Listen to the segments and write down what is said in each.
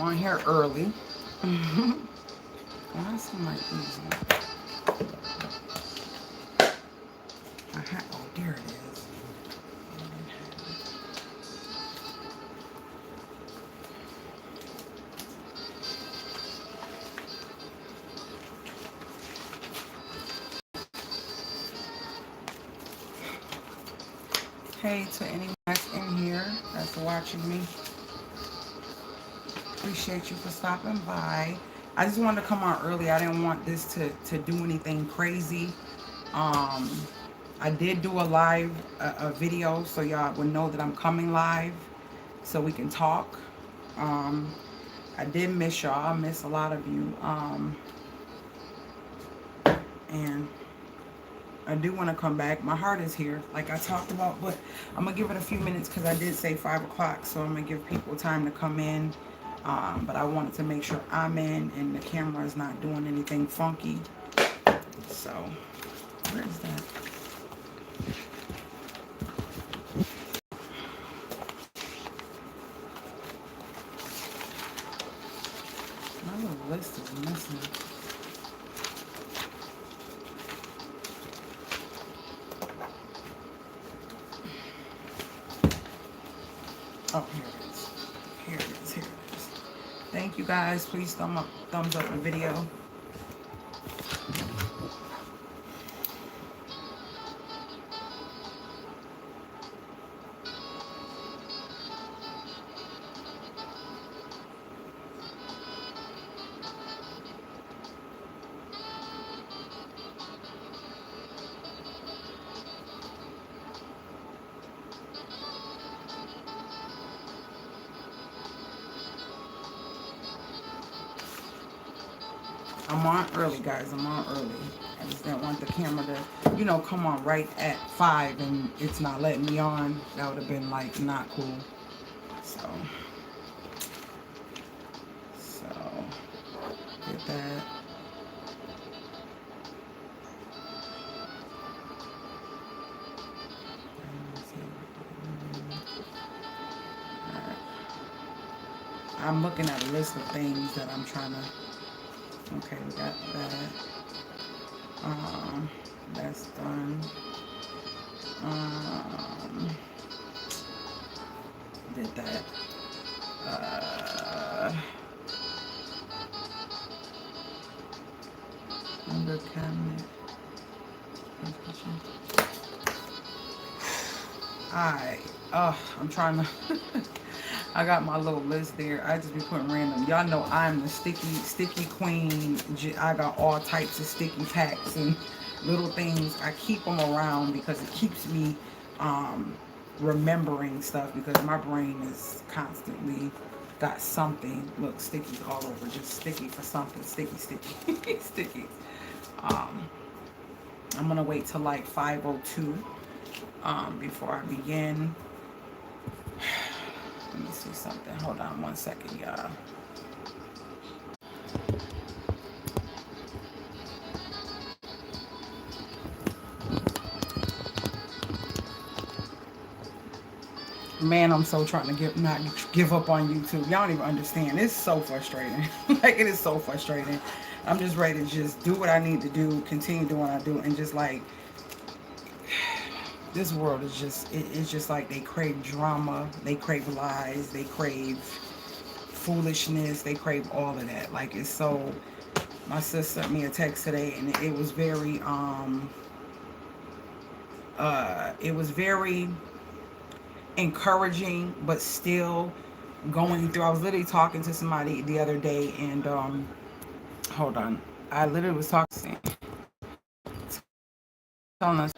on here early. Why seem like easy? Oh, there it is. Hey to anyone that's in here that's watching me. Appreciate you for stopping by. I just wanted to come on early. I didn't want this to do anything crazy. I did do a live a video so y'all would know that I'm coming live so we can talk. I did miss y'all. I miss a lot of you. And I do want to come back. My heart is here, like I talked about, but I'm going to give it a few minutes because I did say 5 o'clock, so I'm going to give people time to come in. But I wanted to make sure I'm in and the camera is not doing anything funky. So, where is that? My little list is missing. Oh, here it is. Here it is. Here it is. Thank you guys. Please thumbs up the video. I'm on early, guys. I'm on early. I just didn't want the camera to, you know, come on right at 5 and it's not letting me on. That would have been, like, not cool. So, get that. Alright. I'm looking at a list of things that I'm trying to... Okay, we got that. That's done. Did that. Under cabinet. I'm trying to... I got my little list there. I just be putting random. Y'all know I'm the sticky queen. I got all types of sticky packs and little things. I keep them around because it keeps me remembering stuff because my brain is constantly got something. Look, stickies all over. Just sticky for something. Sticky. Sticky. I'm going to wait till like 5:02 before I begin. Let me see something. Hold on 1 second, y'all. Man, I'm so trying to not give up on YouTube. Y'all don't even understand. It's so frustrating. Like, it is so frustrating. I'm just ready to just do what I need to do, continue doing what I do, and just like, this world is just, it's just like they crave drama, they crave lies, they crave foolishness, they crave all of that. Like, it's so... My sister sent me a text today and it was very encouraging, but still going through. I was literally talking to somebody the other day and hold on, I literally was talking, telling us,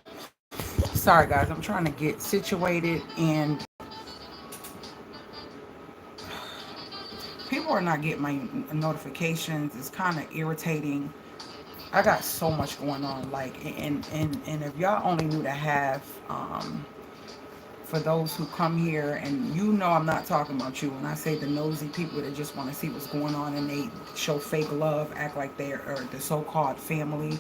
sorry guys, I'm trying to get situated and people are not getting my notifications. It's kind of irritating. I got so much going on, like, and if y'all only knew the half, for those who come here, and you know I'm not talking about you when I say the nosy people that just want to see what's going on and they show fake love, act like they're the so-called family,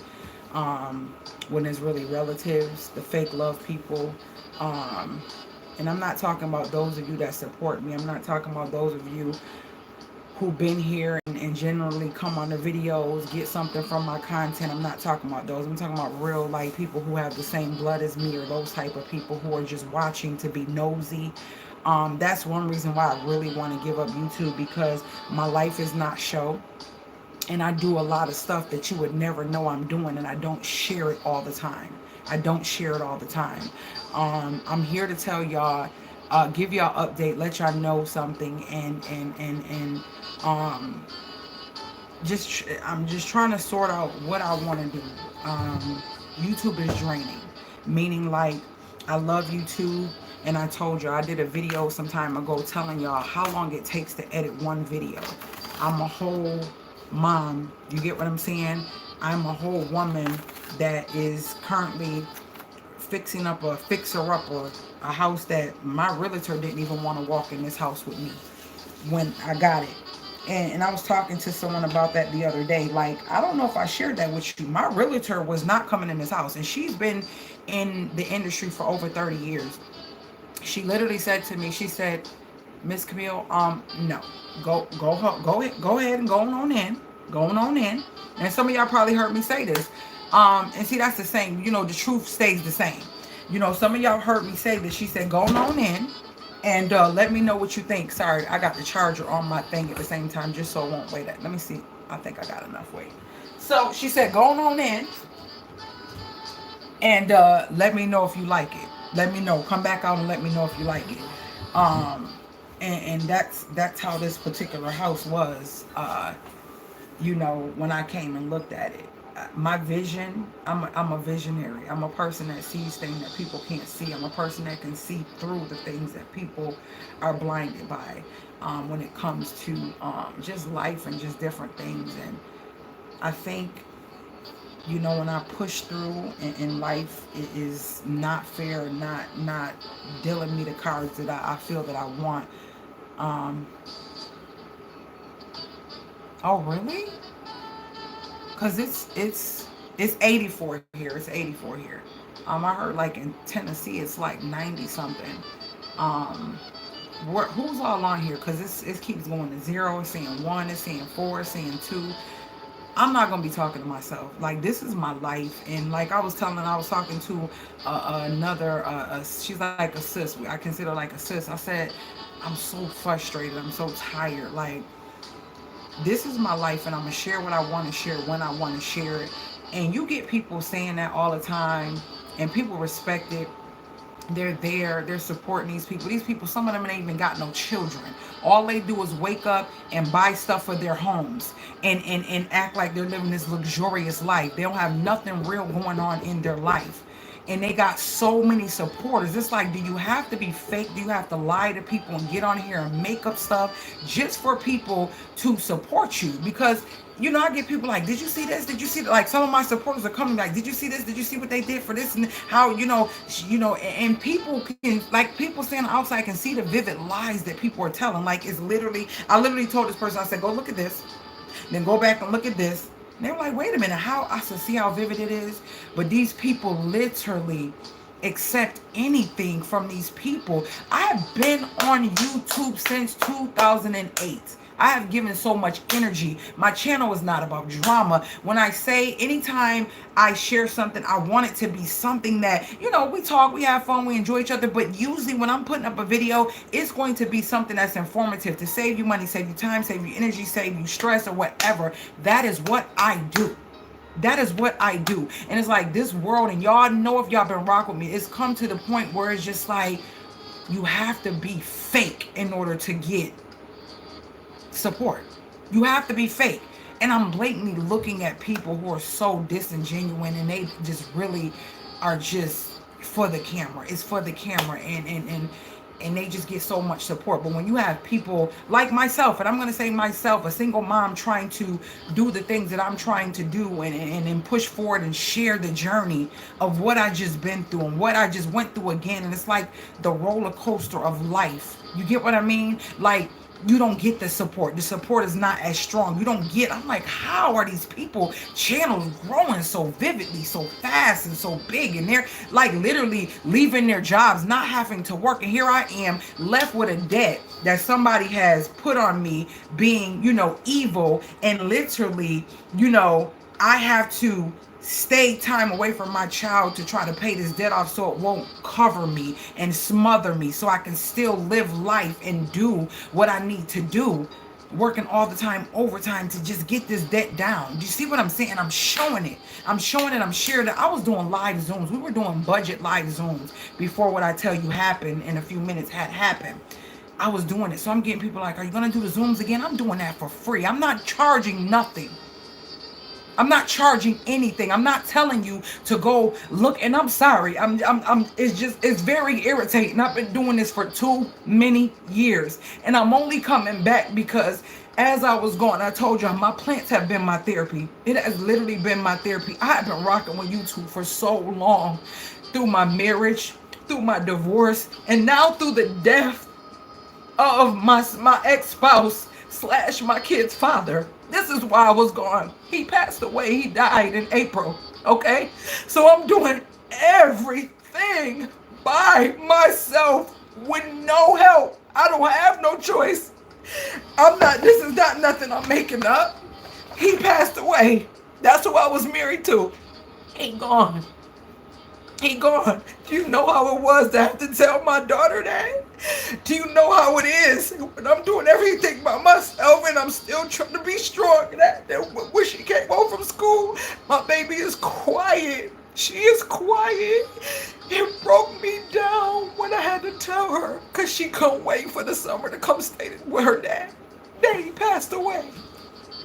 when it's really relatives, the fake love people. And I'm not talking about those of you that support me. I'm not talking about those of you who been here and generally come on the videos, get something from my content. I'm not talking about those. I'm talking about real, like, people who have the same blood as me, or those type of people who are just watching to be nosy. That's one reason why I really want to give up YouTube, because my life is not show. And I do a lot of stuff that you would never know I'm doing, and I don't share it all the time. I don't share it all the time. I'm here to tell y'all, give y'all update, let y'all know something, and I'm just trying to sort out what I want to do. YouTube is draining, meaning, like, I love YouTube, and I told you I did a video some time ago telling y'all how long it takes to edit one video. I'm a whole mom, you get what I'm saying? I'm a whole woman that is currently fixing up a fixer-upper, a house that my realtor didn't even want to walk in this house with me when I got it. And I was talking to someone about that the other day. Like, I don't know if I shared that with you. My realtor was not coming in this house, and she's been in the industry for over 30 years. She literally said to me, she said, Miss Camille, no, go ahead and go on in, going on in. And some of y'all probably heard me say this. And see, that's the same. You know, the truth stays the same. You know, some of y'all heard me say that. She said, go on in, and let me know what you think. Sorry, I got the charger on my thing at the same time, just so it won't weigh that. Let me see. I think I got enough weight. So she said, go on in, and let me know if you like it. Let me know. Come back out and let me know if you like it. And that's how this particular house was. You know, when I came and looked at it, my vision, I'm a visionary. I'm a person that sees things that people can't see. I'm a person that can see through the things that people are blinded by, when it comes to just life and just different things. And I think, you know, when I push through in life, it is not fair, not dealing me the cards that I feel that I want. Oh, really? Because it's 84 here. It's 84 here. I heard, like, in Tennessee it's like 90 something. Who's all on here? Because it keeps going to 0. It's saying 1. It's saying 4. It's saying 2. I'm not gonna be talking to myself. Like, this is my life. And like I was talking to another she's like a sis. I consider like a sis. I said, I'm so frustrated, I'm so tired. Like, this is my life, and I'm gonna share what I want to share when I want to share it. And you get people saying that all the time, and people respect it. They're there, they're supporting these people. These people, some of them ain't even got no children. All they do is wake up and buy stuff for their homes, and act like they're living this luxurious life. They don't have nothing real going on in their life. And they got so many supporters. It's like, do you have to be fake? Do you have to lie to people and get on here and make up stuff just for people to support you? Because, you know, I get people like, did you see this? Did you see that? Like, some of my supporters are coming like, did you see this? Did you see what they did for this? And how, and people can, like, people standing outside can see the vivid lies that people are telling. Like, it's literally, I literally told this person, I said, go look at this, then go back and look at this. And they were like, wait a minute, how? I said, see how vivid it is? But these people literally accept anything from these people. I have been on YouTube since 2008. I have given so much energy. My channel is not about drama. When I say, anytime I share something, I want it to be something that, you know, we talk, we have fun, we enjoy each other. But usually when I'm putting up a video, it's going to be something that's informative, to save you money, save you time, save you energy, save you stress, or whatever. That is what I do. That is what I do. And it's like, this world, and y'all know, if y'all been rocking with me, it's come to the point where it's just like, you have to be fake in order to get support. You have to be fake. And I'm blatantly looking at people who are so disingenuous, and they just really are just for the camera. It's for the camera, and they just get so much support. But when you have people like myself, and I'm going to say myself, a single mom trying to do the things that I'm trying to do, and push forward and share the journey of what I just been through and what I just went through again. And it's like the roller coaster of life. You get what I mean? Like, you don't get the support. The support is not as strong. You don't get, I'm like, how are these people channels growing so vividly, so fast, and so big? And they're like literally leaving their jobs, not having to work. And here I am left with a debt that somebody has put on me, being, evil. And literally, I have to stay time away from my child to try to pay this debt off, so it won't cover me and smother me, so I can still live life and do what I need to do, working all the time overtime to just get this debt down. Do you see what I'm saying? I'm showing it. I'm sharing it. I was doing live Zooms. We were doing budget live Zooms before what I tell you happened in a few minutes had happened. I was doing it. So I'm getting people like, are you going to do the Zooms again? I'm doing that for free. I'm not charging nothing. I'm not charging anything. I'm not telling you to go look. And I'm sorry. It's very irritating. I've been doing this for too many years. And I'm only coming back because as I was going, I told y'all my plants have been my therapy. It has literally been my therapy. I have been rocking with YouTube for so long, through my marriage, through my divorce, and now through the death of my ex-spouse / my kid's father. This is why I was gone. He passed away. He died in April. Okay? So I'm doing everything by myself with no help. I don't have no choice. This is not nothing I'm making up. He passed away. That's who I was married to. He gone. He gone. Do you know how it was to have to tell my daughter that? Do you know how it is when I'm doing everything by myself and I'm still trying to be strong? That when she came home from school, my baby is quiet. She is quiet. It broke me down when I had to tell her, because she couldn't wait for the summer to come stay with her dad. Daddy passed away.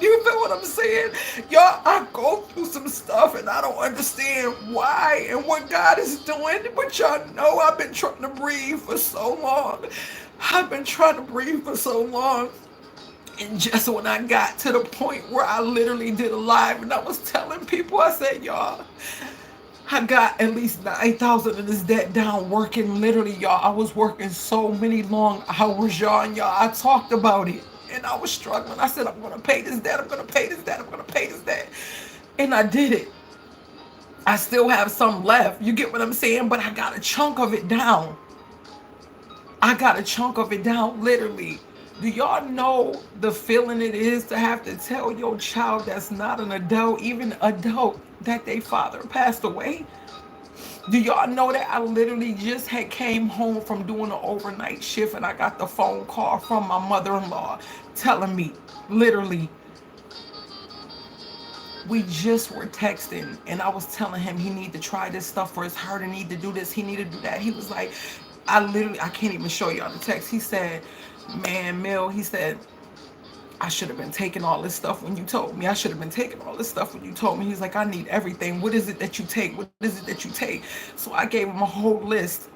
You feel what I'm saying? Y'all, I go through some stuff and I don't understand why and what God is doing. But y'all know I've been trying to breathe for so long. I've been trying to breathe for so long. And just when I got to the point where I literally did a live and I was telling people, I said, y'all, I got at least 9,000 of this debt down working. Literally, y'all, I was working so many long hours, y'all. And y'all, I talked about it. And I was struggling. I said, I'm going to pay this debt. I'm going to pay this debt. I'm going to pay this debt. And I did it. I still have some left. You get what I'm saying? But I got a chunk of it down. I got a chunk of it down, literally. Do y'all know the feeling it is to have to tell your child that's not an adult, even adult, that their father passed away? Do y'all know that I literally just had came home from doing an overnight shift and I got the phone call from my mother-in-law telling me, literally, we just were texting and I was telling him he need to try this stuff for his heart and need to do this, he need to do that. He was like, I can't even show y'all the text. He said, man, Mill, he said, I should have been taking all this stuff when you told me. I should have been taking all this stuff when you told me. He's like, I need everything. What is it that you take? What is it that you take? So I gave him a whole list.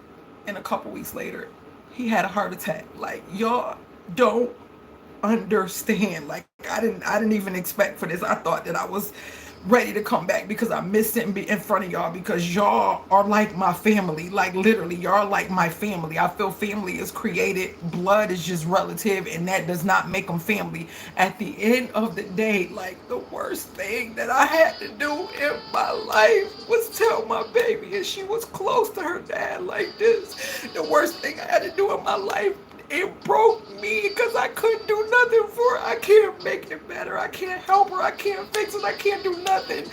And a couple weeks later, he had a heart attack. Like, y'all don't understand. Like, I didn't even expect for this. I thought that I was ready to come back because I missed it and be in front of y'all, because y'all are like my family. Like, literally, y'all are like my family. I feel family is created, blood is just relative, and that does not make them family. At the end of the day, like, the worst thing that I had to do in my life was tell my baby, and she was close to her dad like this. The worst thing I had to do in my life, it broke me because I couldn't do nothing for her. I can't make it better. I can't help her. I can't fix it. I can't do nothing.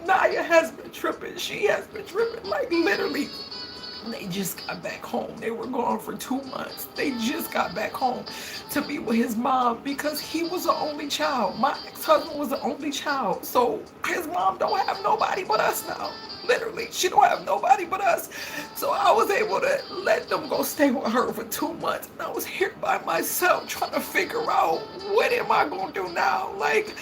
Naya has been tripping. She has been tripping. Like, literally, they just got back home. They were gone for 2 months. They just got back home to be with his mom because he was the only child. My ex-husband was the only child. So his mom don't have nobody but us now. Literally, she don't have nobody but us. So I was able to let them go stay with her for 2 months. And I was here by myself trying to figure out, what am I going to do now? Like,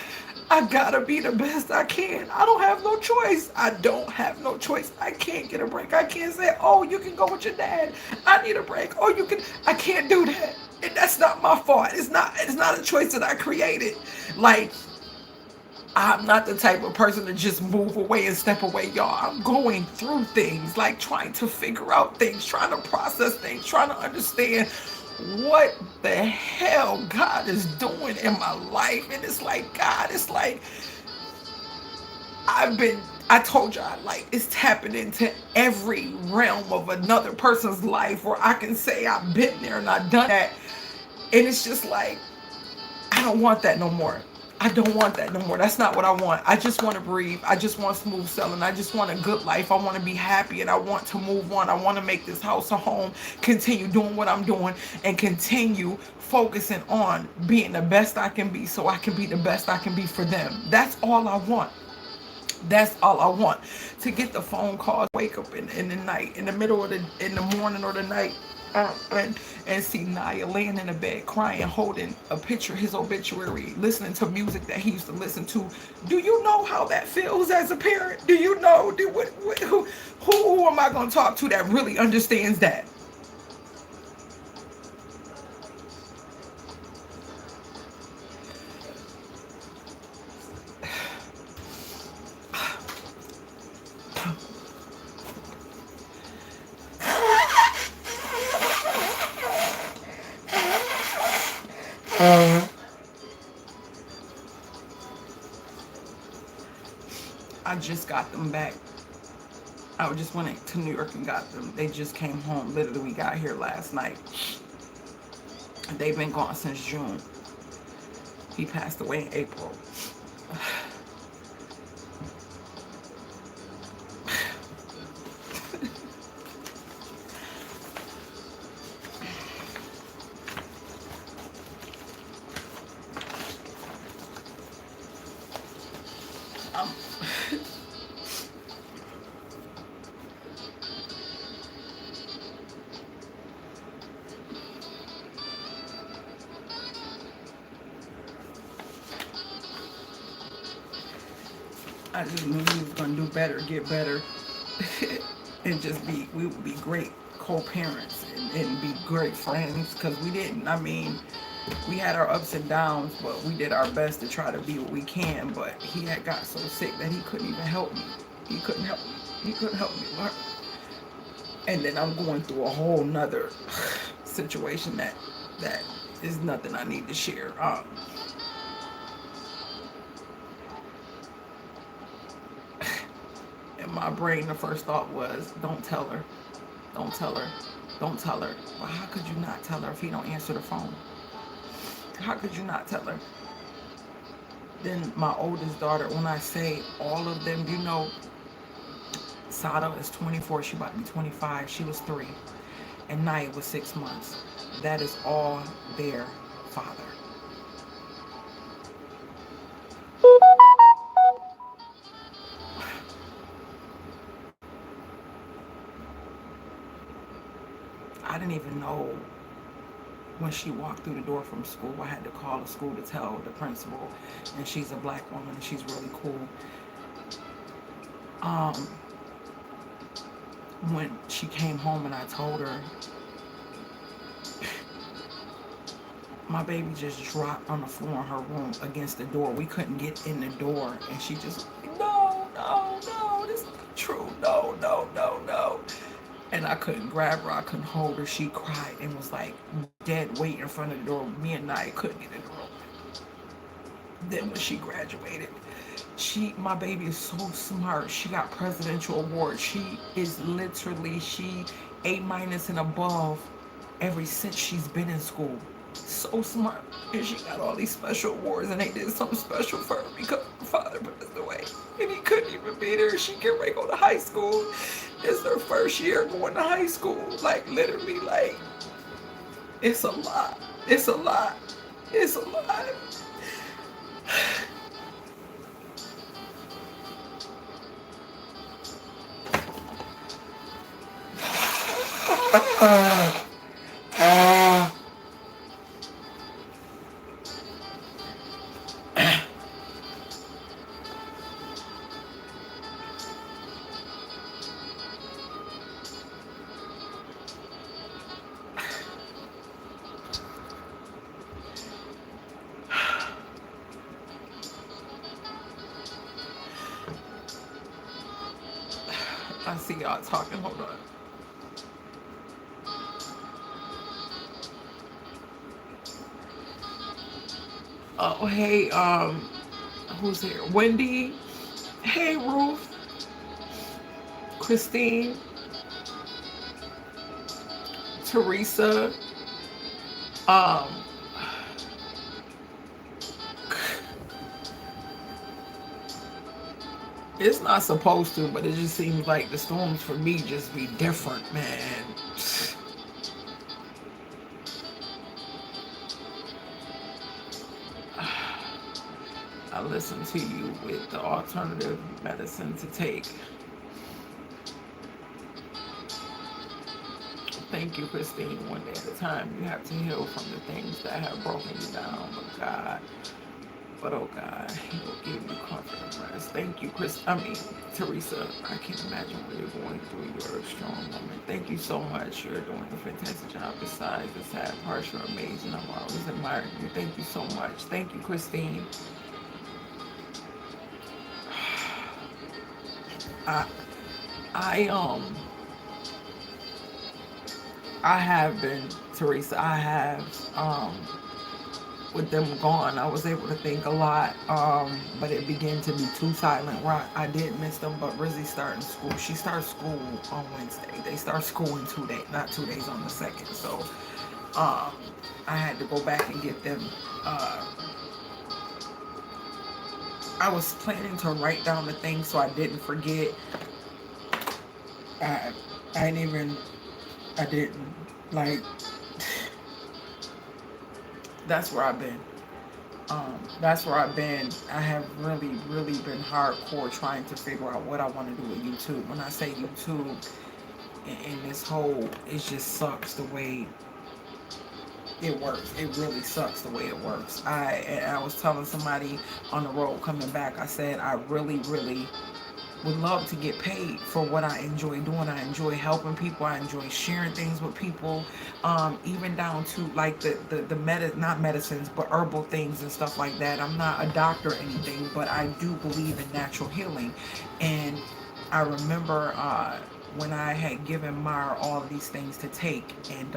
I gotta be the best I can. I don't have no choice. I don't have no choice. I can't get a break. I can't say, oh, you can go with your dad. I need a break. Oh, you can. I can't do that. And that's not my fault. It's not a choice that I created. Like, I'm not the type of person to just move away and step away, y'all. I'm going through things, like trying to figure out things, trying to process things, trying to understand what the hell God is doing in my life. And it's like, God, it's like, I told y'all, like, it's tapping into every realm of another person's life where I can say I've been there and I've done that. And it's just like, I don't want that no more. I don't want that no more. That's not what I want. I just want to breathe. I just want smooth sailing. I just want a good life. I want to be happy and I want to move on. I want to make this house a home, continue doing what I'm doing, and continue focusing on being the best I can be so I can be the best I can be for them. That's all I want. That's all I want. To get the phone calls, wake up in the night, in the middle of in the morning or the night, and see Naya laying in the bed crying, holding a picture, his obituary, listening to music that he used to listen to. Do you know how that feels as a parent? Do you know? Who am I going to talk to that really understands that? I just got them back. I just went to New York and got them. They just came home. Literally, we got here last night. They've been gone since June. He passed away in April. Um, I just knew we was gonna do better, get better, and just we would be great co-parents and be great friends. Cause we didn't. I mean, we had our ups and downs, but we did our best to try to be what we can. But he had got so sick that he couldn't even help me. He couldn't help me. He couldn't help me. And then I'm going through a whole nother situation that is nothing I need to share. In my brain, the first thought was, don't tell her. Don't tell her. Don't tell her. Well, how could you not tell her if he don't answer the phone? How could you not tell her? Then my oldest daughter, when I say all of them, you know, Sada is 24. She about to be 25. She was 3. And Naya was 6 months. That is all their father. I didn't even know when she walked through the door from school. I had to call the school to tell the principal, and she's a black woman and she's really cool. When she came home and I told her, my baby just dropped on the floor in her room against the door. We couldn't get in the door, and she just, no, this is not true. No. And I couldn't grab her, I couldn't hold her. She cried and was like dead weight in front of the door. Me and I couldn't get in the room. Then when she graduated, my baby is so smart. She got presidential awards. She is literally, she A minus and above ever since she's been in school. So smart. And she got all these special awards, and they did something special for her because her father passed away. And he couldn't even be there. She can't go to high school. It's her first year going to high school. Like, literally, like, it's a lot. It's a lot. It's a lot. I see y'all talking. Hold on. Oh, hey, who's here? Wendy. Hey, Ruth. Christine. Teresa. Um, it's not supposed to, but it just seems like the storms for me just be different, man. I listen to you with the alternative medicine to take. Thank you, Christine. One day at a time, you have to heal from the things that have broken you down. But oh God, He will give you comfort and rest. Thank you, Chris. I mean, Teresa. I can't imagine what you're going through. You're a strong woman. Thank you so much. You're doing a fantastic job. Besides the sad parts, you're amazing. I'm always admiring you. Thank you so much. Thank you, Christine. I, I I have been, Teresa. I have, with them gone, I was able to think a lot, but it began to be too silent. Where I did miss them, but Rizzy's starting school. She starts school on Wednesday. They start school in 2 days, not 2 days on the second. So, um, I had to go back and get them. Uh, I was planning to write down the things so I didn't forget. I, I didn't even, I didn't like. That's where I've been. That's where I've been. I have really, really been hardcore trying to figure out what I want to do with YouTube. When I say YouTube, and this whole, it just sucks the way it works. It really sucks the way it works. I was telling somebody on the road coming back. I said I really, really would love to get paid for what I enjoy doing. I enjoy helping people. I enjoy sharing things with people, even down to like not medicines, but herbal things and stuff like that. I'm not a doctor or anything, but I do believe in natural healing. And I remember when I had given Myra all of these things to take, and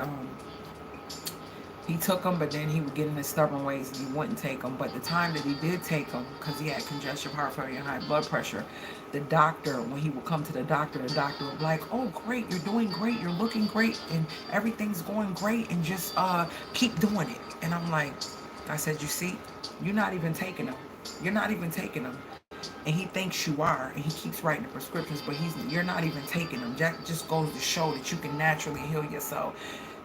he took them, but then he would get in his stubborn ways and he wouldn't take them. But the time that he did take them, because he had congestive heart failure and high blood pressure, the doctor, when he would come to the doctor would be like, "Oh, great, you're doing great, you're looking great, and everything's going great, and just keep doing it." And I'm like, I said, "You see, you're not even taking them. You're not even taking them." And he thinks you are, and he keeps writing the prescriptions, but you're not even taking them. That just goes to show that you can naturally heal yourself.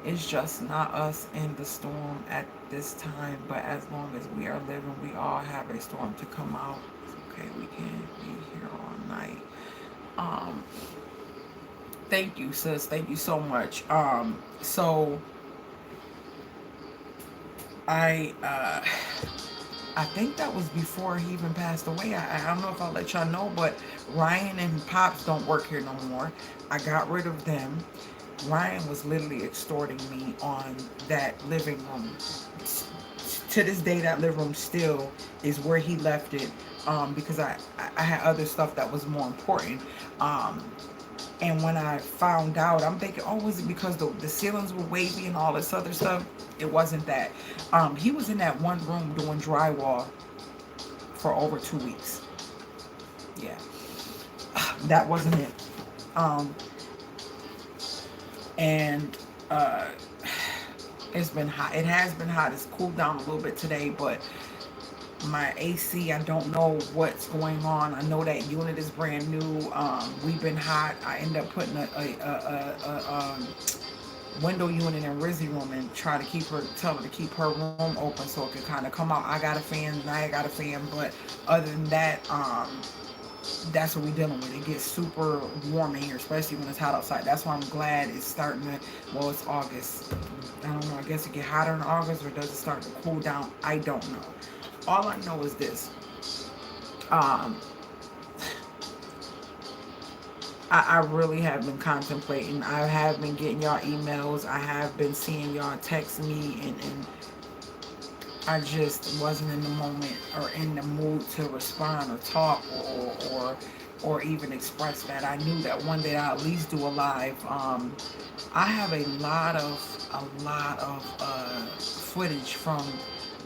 It's just not us in the storm at this time, but as long as we are living, we all have a storm to come out. It's okay, we can't be here all night. Um, Thank you, sis. Thank you so much. So I I think that was before he even passed away. I don't know if I'll let y'all know, but Ryan and Pops don't work here no more. I got rid of them. Ryan was literally extorting me on that living room. To this day, that living room still is where he left it, because I had other stuff that was more important. Um, and when I found out, I'm thinking, oh, was it because the ceilings were wavy and all this other stuff? It wasn't that. He was in that one room doing drywall for over 2 weeks. Yeah, that wasn't it. Um, and uh, it's been hot. It has been hot. It's cooled down a little bit today, but my AC, I don't know what's going on. I know that unit is brand new. We've been hot. I end up putting a window unit in Rizzy room and try to tell her to keep her room open so it can kind of come out. I got a fan, Naya got a fan, but other than that, that's what we're dealing with. It gets super warm in here, especially when it's hot outside. That's why I'm glad it's starting to, well, it's August. I don't know, I guess it get hotter in August, or does it start to cool down? I don't know. All I know is this. Um, I really have been contemplating. I have been getting y'all emails. I have been seeing y'all text me, and I just wasn't in the moment or in the mood to respond or talk or even express that. I knew that one day I'll at least do a live. I have a lot of footage from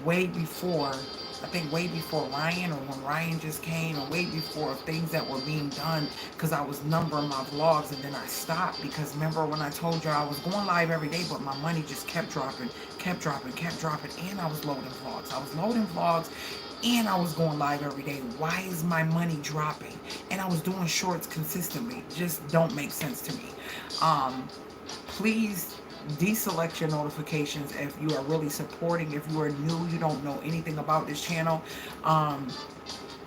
way before. I think way before Ryan, or when Ryan just came, and way before things that were being done, because I was numbering my vlogs, and then I stopped because remember when I told you I was going live every day, but my money just kept dropping, and I was loading vlogs. I was loading vlogs and I was going live every day. Why is my money dropping? And I was doing shorts consistently. Just don't make sense to me. Please deselect your notifications if you are really supporting. If you are new, you don't know anything about this channel.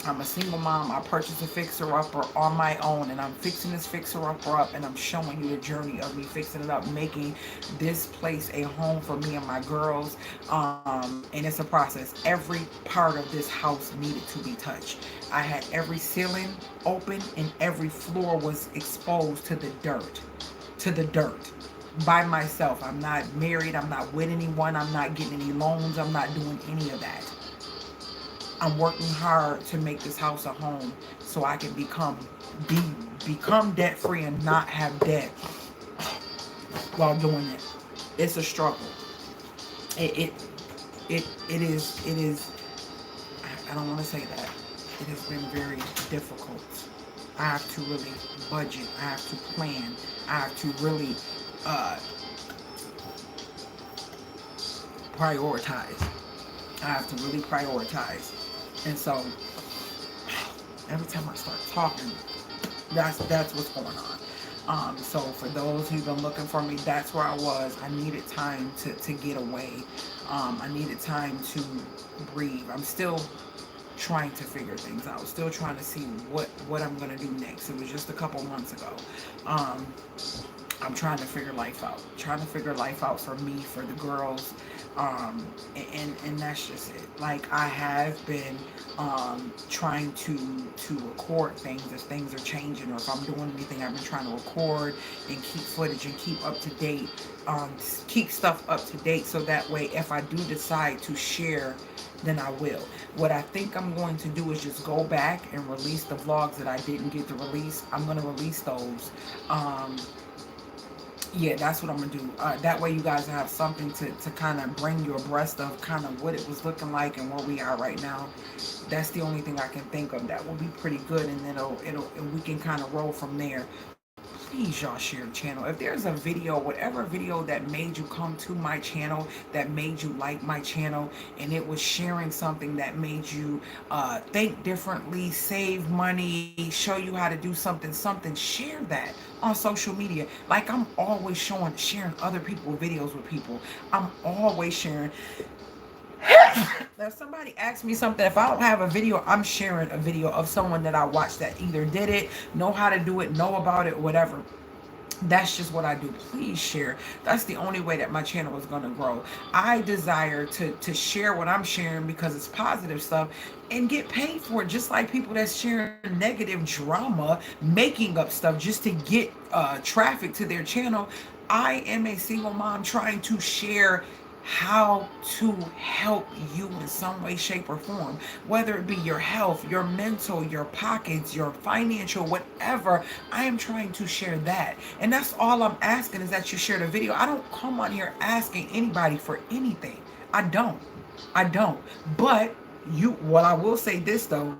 I'm a single mom. I purchased a fixer-upper on my own, and I'm fixing this fixer-upper up, and I'm showing you the journey of me fixing it up, making this place a home for me and my girls. And it's a process. Every part of this house needed to be touched. I had every ceiling open, and every floor was exposed to the dirt. To the dirt. By myself. I'm not married. I'm not with anyone. I'm not getting any loans. I'm not doing any of that. I'm working hard to make this house a home so I can become debt free and not have debt while doing it. It's a struggle. It is. I don't want to say that. It has been very difficult. I have to really budget. I have to plan. I have to really prioritize. I have to really prioritize. And so every time I start talking, that's what's going on. So for those who've been looking for me, that's where I was. I needed time to get away. I needed time to breathe. I'm still trying to figure things out. Still trying to see what I'm gonna do next. It was just a couple months ago. I'm trying to figure life out. Trying to figure life out for me, for the girls. And that's just it. Like, I have been trying to record things if things are changing, or if I'm doing anything. I've been trying to record and keep footage and keep up to date, keep stuff up to date, so that way if I do decide to share, then I will. What I think I'm going to do is just go back and release the vlogs that I didn't get to release. I'm going to release those. Yeah, that's what I'm gonna do. That way you guys have something to kind of bring you abreast of kind of what it was looking like and where we are right now. That's the only thing I can think of that will be pretty good, and then we can kind of roll from there. Please, y'all, share the channel. If there's a video, whatever video that made you come to my channel, that made you like my channel, and it was sharing something that made you think differently, save money, show you how to do something, share that on social media. Like, I'm always sharing other people's videos with people. I'm always sharing. If somebody asks me something, if I don't have a video, I'm sharing a video of someone that I watched that either did it, know how to do it, know about it, whatever. That's just what I do. Please share. That's the only way that my channel is going to grow. I desire to share what I'm sharing because it's positive stuff and get paid for it, just like people that's sharing negative drama, making up stuff just to get traffic to their channel. I am a single mom trying to share how to help you in some way, shape, or form, whether it be your health, your mental, your pockets, your financial, whatever. I am trying to share that, and that's all I'm asking, is that you share the video. I don't come on here asking anybody for anything. I don't. But what I will say this though,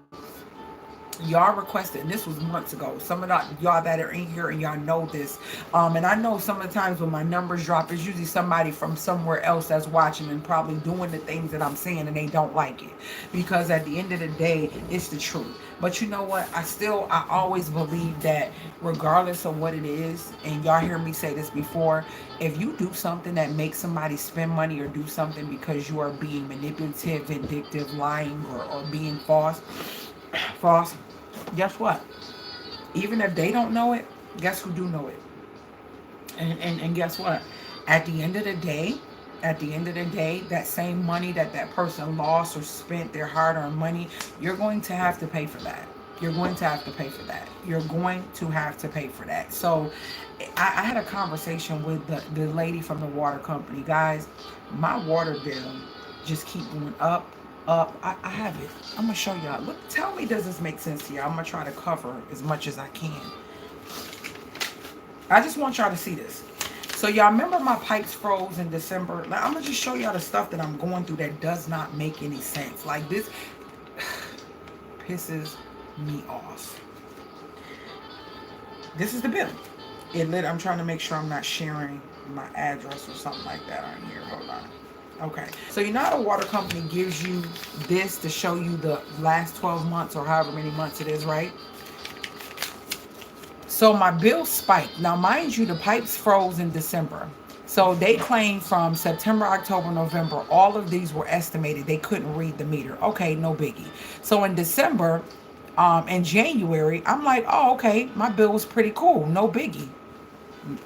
y'all requested, and this was months ago, some of y'all that are in here and y'all know this, and I know some of the times when my numbers drop, it's usually somebody from somewhere else that's watching and probably doing the things that I'm saying, and they don't like it, because at the end of the day, it's the truth. But you know what, I always believe that regardless of what it is, and y'all hear me say this before, if you do something that makes somebody spend money, or do something because you are being manipulative, vindictive, lying, or being false, guess what? Even if they don't know it, guess who do know it? And guess what? At the end of the day, that same money that person lost or spent, their hard-earned money, you're going to have to pay for that. You're going to have to pay for that. So I had a conversation with the lady from the water company. Guys, my water bill just keep going up. I have it. I'm gonna show y'all. Look, tell me, does this make sense to y'all? I'm gonna try to cover as much as I can. I just want y'all to see this. So y'all remember my pipes froze in December? Like, I'm gonna just show y'all the stuff that I'm going through that does not make any sense. Like this pisses me off. This is the bill. I'm trying to make sure I'm not sharing my address or something like that on here. Hold on. Okay. So you know how the water company gives you this to show you the last 12 months or however many months it is, right? So my bill spiked. Now, mind you, the pipes froze in December. So they claim from September, October, November, all of these were estimated. They couldn't read the meter. Okay, no biggie. So in December, in January, I'm like, oh, okay, my bill was pretty cool. No biggie.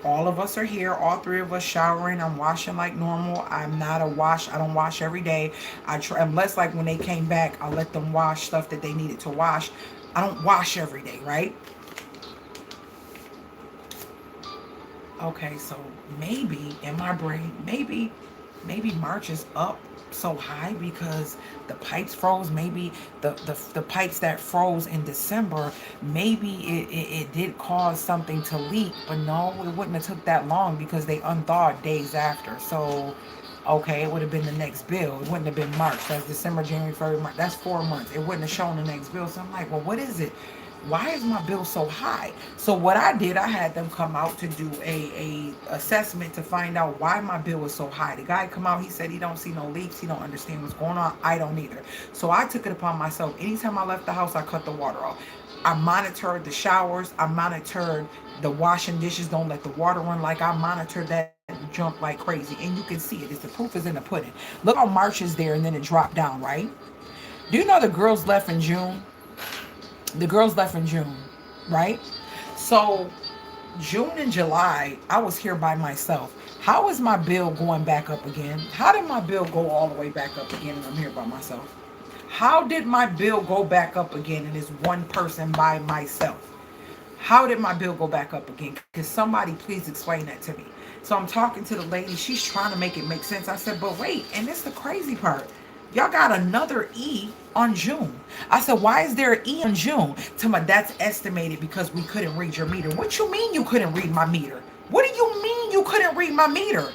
All of us are here, all three of us showering. I'm washing like normal. I'm not a wash. I don't wash every day. I try, unless like when they came back, I'll let them wash stuff that they needed to wash. I don't wash every day, right? Okay, so maybe in my brain, maybe March is up so high because the pipes froze. Maybe the pipes that froze in December, maybe it did cause something to leak, but no, it wouldn't have took that long because they unthawed days after. So okay, it would have been the next bill. It wouldn't have been March. That's December, January, February, March. That's 4 months. It wouldn't have shown the next bill. So I'm like, well, what is it? Why is my bill so high? So what I did, I had them come out to do a assessment to find out why my bill was so high. The guy come out, he said he don't see no leaks. He don't understand what's going on. I don't either. So I took it upon myself. Anytime I left the house, I cut the water off. I monitored the showers. I monitored the washing dishes. Don't let the water run. Like I monitored that junk like crazy. And you can see it. It's the proof is in the pudding. Look how March is there and then it dropped down, right? Do you know the girls left in June? The girls left in June, right? So June and July, I was here by myself. How is my bill going back up again? How did my bill go all the way back up again and I'm here by myself? How did my bill go back up again and it's one person by myself? How did my bill go back up again? Can somebody please explain that to me? So I'm talking to the lady. She's trying to make it make sense. I said, but wait, and this is the crazy part. Y'all got another E on June. I said, why is there an E on June? Tell me that's estimated because we couldn't read your meter. What you mean you couldn't read my meter? What do you mean you couldn't read my meter?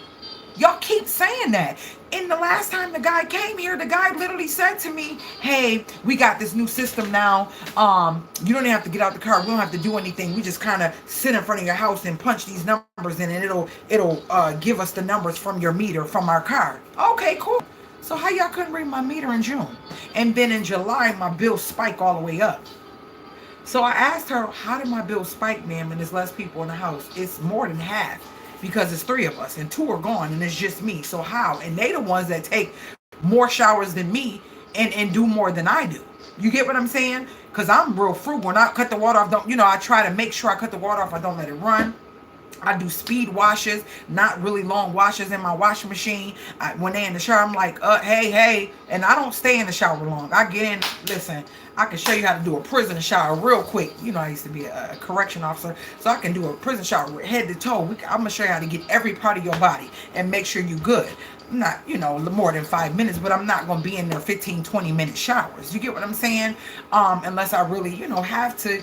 Y'all keep saying that. And the last time the guy came here, the guy literally said to me, hey, we got this new system now. You don't have to get out the car. We don't have to do anything. We just kind of sit in front of your house and punch these numbers in and it'll give us the numbers from your meter from our car. Okay, cool. So how y'all couldn't read my meter in June? And then in July, my bill spiked all the way up. So I asked her, how did my bill spike, ma'am, and there's less people in the house? It's more than half because it's 3 of us and 2 are gone and it's just me. So how? And they the ones that take more showers than me and do more than I do. You get what I'm saying? Because I'm real frugal. When I cut the water off, I try to make sure I cut the water off. I don't let it run. I do speed washes, not really long washes in my washing machine. When they in the shower, I'm like, hey. And I don't stay in the shower long. I get in, listen, I can show you how to do a prison shower real quick. You know, I used to be a correction officer, so I can do a prison shower with head to toe. I'm going to show you how to get every part of your body and make sure you're good. Not, more than 5 minutes, but I'm not going to be in there 15, 20-minute showers. You get what I'm saying? Unless I really, have to,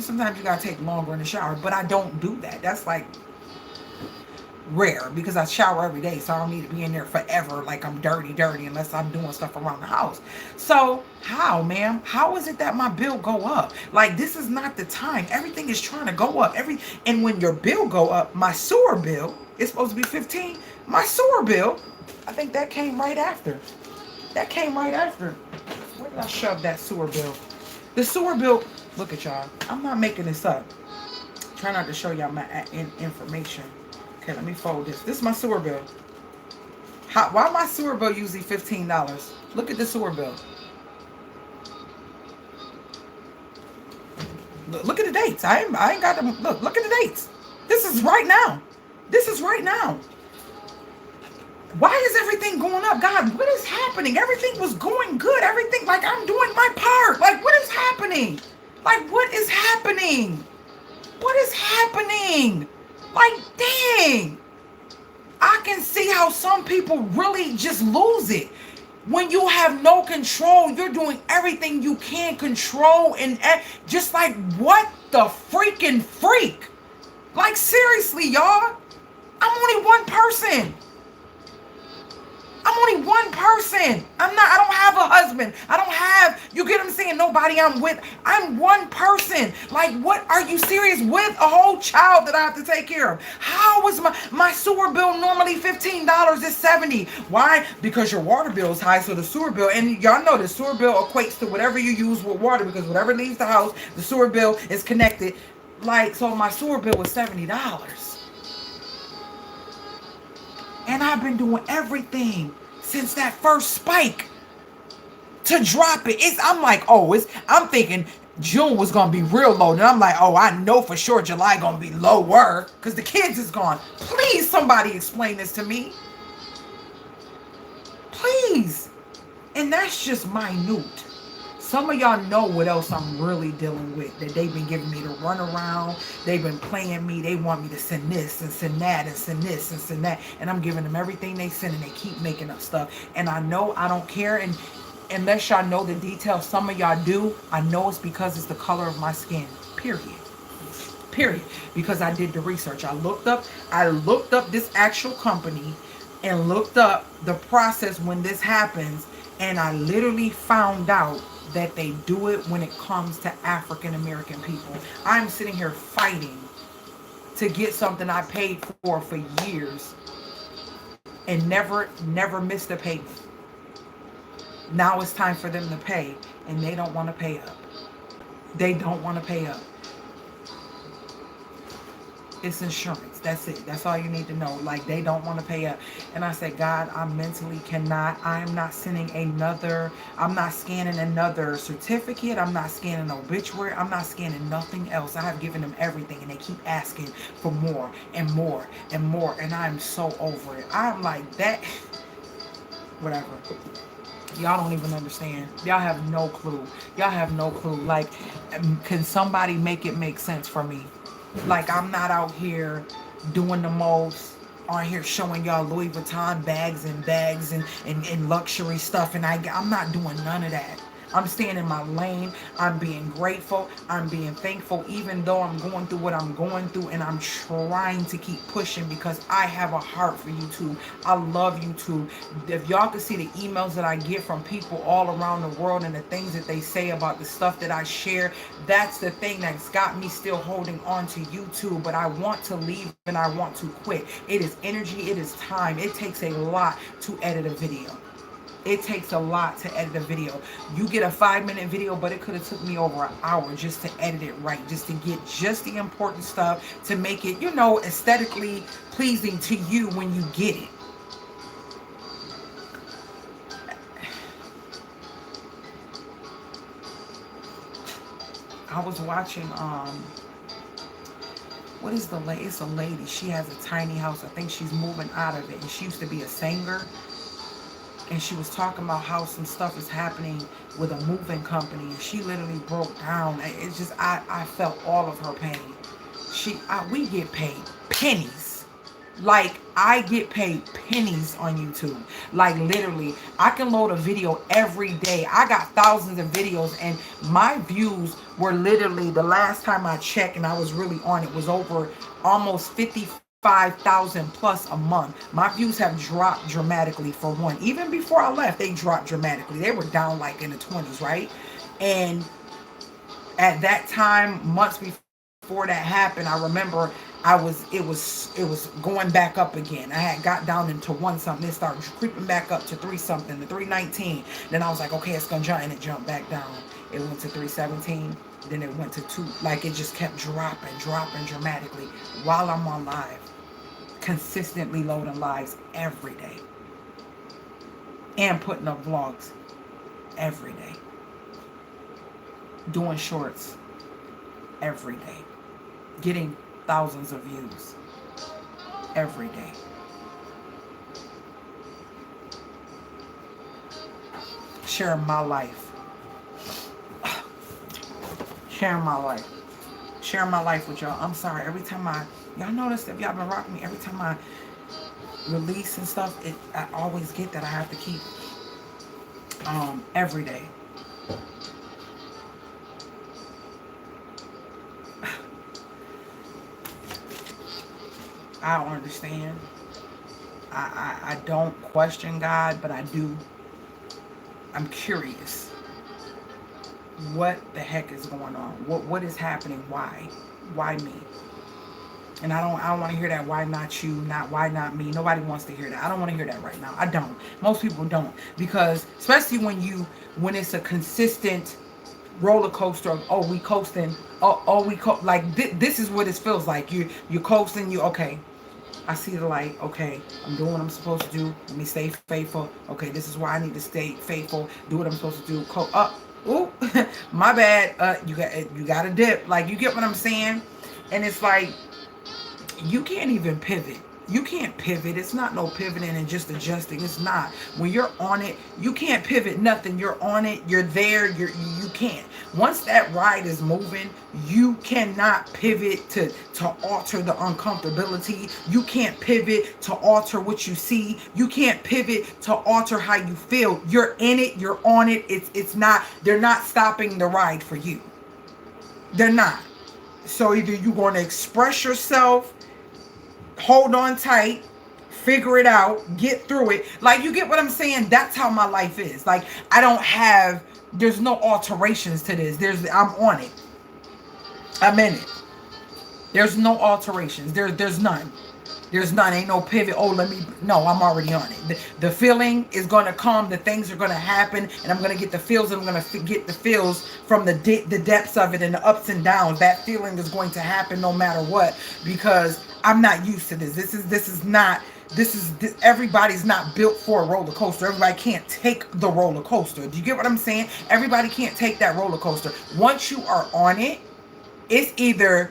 sometimes you got to take longer in the shower, but I don't do that. That's like rare because I shower every day, so I don't need to be in there forever like I'm dirty unless I'm doing stuff around the house. So how, ma'am? How is it that my bill go up? Like, this is not the time. Everything is trying to go up. And when your bill go up, my sewer bill is supposed to be 15. My sewer bill, I think that came right after. Where did I shove that sewer bill? The sewer bill, look at y'all. I'm not making this up. Try not to show y'all my information. Okay, let me fold this. This is my sewer bill. Why my sewer bill usually $15? Look at the sewer bill. Look at the dates. I ain't got them. Look at the dates. This is right now. Why is everything going up? God, what is happening? Everything was going good. Everything, like, I'm doing my part. Like, what is happening? Like, dang. I can see how some people really just lose it. When you have no control, you're doing everything you can control. And just like, what the freaking freak? Like, seriously, y'all. I'm only one person. I'm only one person. I don't have a husband. I don't have, you get what I'm saying, nobody I'm with. I'm one person. Like, what, are you serious? With a whole child that I have to take care of. How is my sewer bill normally $15 is $70? Why? Because your water bill is high, so the sewer bill, and y'all know the sewer bill equates to whatever you use with water, because whatever leaves the house, the sewer bill is connected. Like, so my sewer bill was $70. And I've been doing everything since that first spike to drop it. I'm like, oh, I'm thinking June was going to be real low. And I'm like, oh, I know for sure July going to be lower because the kids is gone. Please, somebody explain this to me. Please. And that's just minute. Some of y'all know what else I'm really dealing with, that they've been giving me to run around. They've been playing me. They want me to send this and send that and send this and send that. And I'm giving them everything they send, and they keep making up stuff. And I know I don't care. And unless y'all know the details, some of y'all do. I know it's because it's the color of my skin. Period. Because I did the research. I looked up this actual company and looked up the process when this happens. And I literally found out that they do it when it comes to African American people. I'm sitting here fighting to get something I paid for years and never missed a payment. Now it's time for them to pay, and they don't want to pay up. They don't want to pay up. It's insurance. That's it. That's all you need to know. Like, they don't want to pay up. And I said, God, I mentally cannot. I am not sending I'm not scanning another certificate. I'm not scanning obituary. I'm not scanning nothing else. I have given them everything, and they keep asking for more and more and more. And I'm so over it. I'm like, that, whatever. Y'all don't even understand. Y'all have no clue. Y'all have no clue. Like, can somebody make it make sense for me? Like, I'm not out here doing the most, on here showing y'all Louis Vuitton bags and luxury stuff. And I'm not doing none of that. I'm staying in my lane. I'm being grateful. I'm being thankful, even though I'm going through what I'm going through. And I'm trying to keep pushing because I have a heart for YouTube. I love YouTube. If y'all could see the emails that I get from people all around the world and the things that they say about the stuff that I share, that's the thing that's got me still holding on to YouTube. But I want to leave and I want to quit. It is energy. It is time. It takes a lot to edit a video. It takes a lot to edit a video. You get a 5-minute video, but it could have took me over an hour just to edit it right, just to get just the important stuff to make it, aesthetically pleasing to you when you get it. I was watching, what is the lady? It's a lady. She has a tiny house. I think she's moving out of it. And she used to be a singer. And she was talking about how some stuff is happening with a moving company. And she literally broke down. It's just, I felt all of her pain. We get paid pennies. Like, I get paid pennies on YouTube. Like, literally, I can load a video every day. I got thousands of videos, and my views were literally, the last time I checked and I was really on it, was over almost 55,000 plus a month. My views have dropped dramatically for one. Even before I left, they dropped dramatically. They were down like in the 20s, right? And at that time, months before that happened, I remember it was going back up again. I had got down into 1 something. It started creeping back up to 3 something, to 319. Then I was like, okay, it's gonna jump, and it jumped back down. It went to 317. Then it went to 2. Like, it just kept dropping dramatically while I'm on live. Consistently loading lives every day. And putting up vlogs every day. Doing shorts every day. Getting thousands of views every day. Sharing my life. Sharing my life. Sharing my life with y'all. I'm sorry. Every time y'all notice, if y'all been rocking me, every time I release and stuff, I always get that I have to keep every day. I don't understand. I don't question God, but I do. I'm curious. What the heck is going on? What is happening? Why me? And I don't want to hear that. Why not you? Not why not me? Nobody wants to hear that. I don't want to hear that right now. I don't. Most people don't, because especially when it's a consistent roller coaster of, oh, we coasting, like this is what it feels like. You're coasting. You okay? I see the light. Okay, I'm doing what I'm supposed to do. Let me stay faithful. Okay, this is why I need to stay faithful. Do what I'm supposed to do. Up. Ooh, my bad. You got a dip. Like, you get what I'm saying? And it's like, you can't even pivot. You can't pivot. It's not no pivoting and just adjusting. It's not. When you're on it, you can't pivot nothing. You're on it. You're there. You can't. Once that ride is moving, you cannot pivot to alter the uncomfortability. You can't pivot to alter what you see. You can't pivot to alter how you feel. You're in it. You're on it. It's not. They're not stopping the ride for you. They're not. So either you're going to express yourself, hold on tight, figure it out, get through it. Like, you get what I'm saying? That's how my life is. Like, there's no alterations to this. I'm on it. I'm in it. There's no alterations. There's none. There's none. Ain't no pivot. Oh, no, I'm already on it. The feeling is going to come. The things are going to happen. And I'm going to get the feels. And I'm going to get the feels from the depths of it and the ups and downs. That feeling is going to happen no matter what. Because I'm not used to this. Everybody's not built for a roller coaster. Everybody can't take the roller coaster. Do you get what I'm saying? Everybody can't take that roller coaster. Once you are on it, it's either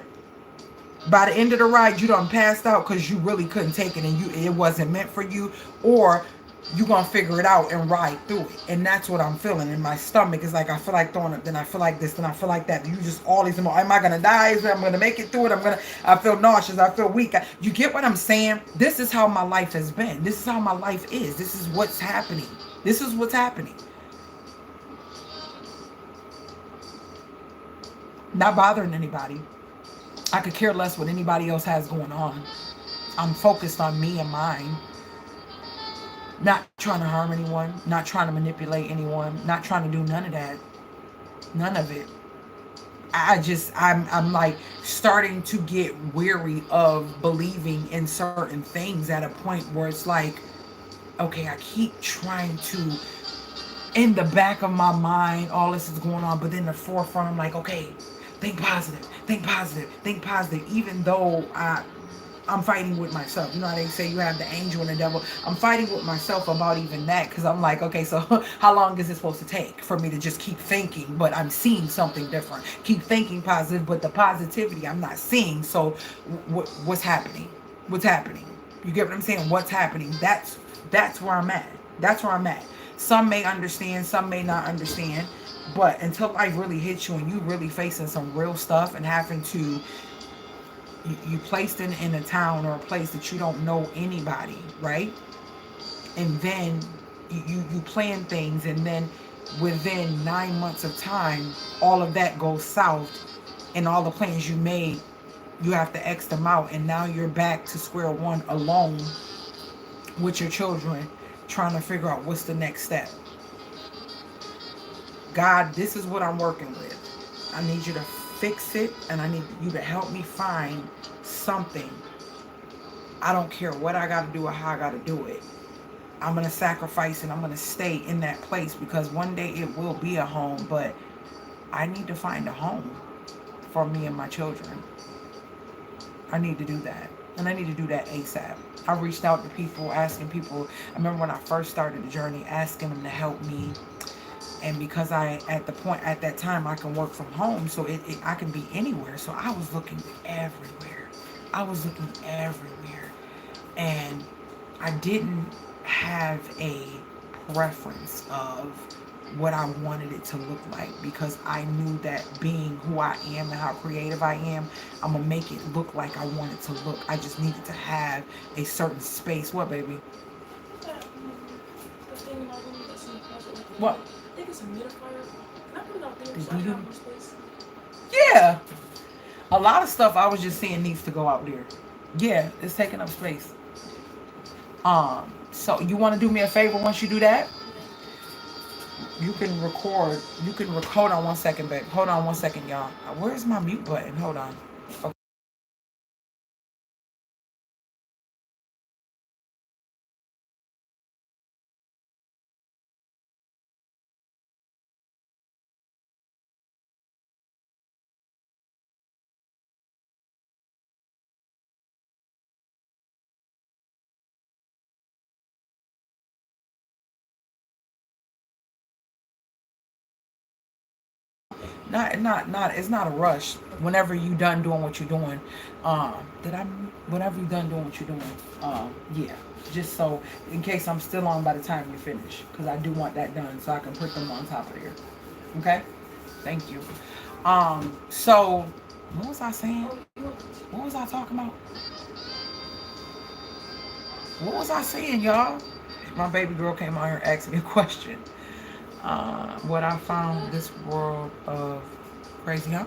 by the end of the ride you done passed out because you really couldn't take it and it wasn't meant for you, or you gonna figure it out and ride through it. And that's what I'm feeling in my stomach. Is like, I feel like throwing up, then I feel like this, then I feel like that. You just all these, am I gonna die? I'm gonna make it through it. I feel nauseous, I feel weak. You get what I'm saying? This is how my life has been. This is how my life is. This is what's happening. This is what's happening. Not bothering anybody. I could care less what anybody else has going on. I'm focused on me and mine. Not trying to harm anyone. Not trying to manipulate anyone. Not trying to do none of that. None of it. I'm like starting to get weary of believing in certain things at a point where it's like, okay, I keep trying to, in the back of my mind, all this is going on, but in the forefront, I'm like, okay, think positive, think positive, think positive. Even though I'm fighting with myself. You know how they say you have the angel and the devil? I'm fighting with myself about even that, because I'm like, okay, so how long is it supposed to take for me to just keep thinking, but I'm seeing something different? Keep thinking positive, but the positivity I'm not seeing. So what's happening? What's happening? You get what I'm saying? What's happening? That's where I'm at. That's where I'm at. Some may understand, some may not understand. But until life really hits you and you really facing some real stuff and having to, you placed in a town or a place that you don't know anybody, right? And then you plan things, and then within 9 months of time, all of that goes south, and all the plans you made, you have to X them out, and now you're back to square one alone with your children, trying to figure out what's the next step. God, this is what I'm working with. I need you to fix it, and I need you to help me find something. I don't care what I got to do or how I got to do it. I'm going to sacrifice and I'm going to stay in that place, because one day it will be a home, but I need to find a home for me and my children. I need to do that. And I need to do that ASAP. I reached out to people, asking people. I remember when I first started the journey, asking them to help me. And because at that time, I can work from home, so I can be anywhere. So I was looking everywhere. And I didn't have a preference of what I wanted it to look like, because I knew that being who I am and how creative I am, I'm going to make it look like I want it to look. I just needed to have a certain space. What, baby? What? I think it's a humidifier. Can I put it out there so I have more space? Yeah. A lot of stuff I was just saying needs to go out there. Yeah, it's taking up space. So you want to do me a favor once you do that? You can record. You can hold on one second, babe. Hold on one second, y'all. Where's my mute button? Hold on. Okay. Not. It's not a rush. Whenever you done doing what you're doing, did I? Whenever you done doing what you're doing, yeah. Just so in case I'm still on by the time you finish, because I do want that done so I can put them on top of here. Okay. Thank you. So what was I saying? What was I talking about? What was I saying, y'all? My baby girl came out here and asked me a question. What I found this world of crazy, huh?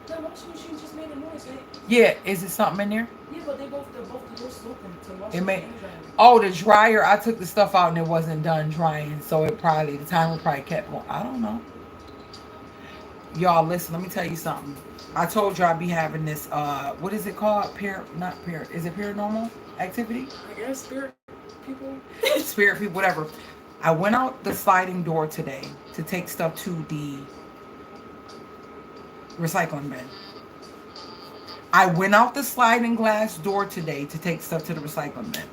No, she just made a noise. Yeah, is it something in there? Yeah, but both the doors open to wash It the may. hands out. Oh, the dryer. I took the stuff out and it wasn't done drying, so it probably the timer probably kept going. I don't know. Y'all, listen. Let me tell you something. I told you I'd be having this. What is it called? Not pair. Is it paranormal activity? I guess spirit people. Spirit people, whatever. I went out the sliding door today to take stuff to the recycling bin. I went out the sliding glass door today to take stuff to the recycling bin.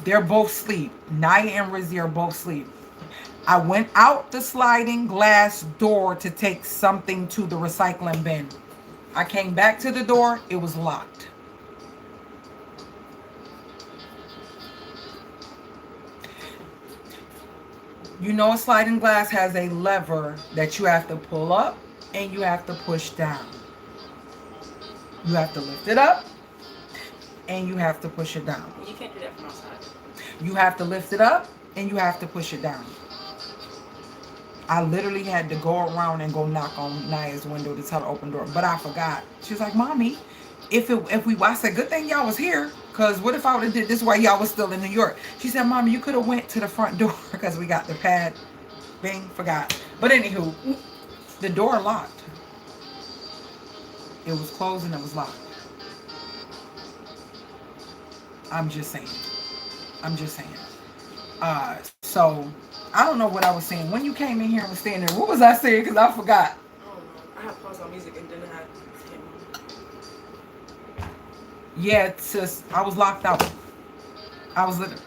They're both asleep. Naya and Rizzy are both asleep. I went out the sliding glass door to take something to the recycling bin. I came back to the door. It was locked. You know, a sliding glass has a lever that you have to pull up and you have to push down. You have to lift it up and you have to push it down. You can't do that from outside. You have to lift it up and you have to push it down. I literally had to go around and go knock on Naya's window to tell her to open the door, but I forgot. She was like, "Mommy, I said, good thing y'all was here, because what if I would have did this while y'all was still in New York?" She said, "Mommy, you could have went to the front door because we got the pad." Bing, forgot. But anywho, the door locked. It was closed and it was locked. I'm just saying. So I don't know what I was saying. When you came in here and was standing there, what was I saying? Because I forgot. I don't know. I had paused on music and then I had came on. Yeah, it's just, I was locked out. I was literally.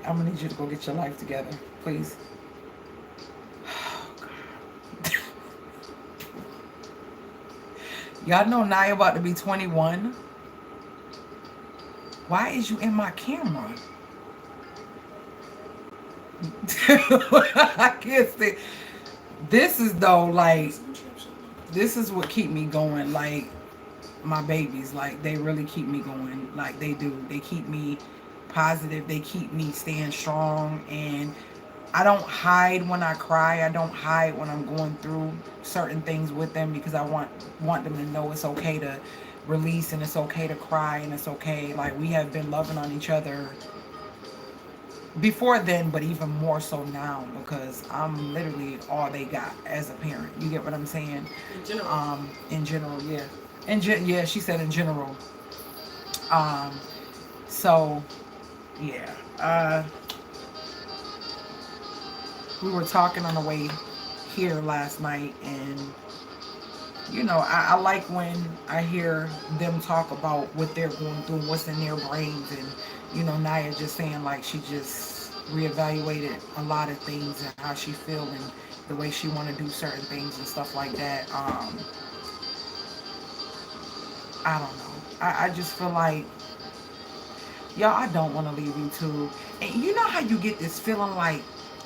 I'm gonna need you to go get your life together, please. Oh, God. Y'all know Naya about to be 21. Why is you in my camera? I can't say. This is though, like, this is what keep me going. Like, my babies, like, they really keep me going. Like, they do. They keep me positive. They keep me staying strong. And I don't hide when I cry. I don't hide when I'm going through certain things with them, because I want them to know it's okay to release and it's okay to cry and it's okay. Like, we have been loving on each other before then, but even more so now, because I'm literally all they got as a parent. You get what I'm saying? In general. In general, yeah. Yeah, she said in general. So, yeah. We were talking on the way here last night, and you know, I like when I hear them talk about what they're going through, what's in their brains, and you know, Naya just saying like she just reevaluated a lot of things and how she feel and the way she want to do certain things and stuff like that. I don't know. I just feel like, y'all, I don't want to leave YouTube. And you know how you get this feeling like,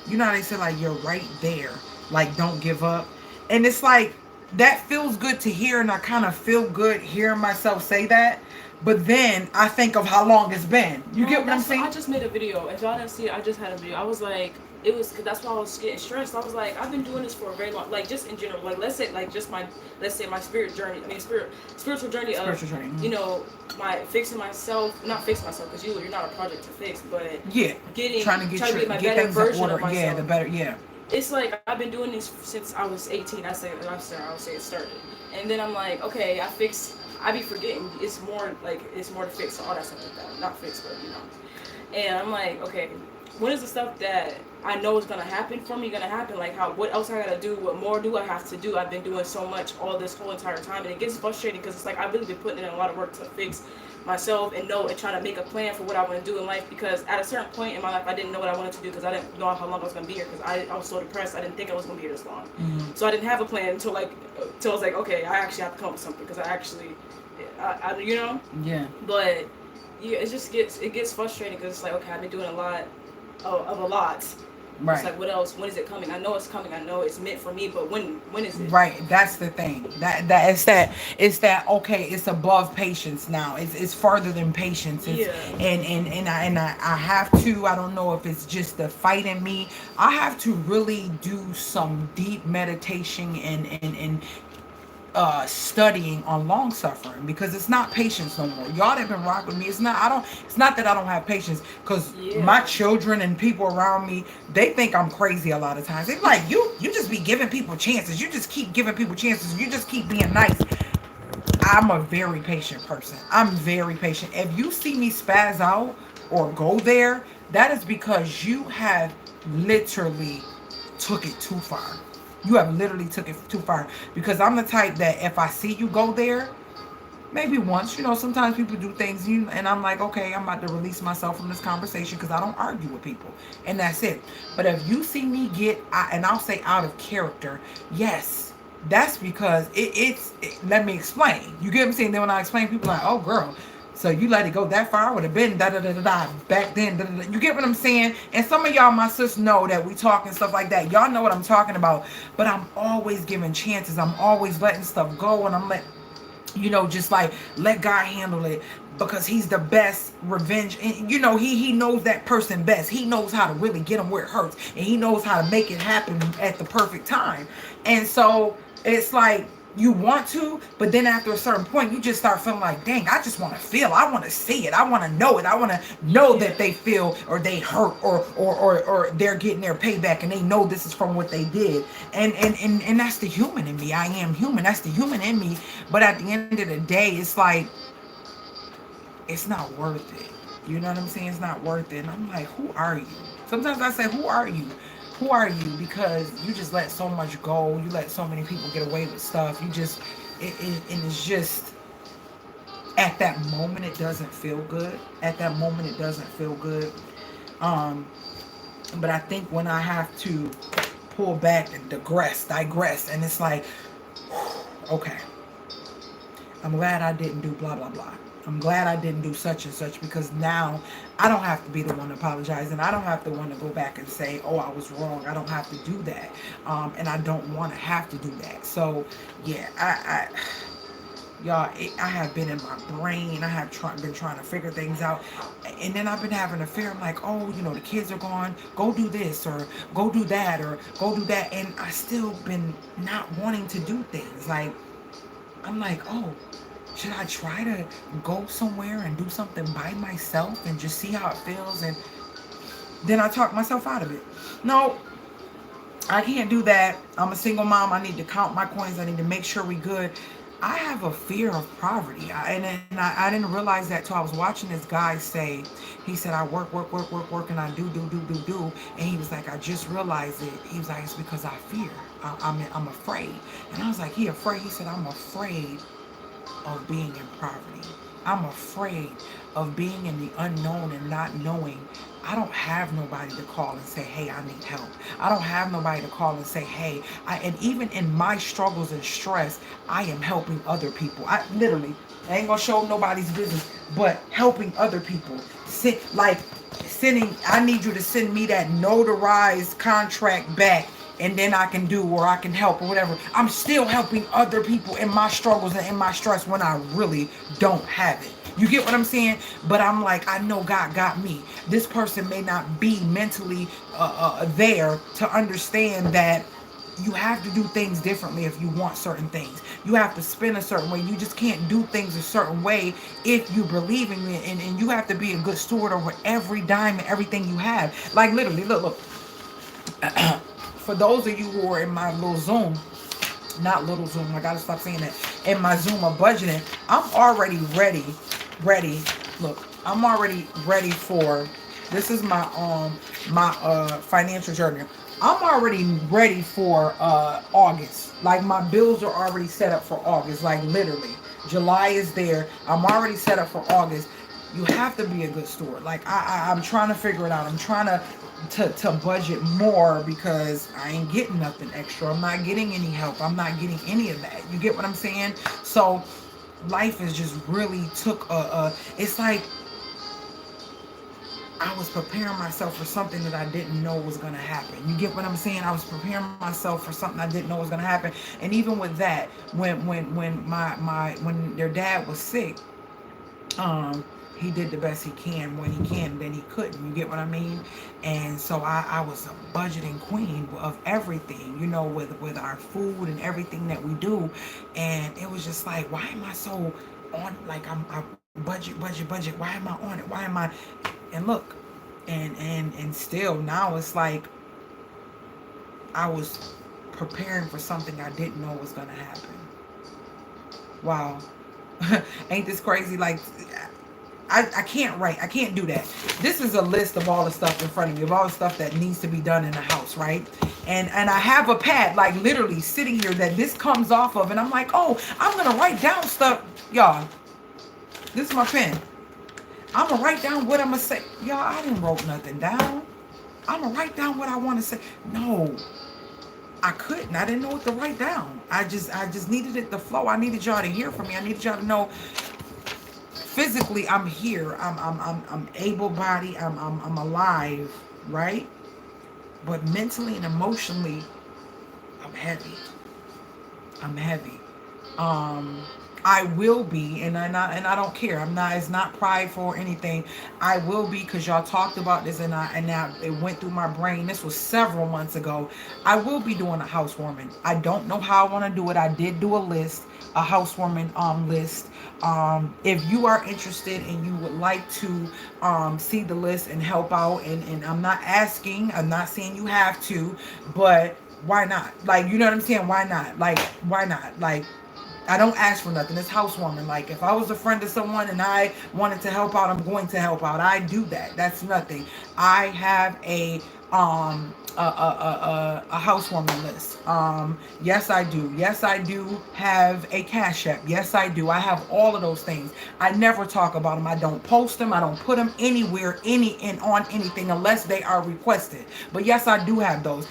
you know how they say like you're right there, like don't give up, and it's like that feels good to hear, and I kind of feel good hearing myself say that. But then I think of how long it's been. You get what I'm saying? I just made a video. If y'all didn't see it, I just had a video. I was like, it was, cause that's why I was getting stressed. I was like, I've been doing this for a very long, like just in general, like let's say like just my, let's say my spirit journey. I mean spiritual journey of, Spiritual journey. you know, my fixing myself, not fixing myself, cause you're not a project to fix, but Yeah. Trying to be my better things in version order. of myself. Yeah, the better. Yeah. It's like I've been doing this since I was 18. I would say it started, and then I'm like, okay, I be forgetting it's more to fix, all that stuff like that, not fix, but you know. And I'm like, okay, when is the stuff that I know is gonna happen for me gonna happen? Like what else I gotta do? What more do I have to do? I've been doing so much all this whole entire time, and it gets frustrating because it's like I've really been putting in a lot of work to fix myself and trying to make a plan for what I want to do in life, because at a certain point in my life I didn't know what I wanted to do because I didn't know how long I was going to be here, because I was so depressed. I didn't think I was going to be here this long. So I didn't have a plan until I was like, okay, I actually have to come up with something, because I you know. Yeah. But yeah, it gets frustrating because it's like, okay, I've been doing a lot of a lot. Right. It's like, what else? When is it coming? I know it's coming. I know it's meant for me, but when is it? Right. That's the thing. It's that okay, it's above patience now. It's further than patience. It's, Yeah. I have to, I don't know if it's just the fight in me. I have to really do some deep meditation and studying on long suffering, because it's not patience no more. Y'all that been rock with me, it's not that I don't have patience, because my children and people around me, they think I'm crazy a lot of times. They're like, you just be giving people chances, you just keep giving people chances, you just keep being nice. I'm a very patient person. I'm very patient. If you see me spaz out or go there, that is because you have literally took it too far. You have literally took it too far. Because I'm the type that if I see you go there, maybe once, sometimes people do things, and I'm like, okay, I'm about to release myself from this conversation, because I don't argue with people, and that's it. But if you see me and I'll say out of character, yes, that's because let me explain. You get what I'm saying? Then when I explain, people are like, oh girl, so you let it go that far? I would have been da da da da da back then. Da, da, da. You get what I'm saying? And some of y'all, my sis, know that we talk and stuff like that. Y'all know what I'm talking about. But I'm always giving chances. I'm always letting stuff go, and I'm just like, let God handle it, because he's the best revenge. And he knows that person best. He knows how to really get them where it hurts, and he knows how to make it happen at the perfect time. And so it's like, you want to, but then after a certain point, you just start feeling like, dang, I just want to feel, I want to see it, I want to know it, I want to know that they feel, or they hurt, or they're getting their payback, and they know this is from what they did. And that's the human in me. I am human. That's the human in me. But at the end of the day, it's like, it's not worth it. You know what I'm saying? It's not worth it. And I'm like, who are you? Sometimes I say, who are you? Who are you? Because you just let so much go. You let so many people get away with stuff. And it's just, at that moment, it doesn't feel good. At that moment, it doesn't feel good. But I think when I have to pull back and digress, and it's like, okay, I'm glad I didn't do blah, blah, blah. I'm glad I didn't do such and such, because now I don't have to be the one to apologize, and I don't have to want to go back and say, oh, I was wrong. I don't have to do that. And I don't want to have to do that. So, yeah, y'all, I have been in my brain. I have been trying to figure things out. And then I've been having a fear. I'm like, oh, the kids are gone. Go do this, or go do that, or go do that. And I still been not wanting to do things. Like, I'm like, oh, should I try to go somewhere and do something by myself and just see how it feels? And then I talk myself out of it. No, I can't do that. I'm a single mom. I need to count my coins. I need to make sure we good. I have a fear of poverty. I didn't realize that till I was watching this guy say, he said, I work, and I do. And he was like, I just realized it. He was like, it's because I fear. I'm afraid. And I was like, he afraid? He said, I'm afraid of being in poverty. I'm afraid of being in the unknown and not knowing. I don't have nobody to call and say, hey, I need help. I don't have nobody to call and say, hey, and even in my struggles and stress, I am helping other people. I ain't gonna show nobody's business, but helping other people. I need you to send me that notarized contract back, and then I can do, or I can help, or whatever. I'm still helping other people in my struggles and in my stress when I really don't have it. You get what I'm saying? But I'm like, I know God got me. This person may not be mentally there to understand that you have to do things differently if you want certain things. You have to spin a certain way. You just can't do things a certain way if you believe in it. And you have to be a good steward over every dime and everything you have. Like literally, look. For those of you who are in my little Zoom, not little Zoom, I gotta stop saying that. In my Zoom of budgeting, I'm already ready. Look, I'm already ready for, this is my financial journey. I'm already ready for August. Like my bills are already set up for August. Like literally, July is there. I'm already set up for August. You have to be a good steward. Like I'm trying to figure it out. I'm trying to budget more because I ain't getting nothing extra. I'm not getting any help. I'm not getting any of that. You get what I'm saying? So life is just really took it's like I was preparing myself for something that I didn't know was going to happen. You get what I'm saying? I was preparing myself for something I didn't know was going to happen. And even with that, when their dad was sick, he did the best he can when he can, then he couldn't. You get what I mean? And so I was a budgeting queen of everything, you know, with our food and everything that we do. And it was just like, why am I so on, like I budget. Why am I on it? Why am I? And look, and still now it's like I was preparing for something I didn't know was gonna happen. Wow. Ain't this crazy? Like I can't write. I can't do that. This is a list of all the stuff in front of me, of all the stuff that needs to be done in the house, right? And I have a pad, like literally sitting here that this comes off of, and I'm like, oh, I'm gonna write down stuff, y'all. This is my pen. I'm gonna write down what I'm gonna say. Y'all, I didn't wrote nothing down. I'm gonna write down what I want to say. No, I couldn't. I didn't know what to write down. I just needed it to flow. I needed y'all to hear from me. I needed y'all to know physically I'm here. I'm able-bodied. I'm alive, right? But mentally and emotionally, I'm heavy. I'm heavy. I will be, and I don't care. I'm not. It's not prideful or anything. I will be, because y'all talked about this, and now it went through my brain. This was several months ago. I will be doing a housewarming. I don't know how I want to do it. I did do a list, a housewarming list. If you are interested and you would like to see the list and help out, and I'm not asking. I'm not saying you have to, but why not? Like, you know what I'm saying? Why not? Like, why not? Like, I don't ask for nothing. It's housewarming. Like, if I was a friend of someone and I wanted to help out, I'm going to help out. I do that. That's nothing. I have a housewarming list. Yes, I do. Yes, I do have a Cash App. Yes, I do. I have all of those things. I never talk about them. I don't post them. I don't put them anywhere, on anything unless they are requested. But yes, I do have those.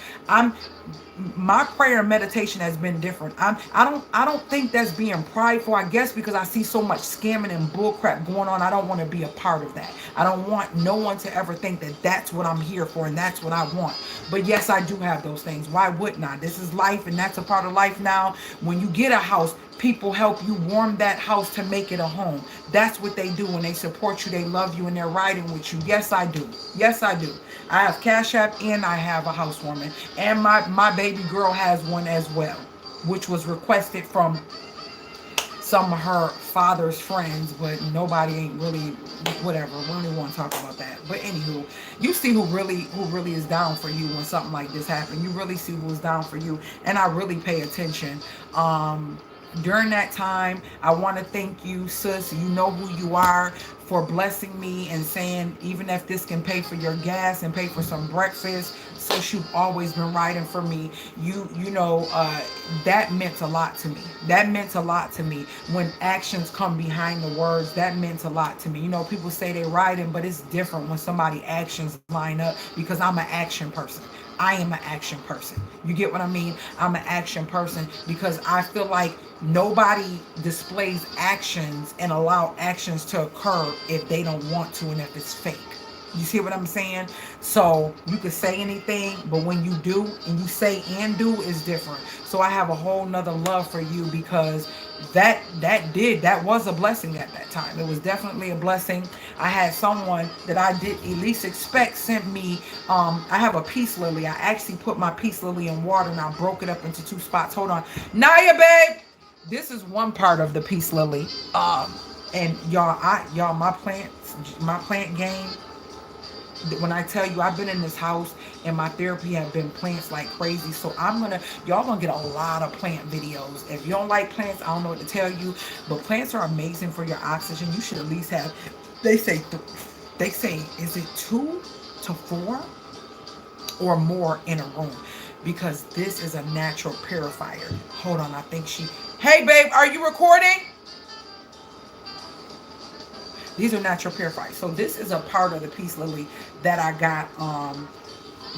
My prayer and meditation has been different. I don't think that's being prideful. I guess because I see so much scamming and bullcrap going on, I don't want to be a part of that. I don't want no one to ever think that that's what I'm here for and that's what I want. But yes, I do have those things. Why wouldn't I? This is life, and that's a part of life now. When you get a house, people help you warm that house to make it a home. That's what they do when they support you. They love you and they're riding with you. Yes, I do. Yes, I do. I have Cash App and I have a housewarming. And my baby girl has one as well, which was requested from some of her father's friends, but nobody ain't really, whatever. We don't even want to talk about that. But anywho, you see who really is down for you when something like this happens. You really see who's down for you, and I really pay attention. During that time, I want to thank you, sis. You know who you are, for blessing me and saying, even if this can pay for your gas and pay for some breakfast, sis, you've always been riding for me. You know, that meant a lot to me. That meant a lot to me. When actions come behind the words, that meant a lot to me. You know, people say they riding, but it's different when somebody actions line up, because I'm an action person. I am an action person. You get what I mean? I'm an action person because I feel like nobody displays actions and allow actions to occur if they don't want to and if it's fake. You see what I'm saying? So you could say anything, but when you do and you say and do is different. So I have a whole nother love for you because that was a blessing at that time. It was definitely a blessing. I had someone that I did at least expect sent me. I have a peace lily. I actually put my peace lily in water and I broke it up into two spots. Hold on, Naya, babe. This is one part of the peace lily. And y'all, my plant game, when I tell you I've been in this house and my therapy have been plants like crazy. So y'all gonna get a lot of plant videos. If you don't like plants, I don't know what to tell you, but plants are amazing for your oxygen. You should at least have, they say, is it 2 to 4 or more in a room? Because this is a natural purifier. Hold on, I think hey babe, are you recording? These are natural purifiers. So this is a part of the peace lily that I got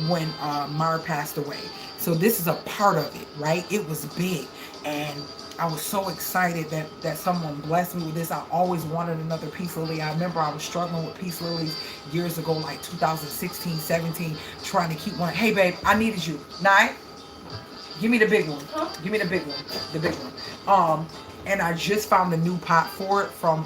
when Mara passed away. So this is a part of it, right? It was big. And I was so excited that someone blessed me with this. I always wanted another peace lily. I remember I was struggling with peace lilies years ago, like 2016, 17, trying to keep one. Hey, babe, I needed you. Nye, give me the big one. Give me the big one. The big one. And I just found a new pot for it from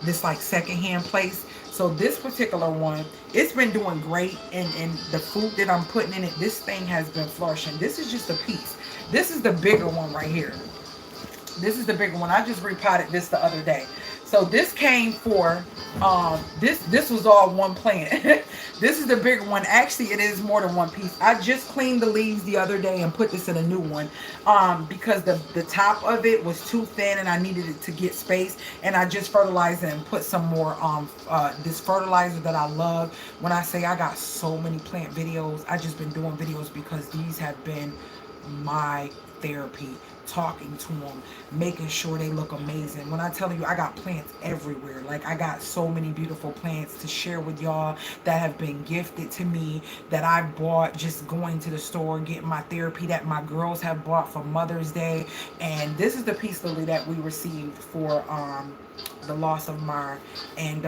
this like secondhand place. So this particular one, it's been doing great, and the food that I'm putting in it, this thing has been flourishing. This is just a piece. This is the bigger one right here. This is the bigger one. I just repotted this the other day. So this came for this was all one plant. This is the bigger one. Actually, it is more than one piece. I just cleaned the leaves the other day and put this in a new one because the top of it was too thin and I needed it to get space. And I just fertilized it and put some more this fertilizer that I love. When I say I got so many plant videos, I just been doing videos because these have been my therapy, talking to them, making sure they look amazing. When I tell you I got plants everywhere, like I got so many beautiful plants to share with y'all that have been gifted to me, that I bought just going to the store, getting my therapy, that my girls have bought for Mother's Day. And this is the peace lily that we received for the loss of Mara, and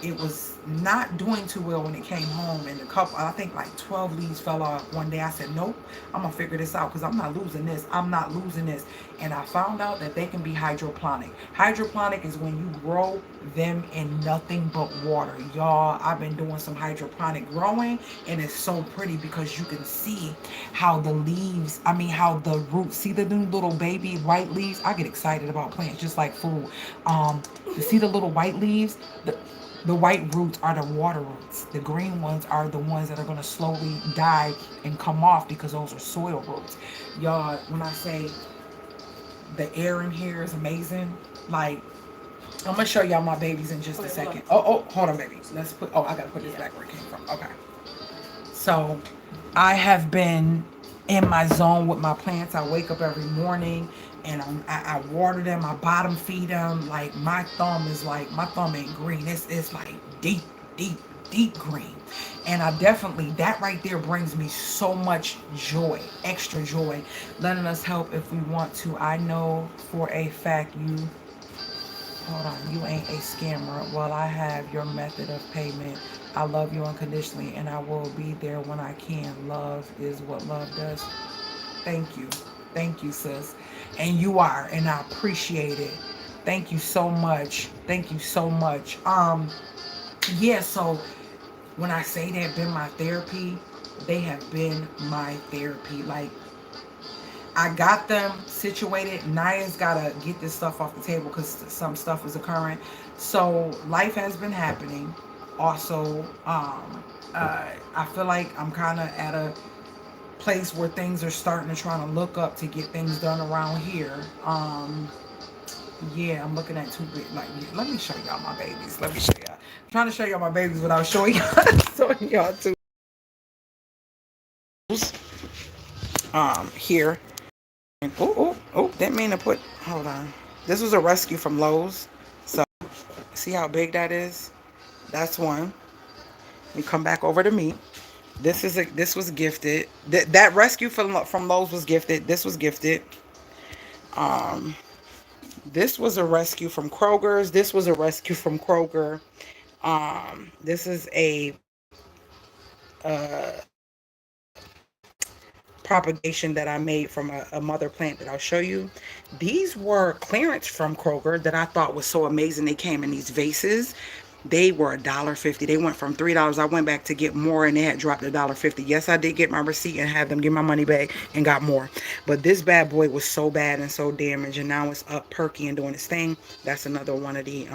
it was not doing too well when it came home, and I think like 12 leaves fell off one day. I said, nope, I'm gonna figure this out because I'm not losing this. I'm not losing this. And I found out that they can be hydroponic. Hydroponic is when you grow them in nothing but water. Y'all, I've been doing some hydroponic growing, and it's so pretty because you can see how the leaves, how the roots, see the new little baby white leaves. I get excited about plants just like food. You see the little white leaves? The white roots are the water roots. The green ones are the ones that are going to slowly die and come off because those are soil roots. Y'all, when I say the air in here is amazing, like, I'm going to show y'all my babies in just a second. Oh, hold on, baby. I got to put this back where it came from. Okay. So, I have been in my zone with my plants. I wake up every morning and I water them. I bottom feed them. Like my thumb ain't green. It's like deep green. And that right there brings me so much joy, extra joy, letting us help if we want to. I know for a fact you ain't a scammer. Well, I have your method of payment. I love you unconditionally and I will be there when I can. Love is what love does. Thank you. Thank you, sis. And you are, and I appreciate it. Thank you so much. Thank you so much. Yeah, so when I say they've been my therapy, they have been my therapy. Like, I got them situated. Naya's gotta get this stuff off the table because some stuff is occurring. So life has been happening. Also, I feel like I'm kind of at a place where things are starting to try to look up to get things done around here. Yeah, I'm looking at two big, like, let me show y'all my babies. Let me show y'all. I'm trying to show y'all my babies without showing y'all two. Here. Didn't mean to put, hold on. This was a rescue from Lowe's. So, see how big that is? That's one. We come back over to me. This was gifted. That rescue from Lowe's was gifted. This was gifted. This was a rescue from Kroger's. This was a rescue from Kroger. This is a propagation that I made from a mother plant that I'll show you. These were clearance from Kroger that I thought was so amazing. They came in these vases. They were $1.50. They went from $3. I went back to get more and they had dropped $1.50. Yes, I did get my receipt and had them give my money back and got more. But this bad boy was so bad and so damaged, and now it's up perky and doing its thing. That's another one of the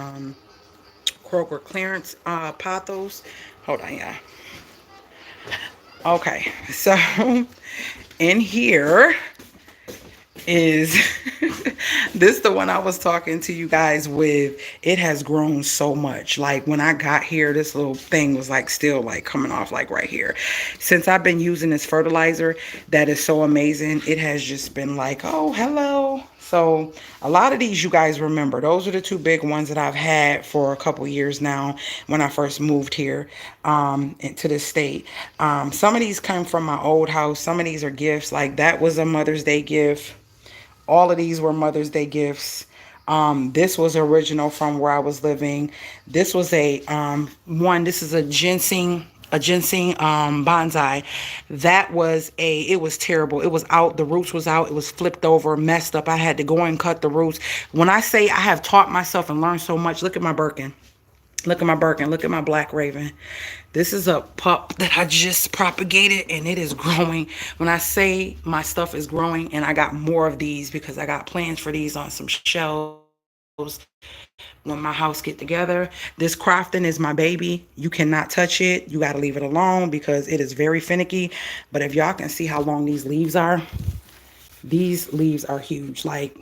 Kroger clearance pothos. Hold on, yeah. Okay, so in here is this the one I was talking to you guys with. It has grown so much. Like when I got here, this little thing was like still like coming off like right here. Since I've been using this fertilizer that is so amazing, it has just been like, oh, hello. So a lot of these you guys remember. Those are the two big ones that I've had for a couple years now when I first moved here into the state. Some of these come from my old house. Some of these are gifts. Like that was a Mother's Day gift. All of these were Mother's Day gifts. This was original from where I was living. This was a one. This is a ginseng bonsai. That was it was terrible. It was out. The roots was out. It was flipped over, messed up. I had to go and cut the roots. When I say I have taught myself and learned so much, look at my Birkin. Look at my Birkin. Look at my Black Raven. This is a pup that I just propagated and it is growing. When I say my stuff is growing, and I got more of these because I got plans for these on some shelves when my house get together. This Crofton is my baby. You cannot touch it. You got to leave it alone because it is very finicky. But if y'all can see how long these leaves are, these leaves are huge. Like,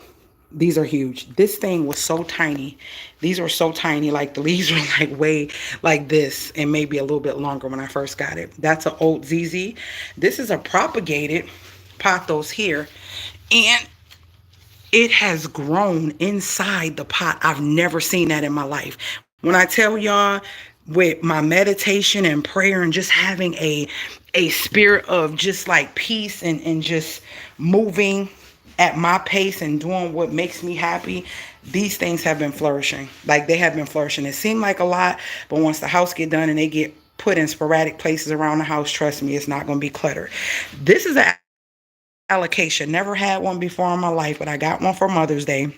these are huge. This thing was so tiny. These were so tiny. Like the leaves were like way like this and maybe a little bit longer when I first got it. That's an old ZZ. This is a propagated pothos here. And it has grown inside the pot. I've never seen that in my life. When I tell y'all, with my meditation and prayer and just having a spirit of just like peace and just moving at my pace and doing what makes me happy, these things have been flourishing. Like they have been flourishing. It seemed like a lot, but once the house get done and they get put in sporadic places around the house, trust me, it's not going to be cluttered. This is an allocation. Never had one before in my life, but I got one for Mother's Day.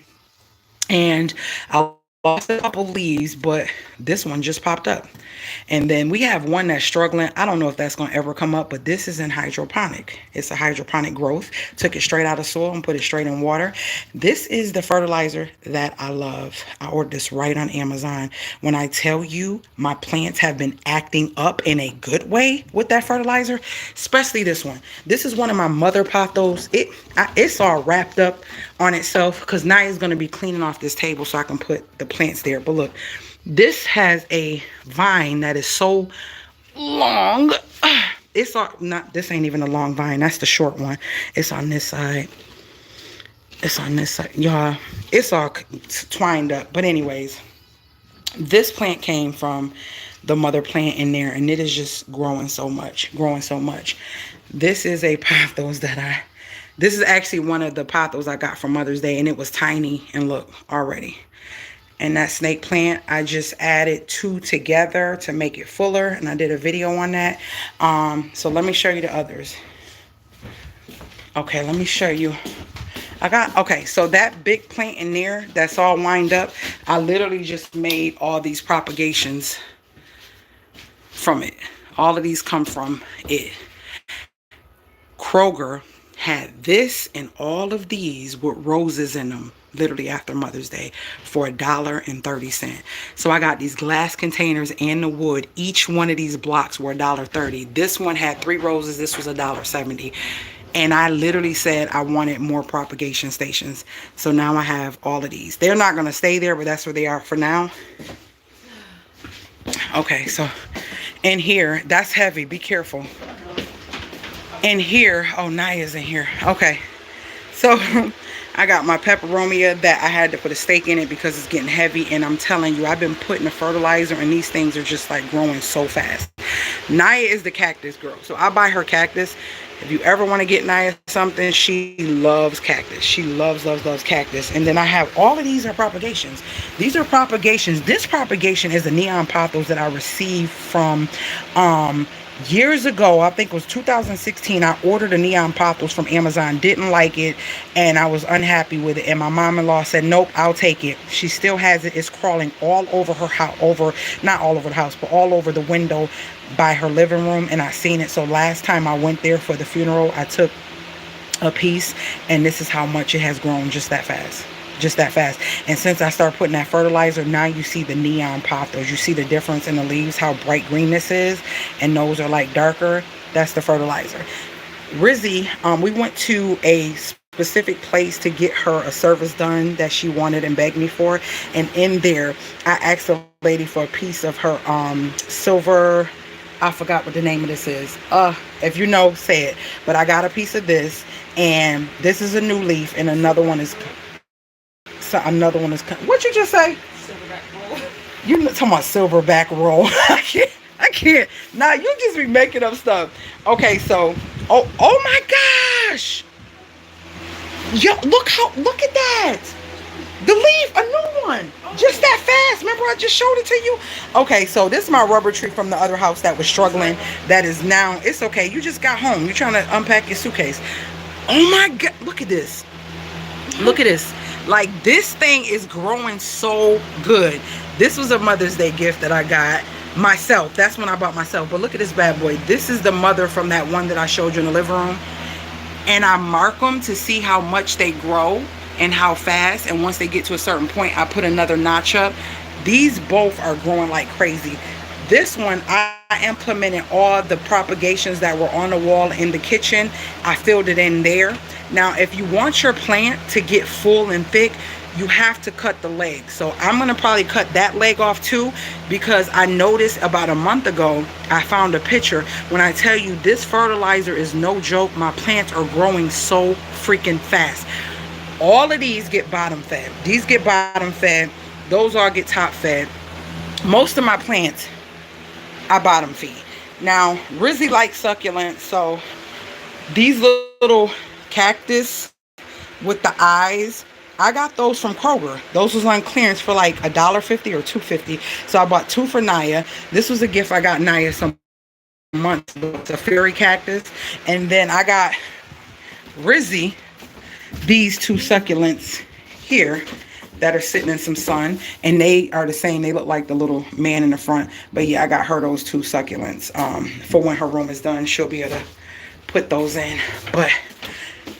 And I lost a couple leaves, but this one just popped up. And then we have one that's struggling. I don't know if that's going to ever come up, but this is in hydroponic. It's a hydroponic growth. Took it straight out of soil and put it straight in water. This is the fertilizer that I love. I ordered this right on Amazon. When I tell you my plants have been acting up in a good way with that fertilizer, especially this one. This is one of my mother pothos. It's all wrapped up on itself because Naya's going to be cleaning off this table so I can put the plants there. But look, this has a vine that is so long. It's all not, this ain't even a long vine. That's the short one. It's on this side. It's on this side. Y'all, it's all twined up. But anyways, this plant came from the mother plant in there, and it is just growing so much. This is a pothos this is actually one of the pothos I got for Mother's Day, and it was tiny, and look, already. And that snake plant, I just added 2 together to make it fuller, and I did a video on that. So let me show you the others. Okay, let me show you. Okay, so that big plant in there that's all lined up, I literally just made all these propagations from it. All of these come from it. Kroger had this and all of these with roses in them literally after Mother's Day for $1.30. So I got these glass containers and the wood. Each one of these blocks were $1.30. This one had 3 roses. This was $1.70. And I literally said I wanted more propagation stations. So now I have all of these. They're not going to stay there, but that's where they are for now. Okay, so in here, that's heavy. Be careful. In here, oh, Naya's in here. Okay, so I got my peperonia that I had to put a stake in it because it's getting heavy. And I'm telling you, I've been putting the fertilizer and these things are just like growing so fast. Naya is the cactus girl. So I buy her cactus. If you ever want to get Naya something, she loves cactus. She loves cactus. And then I have all of these are propagations. These are propagations. This propagation is a neon pothos that I received from years ago. I think it was 2016. I ordered a neon pothos from Amazon, didn't like it, and I was unhappy with it. And my mom-in-law said, nope, I'll take it. She still has it. It's crawling all over her house, not all over the house, but all over the window by her living room, and I seen it. So last time I went there for the funeral, I took a piece, and this is how much it has grown just that fast. Just that fast. And since I started putting that fertilizer, now you see the neon pothos. You see the difference in the leaves, how bright green this is, and those are like darker. That's the fertilizer. Rizzy, we went to a specific place to get her a service done that she wanted and begged me for, and in there I asked the lady for a piece of her silver, I forgot what the name of this is. If you know, say it. But I got a piece of this, and this is a new leaf, and another one is. What you just say? Silverback roll. You talking about silverback roll? I can't. Nah, you just be making up stuff. Okay, so, oh my gosh! Yo, look at that! The leaf, a new one. Just that fast. Remember I just showed it to you? Okay, so this is my rubber tree from the other house that was struggling. That is now, it's okay. You just got home. You're trying to unpack your suitcase. Oh my God. Look at this. Look at this. Like, this thing is growing so good. This was a Mother's Day gift that I got myself. That's when I bought myself. But look at this bad boy. This is the mother from that one that I showed you in the living room. And I mark them to see how much they grow and how fast, and once they get to a certain point, I put another notch up. These both are growing like crazy. This one, I implemented all the propagations that were on the wall in the kitchen. I filled it in there. Now, if you want your plant to get full and thick, you have to cut the leg. So I'm going to probably cut that leg off too, because I noticed about a month ago, I found a picture. When I tell you this fertilizer is no joke, my plants are growing so freaking fast. All of these get bottom fed. These get bottom fed. Those all get top fed. Most of my plants I bottom feed. Now, Rizzy likes succulents, so these little cactus with the eyes, I got those from Kroger. Those was on clearance for like $1.50 or $2.50. So I bought 2 for Naya. This was a gift I got Naya some months ago. It's a fairy cactus. And then I got Rizzy these 2 succulents here that are sitting in some sun, and they are the same. They look like the little man in the front. But yeah, I got her those 2 succulents for when her room is done. She'll be able to put those in. But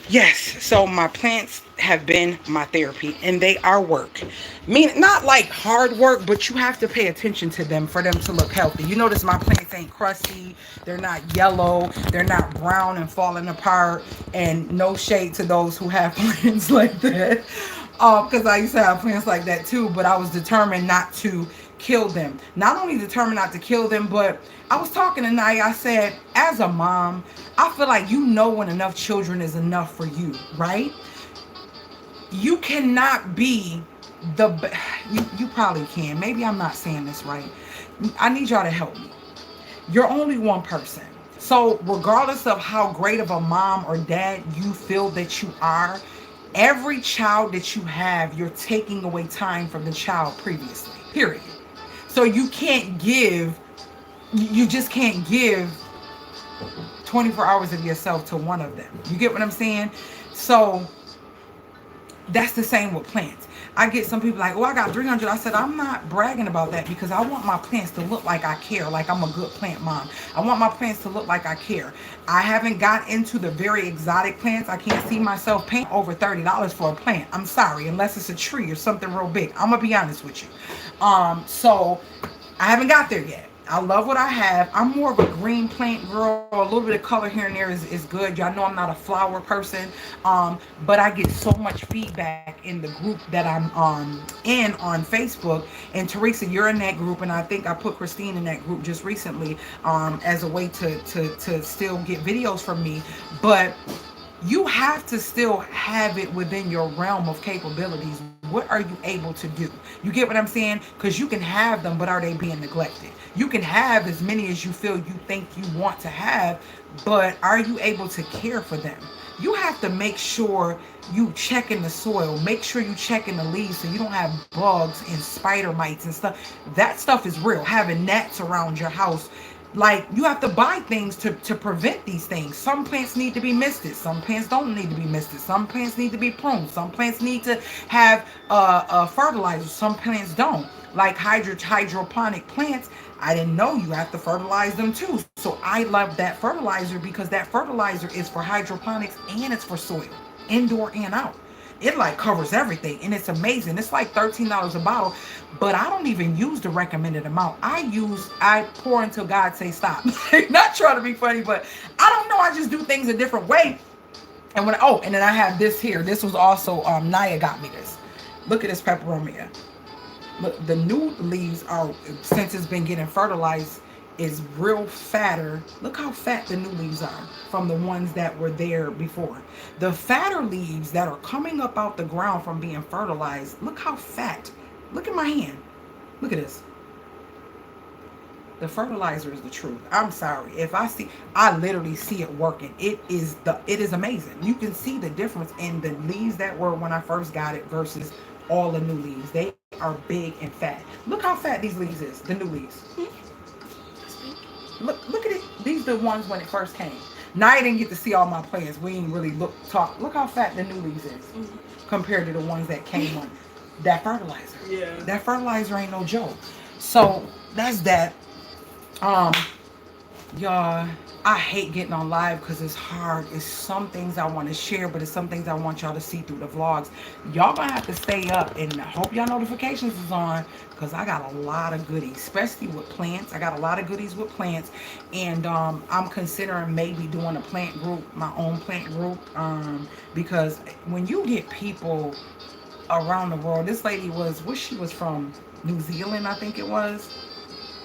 yes, so my plants have been my therapy, and they are work. Not like hard work, but you have to pay attention to them for them to look healthy. You notice my plants ain't crusty, they're not yellow, they're not brown and falling apart. And no shade to those who have plants like that, because I used to have plants like that too, but I was determined not to kill them. Not only determined not to kill them, but I was talking tonight. I said, as a mom, I feel like you know when enough children is enough for you, right? You cannot be you probably can. Maybe I'm not saying this right. I need y'all to help me. You're only one person. So regardless of how great of a mom or dad you feel that you are, every child that you have, you're taking away time from the child previously, period. So you just can't give 24 hours of yourself to one of them. You get what I'm saying? So that's the same with plants. I get some people like, oh, I got 300. I said, I'm not bragging about that, because I want my plants to look like I care, like I'm a good plant mom. I want my plants to look like I care. I haven't got into the very exotic plants. I can't see myself paying over $30 for a plant. I'm sorry, unless it's a tree or something real big. I'm going to be honest with you. So I haven't got there yet. I love what I have. I'm more of a green plant girl. A little bit of color here and there is good. Y'all know I'm not a flower person. But I get so much feedback in the group that I'm in on Facebook. And Teresa, you're in that group. And I think I put Christine in that group just recently as a way to still get videos from me. But you have to still have it within your realm of capabilities What are you able to do? You get what I'm saying? Because you can have them, but are they being neglected? You can have as many as you feel you think you want to have, but are you able to care for them? You have to make sure you check in the soil. Make sure you check in the leaves so you don't have bugs and spider mites and stuff. That stuff is real. Having gnats around your house, like, you have to buy things to prevent these things. Some plants need to be misted. Some plants don't need to be misted. Some plants need to be pruned. Some plants need to have fertilizer. Some plants don't. Like hydroponic plants, I didn't know you have to fertilize them too. So I love that fertilizer because that fertilizer is for hydroponics and it's for soil, indoor and out. It like covers everything and it's amazing. It's like $13 a bottle, but I don't even use the recommended amount. I pour until God say stop. Not trying to be funny, but I don't know. I just do things a different way. And and then I have this here. This was also Naya got me this. Look at this peperomia. Look, the new leaves are, since it's been getting fertilized, is real fatter. Look how fat the new leaves are from the ones that were there before. The fatter leaves that are coming up out the ground from being fertilized, look how fat. Look at my hand. Look at this. The fertilizer is the truth. I'm sorry. I literally see it working. It is amazing. You can see the difference in the leaves that were when I first got it versus all the new leaves. They are big and fat. Look how fat these leaves is, the new leaves. Look at it. These are the ones when it first came. Now I didn't get to see all my plants. We ain't really look how fat the new leaves is compared to the ones that came on that fertilizer. Yeah. That fertilizer ain't no joke. So that's that. Y'all, I hate getting on live because it's hard. It's some things I want to share, but it's some things I want y'all to see through the vlogs. Y'all gonna have to stay up, and I hope y'all notifications is on because I got a lot of goodies, especially with plants. I got a lot of goodies with plants, and I'm considering maybe doing a plant group, my own plant group, because when you get people around the world, this lady she was from New Zealand, I think it was.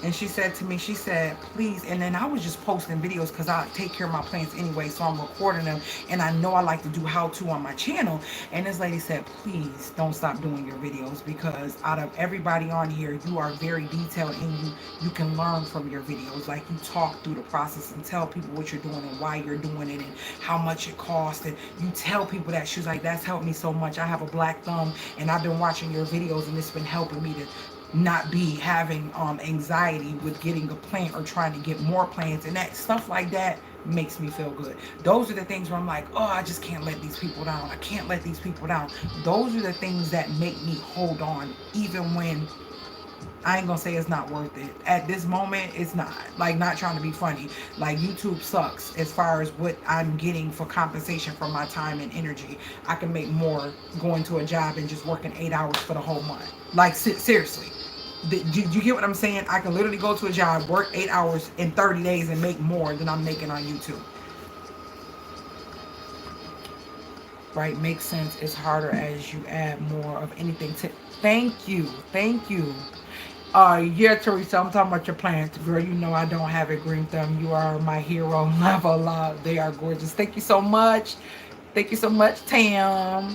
And she said to me, she said, please. And then I was just posting videos because I take care of my plants anyway. So I'm recording them. And I know I like to do how-to on my channel. And this lady said, please don't stop doing your videos because out of everybody on here, you are very detailed and you can learn from your videos. Like you talk through the process and tell people what you're doing and why you're doing it and how much it costs. And you tell people that. She was like, that's helped me so much. I have a black thumb and I've been watching your videos and it's been helping me to not be having anxiety with getting a plant or trying to get more plants, and that stuff like that makes me feel good. Those are the things where I'm like, oh, I just can't let these people down. I can't let these people down. Those are the things that make me hold on even when I ain't gonna say it's not worth it. At this moment, it's not. Like, not trying to be funny. Like, YouTube sucks as far as what I'm getting for compensation for my time and energy. I can make more going to a job and just working 8 hours for the whole month. Like, seriously. Do you get what I'm saying? I can literally go to a job, work 8 hours in 30 days and make more than I'm making on YouTube. Right? Makes sense. It's harder as you add more of anything to... Thank you. Thank you. Yeah, Teresa, I'm talking about your plants. Girl, you know I don't have a green thumb. You are my hero. Lava love. They are gorgeous. Thank you so much. Thank you so much, Tam.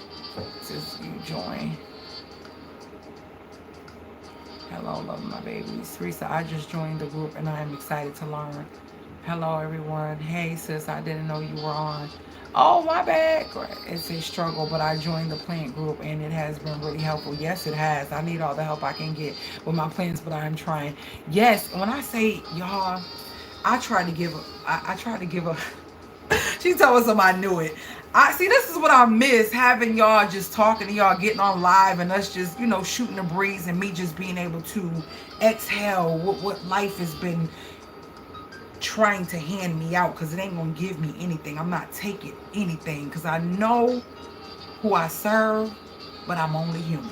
Since you join. Hello, love my babies. Teresa, I just joined the group and I am excited to learn. Hello, everyone. Hey, sis, I didn't know you were on. Oh, my bad. It's a struggle, but I joined the plant group and it has been really helpful. Yes, it has. I need all the help I can get with my plants, but I am trying. Yes, when I say, y'all, I try to give a she told us I knew it. I see, this is what I miss, having y'all just talking to y'all, getting on live and us just, you know, shooting the breeze and me just being able to exhale what life has been trying to hand me out, because it ain't gonna give me anything. I'm not taking anything because I know who I serve, but I'm only human.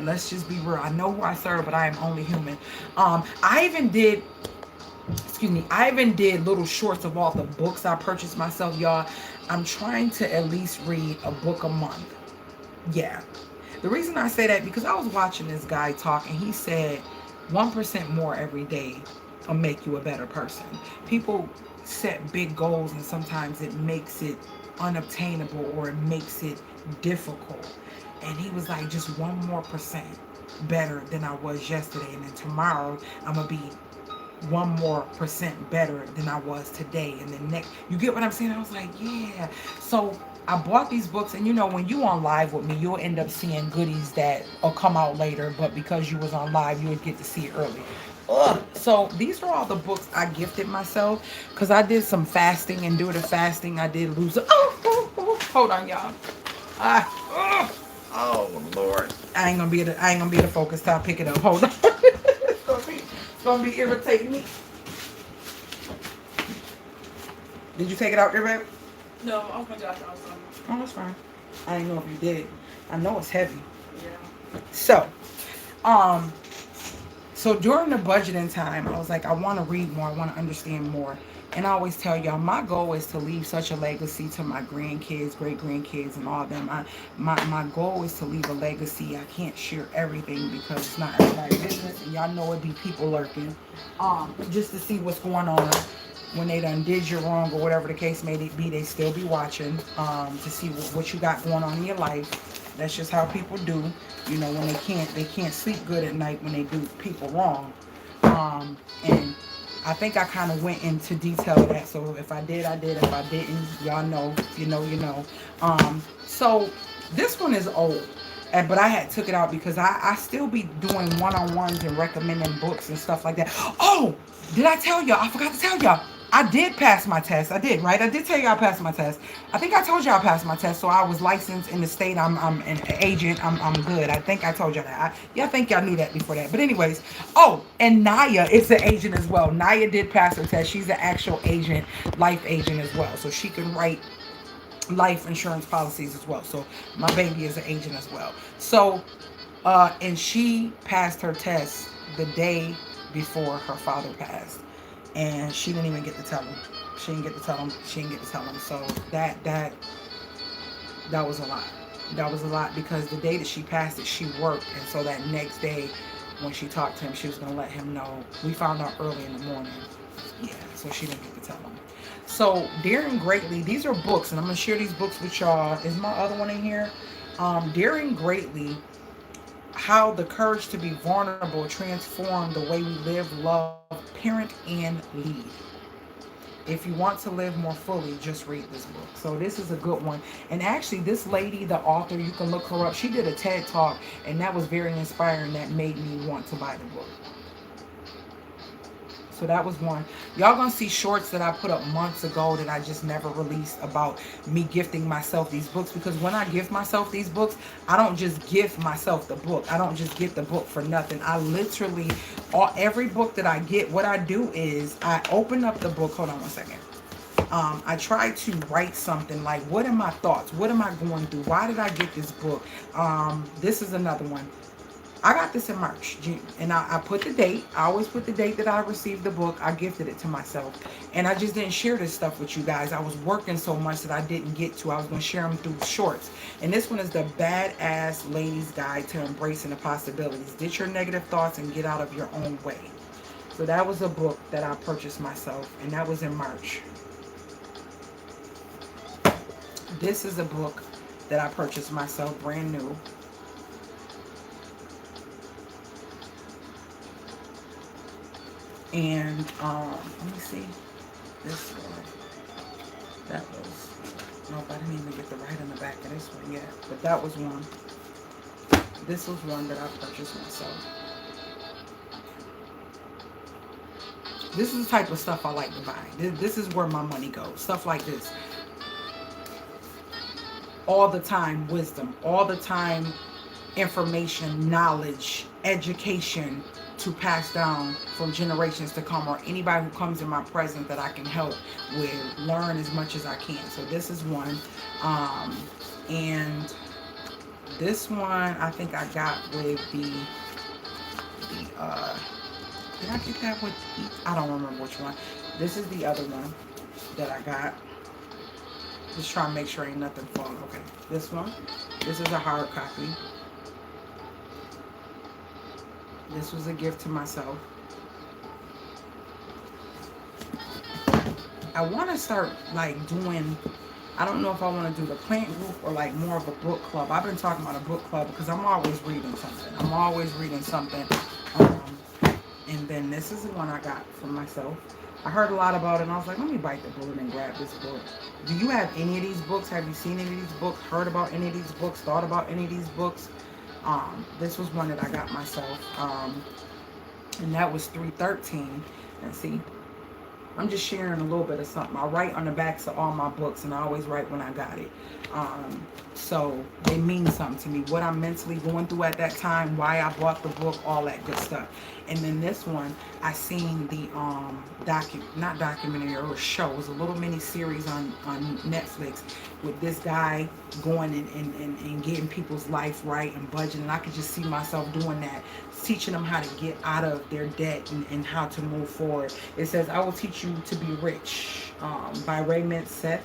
Let's just be real. I know who I serve, but I am only human. I even did little shorts of all the books I purchased myself, y'all. I'm trying to at least read a book a month. Yeah. The reason I say that, because I was watching this guy talk and he said 1% more every day will make you a better person. People set big goals and sometimes it makes it unobtainable or it makes it difficult. And he was like, just 1% more better than I was yesterday. And then tomorrow, I'm going to be 1% more better than I was today. And then next, you get what I'm saying? I was like, yeah. So I bought these books, and you know, when you on live with me, you'll end up seeing goodies that will come out later, but because you was on live, you would get to see it early. Ugh. So these are all the books I gifted myself, because I did some fasting, and due to fasting, I did lose. Hold on, y'all. Ah, oh Lord, I ain't gonna be able to focus till I pick it up. Hold on. It's gonna be irritating me. Did you take it out there, babe? No, I'm gonna do it after I was done. Oh, that's fine. I didn't know if you did. I know it's heavy. Yeah. So, so during the budgeting time, I was like, I want to read more. I want to understand more. And I always tell y'all, my goal is to leave such a legacy to my grandkids, great grandkids, and all of them. My goal is to leave a legacy. I can't share everything because it's not everybody's business, and y'all know it be people lurking, just to see what's going on. When they done did you wrong or whatever the case may be, they still be watching, to see what you got going on in your life. That's just how people do. You know, when they can't sleep good at night when they do people wrong. And I think I kind of went into detail of that. So if I did, I did. If I didn't, y'all know. If you know, you know. So this one is old. But I had took it out because I still be doing one-on-ones and recommending books and stuff like that. Oh, did I tell y'all? I forgot to tell y'all. I did pass my test. I did, right? I did tell you I passed my test. I think I told you I passed my test. So I was licensed in the state. I'm an agent. I'm good. I think I told you that. I think y'all knew that before that. But anyways, oh, and Naya is an agent as well. Naya did pass her test. She's an actual agent, life agent as well. So she can write life insurance policies as well. So my baby is an agent as well. So, and she passed her test the day before her father passed. And she didn't even get to tell him. She didn't get to tell him. She didn't get to tell him. So that was a lot. That was a lot because the day that she passed it, she worked, and so that next day, when she talked to him, she was gonna let him know. We found out early in the morning. Yeah, so she didn't get to tell him. So Daring Greatly, these are books, and I'm gonna share these books with y'all. Is my other one in here? Daring Greatly. How the courage to be vulnerable transformed the way we live, love, parent, and lead. If you want to live more fully, just read this book. So this is a good one. And actually, this lady, the author, you can look her up. She did a TED Talk, and that was very inspiring. That made me want to buy the book. So that was one. Y'all gonna see shorts that I put up months ago that I just never released about me gifting myself these books, because when I gift myself these books, I don't just gift myself the book. I don't just get the book for nothing. I literally, every book that I get, what I do is I open up the book. Hold on one second. I try to write something like, what are my thoughts? What am I going through? Why did I get this book? This is another one. I got this in March, June, and I put the date. I always put the date that I received the book. I gifted it to myself, and I just didn't share this stuff with you guys. I was working so much that I didn't get to. I was going to share them through shorts, and this one is the Badass Lady's Guide to Embracing the Possibilities. Ditch your negative thoughts and get out of your own way. So that was a book that I purchased myself, and that was in March. This is a book that I purchased myself, brand new. And let me see, this one, that was, nope, I didn't even get the right on the back of this one yet, but that was one. This was one that I purchased myself. This is the type of stuff I like to buy. This is where my money goes, stuff like this. All the time wisdom, all the time information, knowledge, education, to pass down from generations to come, or anybody who comes in my presence that I can help with, learn as much as I can. So this is one. And this one I think I got with the did I get that with, I don't remember which one. This is the other one that I got. Just trying to make sure ain't nothing falling. Okay, this one. This is a hard copy. This was a gift to myself. I want to start like doing, I don't know if I want to do the plant group or like more of a book club. I've been talking about a book club because I'm always reading something. I'm always reading something. Um, and then this is the one I got for myself. I heard a lot about it and I was like, let me bite the bullet and grab this book. Do you have any of these books? Have you seen any of these books? Heard about any of these books? Thought about any of these books? This was one that I got myself. And that was 313. And see, I'm just sharing a little bit of something. I write on the backs of all my books, and I always write when I got it. So they mean something to me. What I'm mentally going through at that time, why I bought the book, all that good stuff. And then this one, I seen the not documentary or show. It was a little mini series on Netflix with this guy going and getting people's life right and budgeting. And I could just see myself doing that, teaching them how to get out of their debt and how to move forward. It says, I will teach you to be rich, by Raymond Seth.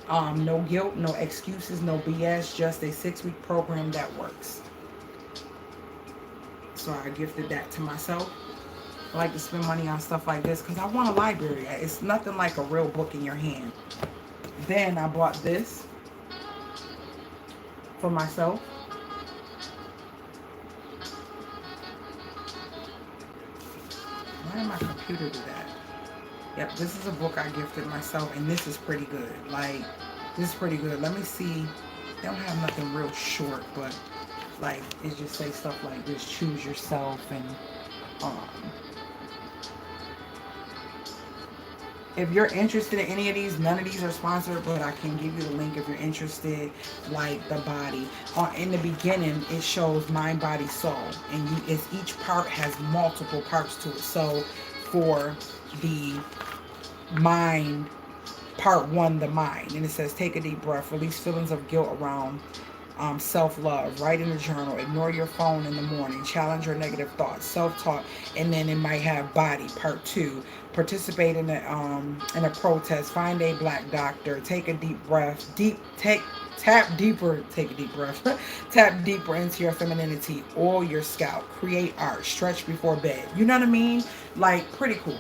No guilt, no excuses, no BS, just a 6-week program that works. So I gifted that to myself. I like to spend money on stuff like this because I want a library. It's nothing like a real book in your hand. Then I bought this for myself. Why did my computer do that? Yep, this is a book I gifted myself, and this is pretty good. Like, this is pretty good. Let me see. They don't have nothing real short, but like it just say stuff like this: choose yourself. And if you're interested in any of these, none of these are sponsored, but I can give you the link if you're interested. Like the body, in the beginning it shows mind, body, soul, and each part has multiple parts to it. So for the mind, part 1, the mind, and it says, take a deep breath, release feelings of guilt around self-love, write in a journal, ignore your phone in the morning, challenge your negative thoughts, self-talk. And then it might have body, part 2, participate in a protest, find a black doctor, take a deep breath, tap deeper into your femininity, oil your scalp, create art, stretch before bed. You know what I mean? Like, pretty cool.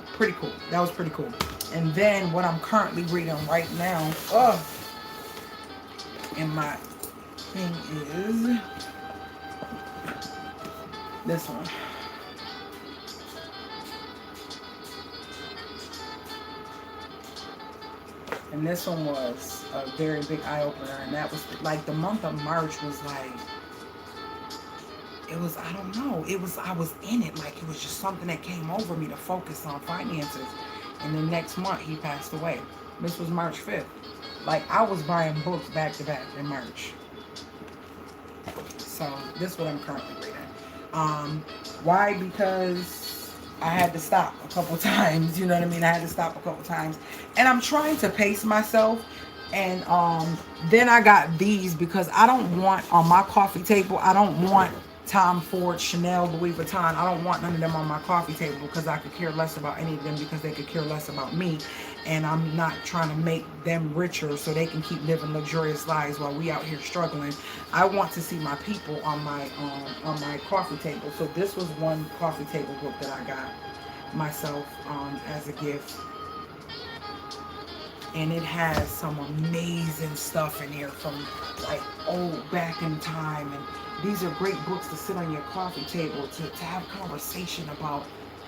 That was pretty cool. And then what I'm currently reading right now, in my thing is this one. And this one was a very big eye-opener, and that was like the month of March was like, it was, I don't know, I was in it, like it was just something that came over me to focus on finances. And the next month he passed away. This was March 5th. Like, I was buying books back to back in March. So this is what I'm currently reading. Why? Because I had to stop a couple times. You know what I mean? I had to stop a couple times, and I'm trying to pace myself. And then I got these because I don't want on my coffee table. I don't want Tom Ford, Chanel, Louis Vuitton. I don't want none of them on my coffee table because I could care less about any of them because they could care less about me. And I'm not trying to make them richer so they can keep living luxurious lives while we out here struggling. I want to see my people on my coffee table. So this was one coffee table book that I got myself as a gift. And it has some amazing stuff in here from like back in time. And these are great books to sit on your coffee table to have conversation about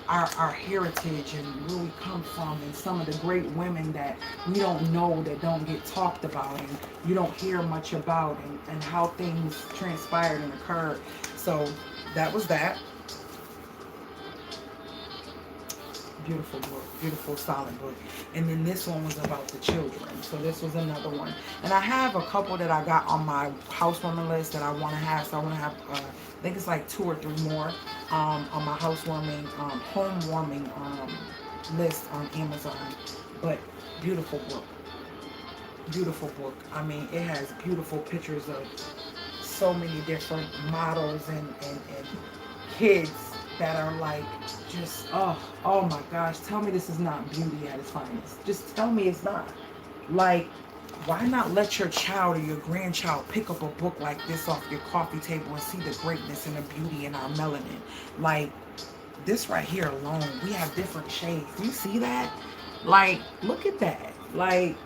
our heritage and where we come from, and some of the great women that we don't know, that don't get talked about and you don't hear much about, and how things transpired and occurred. So that was that. Beautiful book, beautiful solid book. And then this one was about the children, so this was another one. And I have a couple that I got on my housewarming list that I want to have. So I want to have I think it's like 2 or 3 more on my housewarming home warming list on Amazon. But beautiful book. I mean, it has beautiful pictures of so many different models and kids that are like just oh my gosh, tell me this is not beauty at its finest. Just tell me it's not. Like, why not let your child or your grandchild pick up a book like this off your coffee table and see the greatness and the beauty in our melanin? Like, this right here alone, we have different shades. Do you see that? Like, look at that. Like,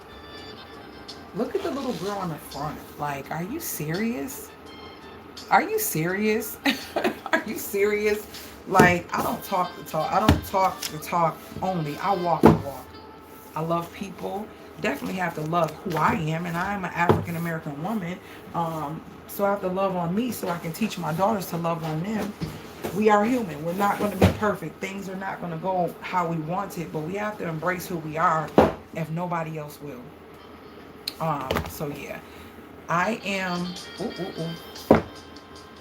Look at the little girl on the front. Like, are you serious? Are you serious? Are you serious? Like, I don't talk the talk. I don't talk the talk only. I walk the walk. I love people. Definitely have to love who I am, and I am an African American woman. So I have to love on me so I can teach my daughters to love on them. We are human. We're not going to be perfect. Things are not going to go how we want it, but we have to embrace who we are if nobody else will. So yeah, I am. Ooh, ooh, ooh.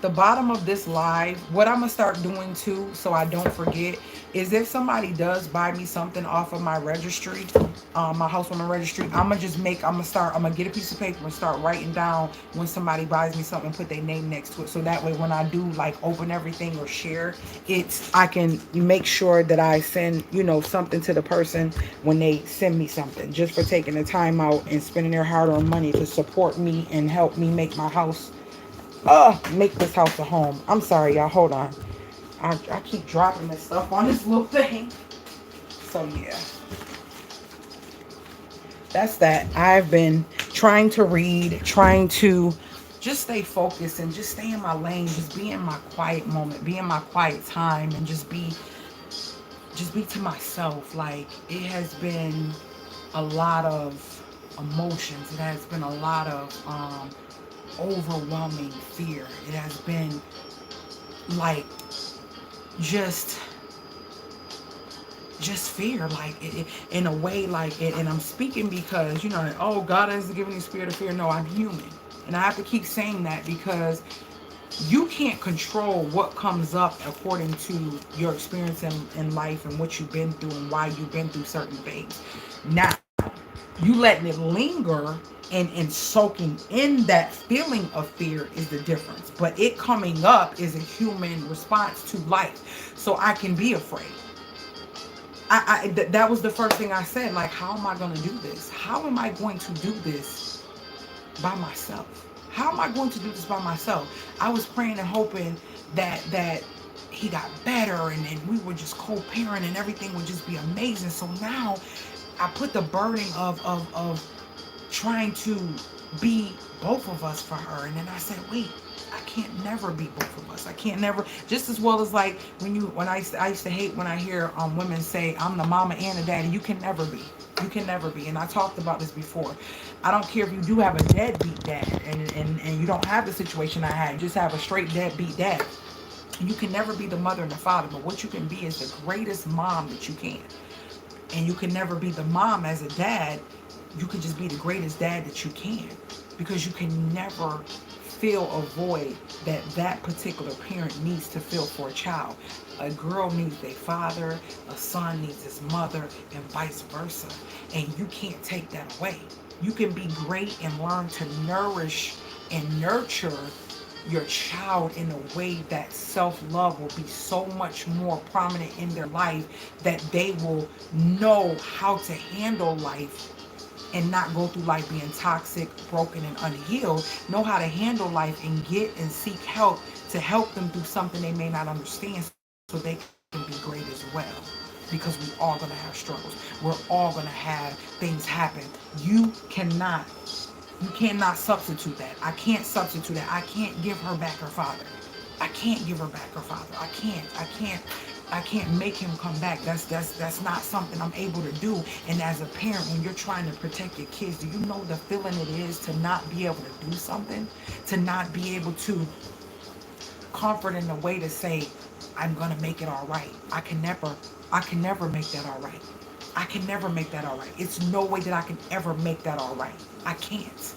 The bottom of this live, what I'm gonna start doing too, so I don't forget, is if somebody does buy me something off of my registry, my housewarming registry, I'm gonna get a piece of paper and start writing down when somebody buys me something, put their name next to it, so that way when I do like open everything or share, I can make sure that I send, something to the person when they send me something, just for taking the time out and spending their hard-earned money to support me and help me make my house make this house a home. I'm sorry, y'all. Hold on. I keep dropping this stuff on this little thing. So, yeah. That's that. I've been trying to read, trying to just stay focused and just stay in my lane, just be in my quiet moment, be in my quiet time, and just be to myself. Like, it has been a lot of emotions. It has been a lot of overwhelming fear. It has been like just fear, like in a way, like it. And I'm speaking because oh, God hasn't given me a spirit of fear. No, I'm human, and I have to keep saying that because you can't control what comes up according to your experience in life and what you've been through and why you've been through certain things. Now, you letting it linger and soaking in that feeling of fear is the difference. But it coming up is a human response to life. So I can be afraid. That was the first thing I said. Like, how am I going to do this? How am I going to do this by myself? How am I going to do this by myself? I was praying and hoping that he got better and we would just co-parent and everything would just be amazing. So now I put the burden of trying to be both of us for her, and then I said, wait, I can't never be both of us. I can't never, just as well as like when I used to hate when I hear women say I'm the mama and the daddy. You can never be. You can never be. And I talked about this before. I don't care if you do have a deadbeat dad and you don't have the situation I had. You just have a straight deadbeat dad. You can never be the mother and the father, but what you can be is the greatest mom that you can. And you can never be the mom as a dad. You can just be the greatest dad that you can, because you can never fill a void that particular parent needs to fill for a child. A girl needs their father, a son needs his mother, and vice versa. And you can't take that away. You can be great and learn to nourish and nurture your child in a way that self-love will be so much more prominent in their life, that they will know how to handle life and not go through life being toxic, broken, and unhealed. Know how to handle life and get and seek help to help them through something they may not understand, so they can be great as well. Because we all gonna have struggles. We're all gonna have things happen. You cannot substitute that. I can't substitute that. I can't give her back her father. I can't give her back her father. I can't make him come back. That's not something I'm able to do. And as a parent, when you're trying to protect your kids, do you know the feeling it is to not be able to do something? To not be able to comfort in a way to say, I'm gonna make it all right. I can never make that all right. I can never make that all right. It's no way that I can ever make that all right. I can't.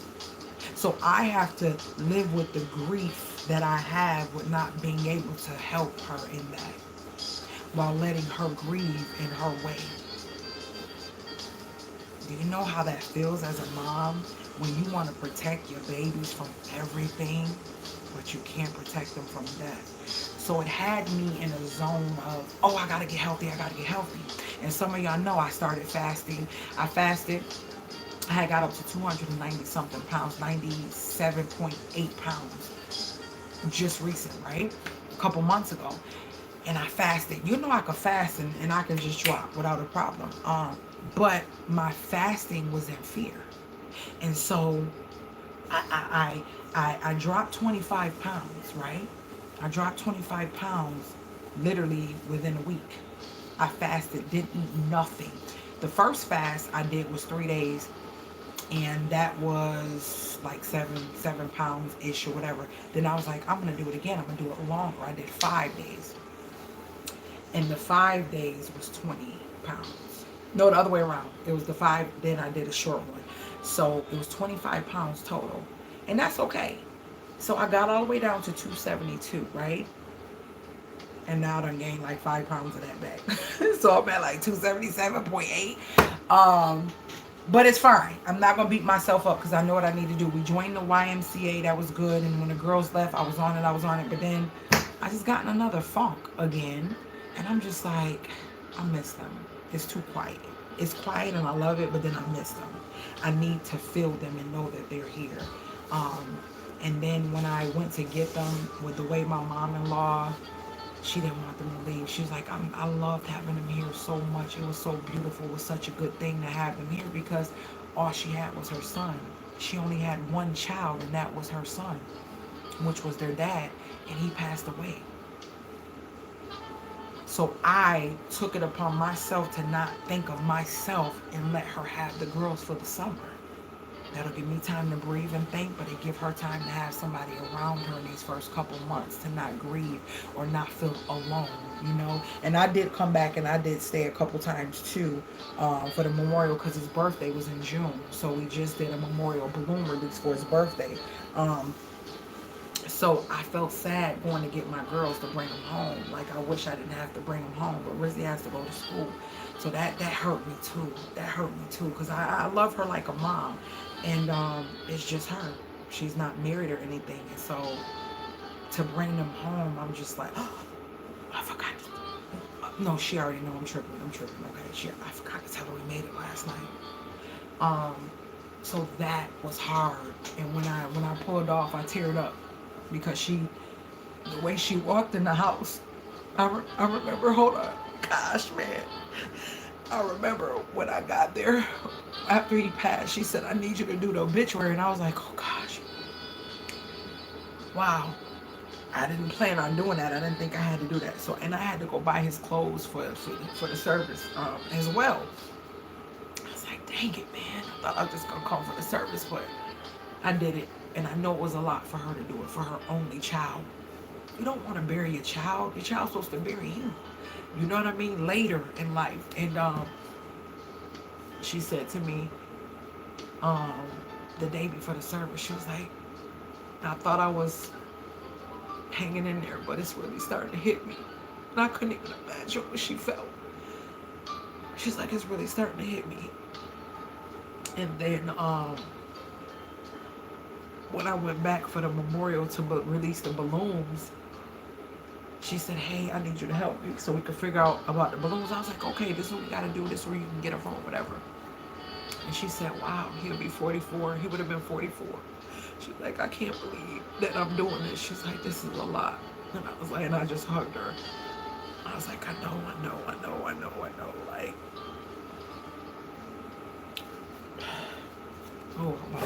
So I have to live with the grief that I have with not being able to help her in that, while letting her grieve in her way. Do you know how that feels as a mom when you want to protect your babies from everything, but you can't protect them from death? So it had me in a zone of, oh, I gotta get healthy, I gotta get healthy. And some of y'all know I started fasting. I fasted. I had got up to 290 something pounds, 97.8 pounds just recent, right? A couple months ago. And I fasted. You know I could fast and I can just drop without a problem. But my fasting was in fear. And so I dropped 25 pounds, right? I dropped 25 pounds literally within a week. I fasted, didn't eat nothing. The first fast I did was 3 days, and that was like seven pounds ish or whatever. Then I was like, I'm gonna do it again. I'm gonna do it longer. I did 5 days, and the 5 days was 20 pounds. No, the other way around. It was the five. Then I did a short one, so it was 25 pounds total, and that's okay. So I got all the way down to 272, right? And now I done gained like 5 pounds of that back. So I'm at like 277.8. But it's fine. I'm not gonna beat myself up because I know what I need to do. We joined the YMCA, that was good. And when the girls left, I was on it. But then I just got in another funk again. And I'm just like, I miss them. It's too quiet. It's quiet and I love it, but then I miss them. I need to feel them and know that they're here. And then when I went to get them, with the way my mom-in-law, she didn't want them to leave. She was like, I loved having them here so much. It was so beautiful. It was such a good thing to have them here because all she had was her son. She only had one child, and that was her son, which was their dad, and he passed away. So I took it upon myself to not think of myself and let her have the girls for the summer. That'll give me time to breathe and think, but it give her time to have somebody around her in these first couple months to not grieve or not feel alone, you know. And I did come back and I did stay a couple times too, for the memorial, because his birthday was in June. So we just did a memorial balloon release for his birthday. So I felt sad going to get my girls to bring them home. Like, I wish I didn't have to bring them home, but Rizzy has to go to school. So that hurt me too. That hurt me too, because I love her like a mom. And it's just her. She's not married or anything. And so to bring them home, I'm just like, oh, I forgot. No, she already know I'm tripping. Okay, I forgot to tell her we made it last night. So that was hard. And when I pulled off, I teared up because the way she walked in the house, I remember, hold on, gosh, man. I remember when I got there, after he passed, she said, I need you to do the obituary. And I was like, oh gosh, wow. I didn't plan on doing that. I didn't think I had to do that. So, and I had to go buy his clothes for the service as well. I was like, dang it, man. I thought I was just going to come for the service, but I did it. And I know it was a lot for her to do it, for her only child. You don't want to bury your child. Your child's supposed to bury you. You know what I mean? Later in life. And she said to me the day before the service, she was like, I thought I was hanging in there, but it's really starting to hit me. And I couldn't even imagine what she felt. She's like, it's really starting to hit me. And then when I went back for the memorial to release the balloons, she said, hey, I need you to help me so we can figure out about the balloons. I was like, okay, this is what we got to do. This is where you can get a phone, whatever. And she said, wow, he'll be 44. He would have been 44. She's like, I can't believe that I'm doing this. She's like, this is a lot. And I was like, and I just hugged her. I was like, I know. Like, oh, I'm about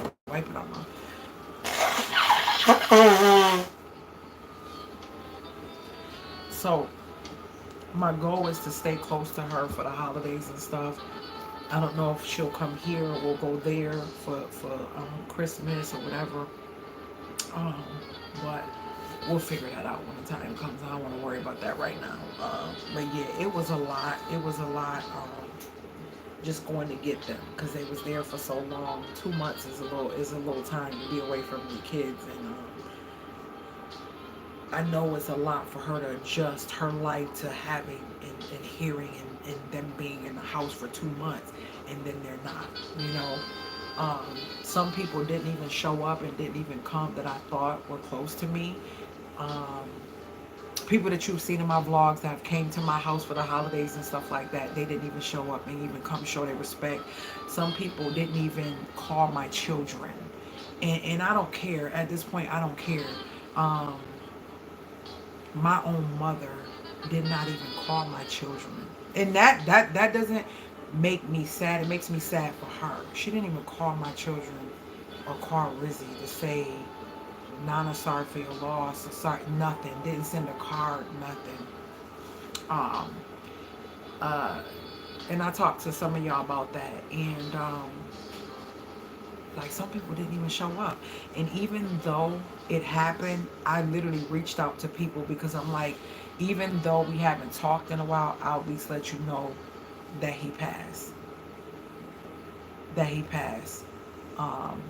to wipe it on my... So my goal is to stay close to her for the holidays and stuff. I don't know if she'll come here or go there for Christmas or whatever. But we'll figure that out when the time comes. I don't want to worry about that right now. But yeah, it was a lot. Just going to get them because they was there for so long. 2 months is a little time to be away from the kids, and I know it's a lot for her to adjust her life to having and hearing and them being in the house for 2 months, and then they're not, you know. Some people didn't even show up and didn't even come that I thought were close to me. People that you've seen in my vlogs that have came to my house for the holidays and stuff like that, they didn't even show up and even come show their respect. Some people didn't even call my children. And I don't care. At this point, I don't care. My own mother did not even call my children. And that doesn't, make me sad. It makes me sad for her. She didn't even call my children or call Rizzy to say, Nana, sorry for your loss. Sorry, nothing. Didn't send a card, nothing. Um, uh, and I talked to some of y'all about that, and like some people didn't even show up. And even though it happened, I literally reached out to people because I'm like, even though we haven't talked in a while, I'll at least let you know that he passed. That he passed. Um,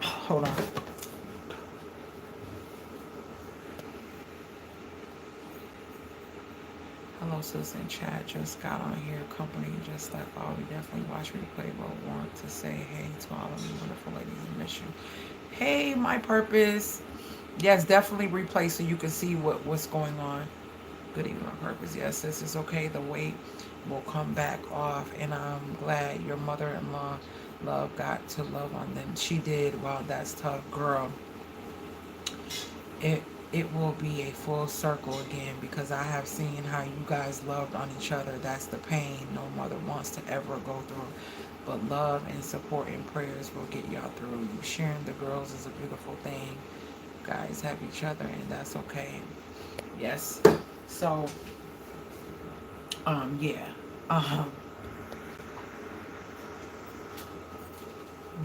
hold on. Hello, sis in chat. Just got on here. Company just left out. We definitely watch replay, but want to say hey to all of you wonderful ladies and miss you. Hey, my purpose. Yes, definitely replay so you can see what's going on. Good evening, my purpose. Yes, this is okay. The weight will come back off, and I'm glad your mother-in-law love got to love on them. She did. Wow, that's tough, girl. It will be a full circle again because I have seen how you guys loved on each other. That's the pain no mother wants to ever go through. But love and support and prayers will get y'all through. You sharing the girls is a beautiful thing. Guys have each other, and that's okay. Yes. So, yeah.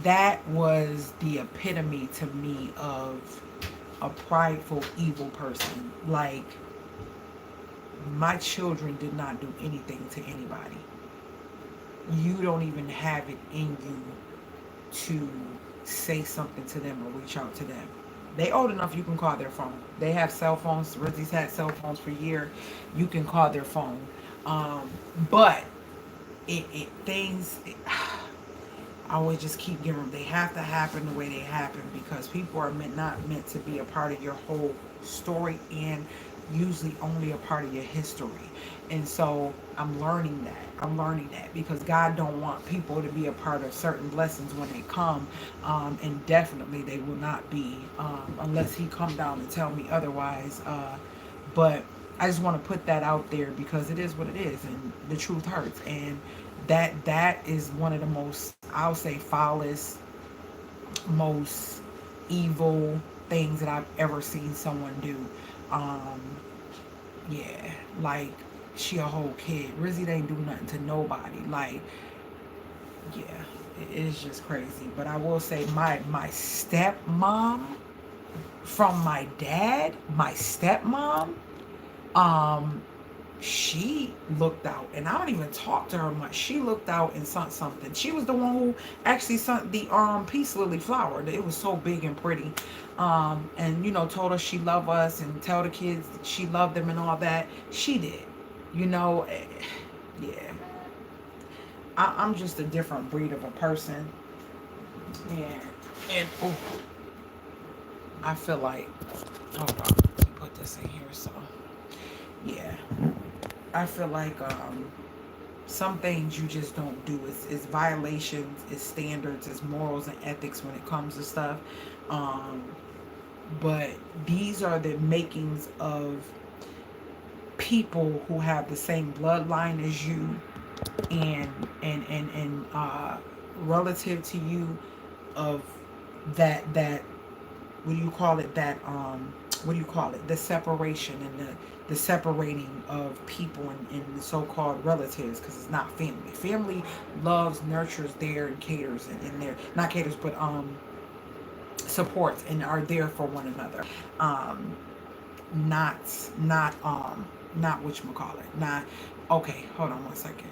That was the epitome to me of a prideful, evil person. Like, my children did not do anything to anybody. You don't even have it in you to say something to them or reach out to them. They old enough you can call their phone. They have cell phones. Rizzy's had cell phones for years. You can call their phone. But things I always just keep giving them. They have to happen the way they happen because people are not meant to be a part of your whole story and usually only a part of your history. And so I'm learning that. Because God don't want people to be a part of certain lessons when they come, and definitely they will not be unless He come down and tell me otherwise. But I just want to put that out there because it is what it is, and the truth hurts. And that is one of the most, I'll say, foulest, most evil things that I've ever seen someone do. Yeah, like, she a whole kid. Rizzy ain't do nothing to nobody. Like, yeah, it is just crazy. But I will say my stepmom from my dad, my stepmom, she looked out, and I don't even talk to her much. She looked out and sent something. She was the one who actually sent the peace lily flower. It was so big and pretty, and told us she loved us and tell the kids she loved them and all that. She did, yeah. I'm just a different breed of a person, and oh, I feel like, hold on, let me put this in here. So yeah, I feel like some things you just don't do. It's violations, it's standards, it's morals and ethics when it comes to stuff. But these are the makings of people who have the same bloodline as you, and relative to you, of that what do you call it, the separation and the separating of people and the so-called relatives, because it's not family loves, nurtures there, and caters, and they're not caters, but supports and are there for one another. Not whatchamacallit, not, okay, hold on one second.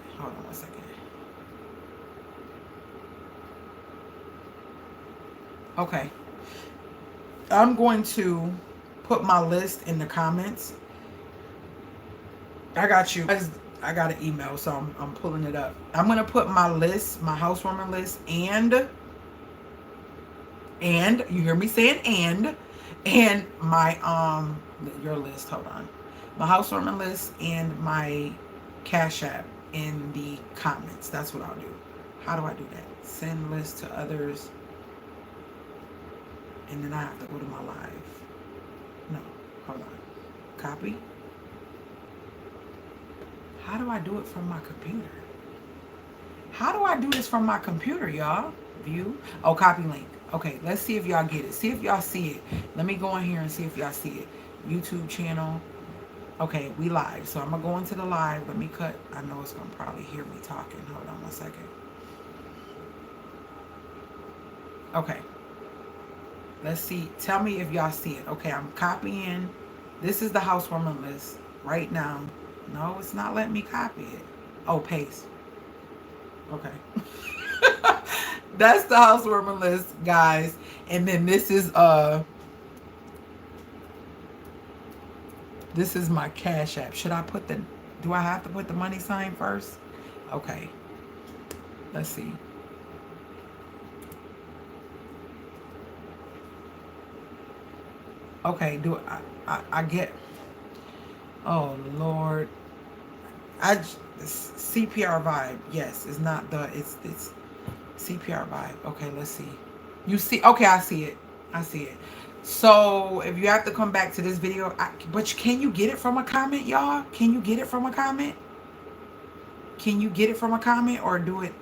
Okay, I'm going to put my list in the comments. I got you. I got an email, so I'm pulling it up. I'm gonna put my list, my housewarming list, and you hear me saying and my your list. Hold on, my housewarming list and my Cash App in the comments. That's what I'll do. How do I do that? Send list to others, and then I have to go to my live. No, Hold on. Copy. How do I do it from my computer? How do I do this from my computer, y'all? View. Oh, copy link. Okay, let's see if y'all get it. See if y'all see it. Let me go in here and see if y'all see it. YouTube channel. Okay, we live. So I'm going to go into the live. Let me cut. I know it's going to probably hear me talking. Hold on 1 second. Okay. Let's see. Tell me if y'all see it. Okay, I'm copying. This is the housewarming list right now. No, it's not letting me copy it. Oh, paste. Okay. That's the housewarming list, guys. And then this is my Cash App. Should I put do I have to put the money sign first? Okay. Let's see. Okay, I get, oh Lord. CPR vibe. Yes, it's not it's CPR vibe. Okay, let's see. You see? Okay, I see it. I see it. So if you have to come back to this video, but can you get it from a comment, y'all? Can you get it from a comment? Can you get it from a comment, or do it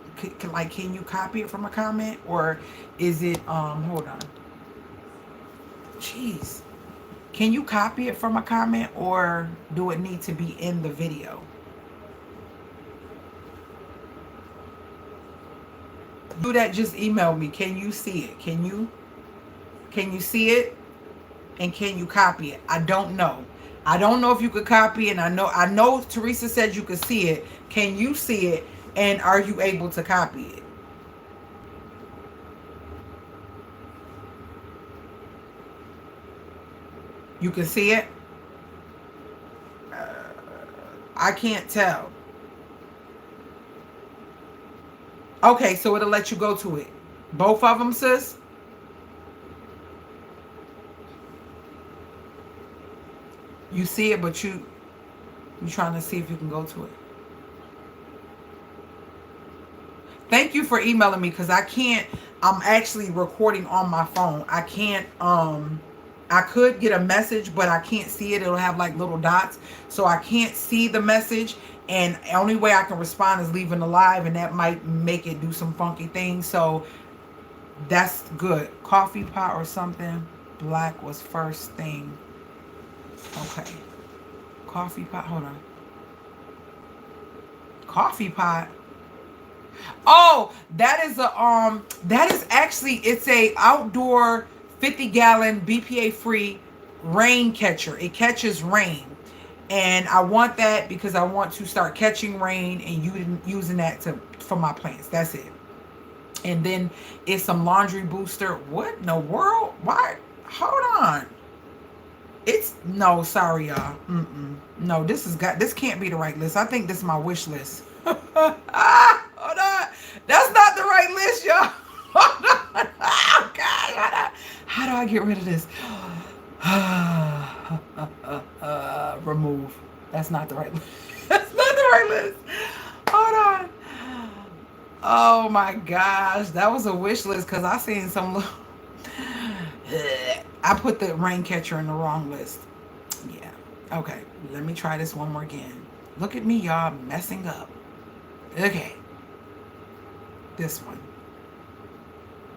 like, can you copy it from a comment, or is it hold on. Jeez. Can you copy it from a comment, or do it need to be in the video? Do that, just email me. Can you see it? Can you see it? And can you copy it? I don't know. I don't know if you could copy it, and I know Teresa said you could see it. Can you see it, and are you able to copy it? You can see it? I can't tell. Okay, so it'll let you go to it. Both of them, sis? You see it, but you're trying to see if you can go to it. Thank you for emailing me, because I can't. I'm actually recording on my phone. I can't, I could get a message, but I can't see it. It'll have like little dots. So I can't see the message. And the only way I can respond is leaving a live, and that might make it do some funky things. So that's good. Coffee pot or something. Black was first thing. Okay. Coffee pot. Hold on. Coffee pot. Oh, that is actually, it's a outdoor 50-gallon BPA free rain catcher. It catches rain. And I want that because I want to start catching rain and using that for my plants. That's it. And then it's some laundry booster. What in the world? Why? Hold on. No, sorry, y'all. No, this can't be the right list. I think this is my wish list. Hold on. That's not the right list, y'all. Hold on. Oh, God. Hold on. How do I get rid of this? Remove. That's not the right list. That's not the right list. Hold on. Oh my gosh. That was a wish list, because I seen some little... I put the rain catcher in the wrong list. Yeah. Okay. Let me try this one more again. Look at me, y'all, messing up. Okay. This one.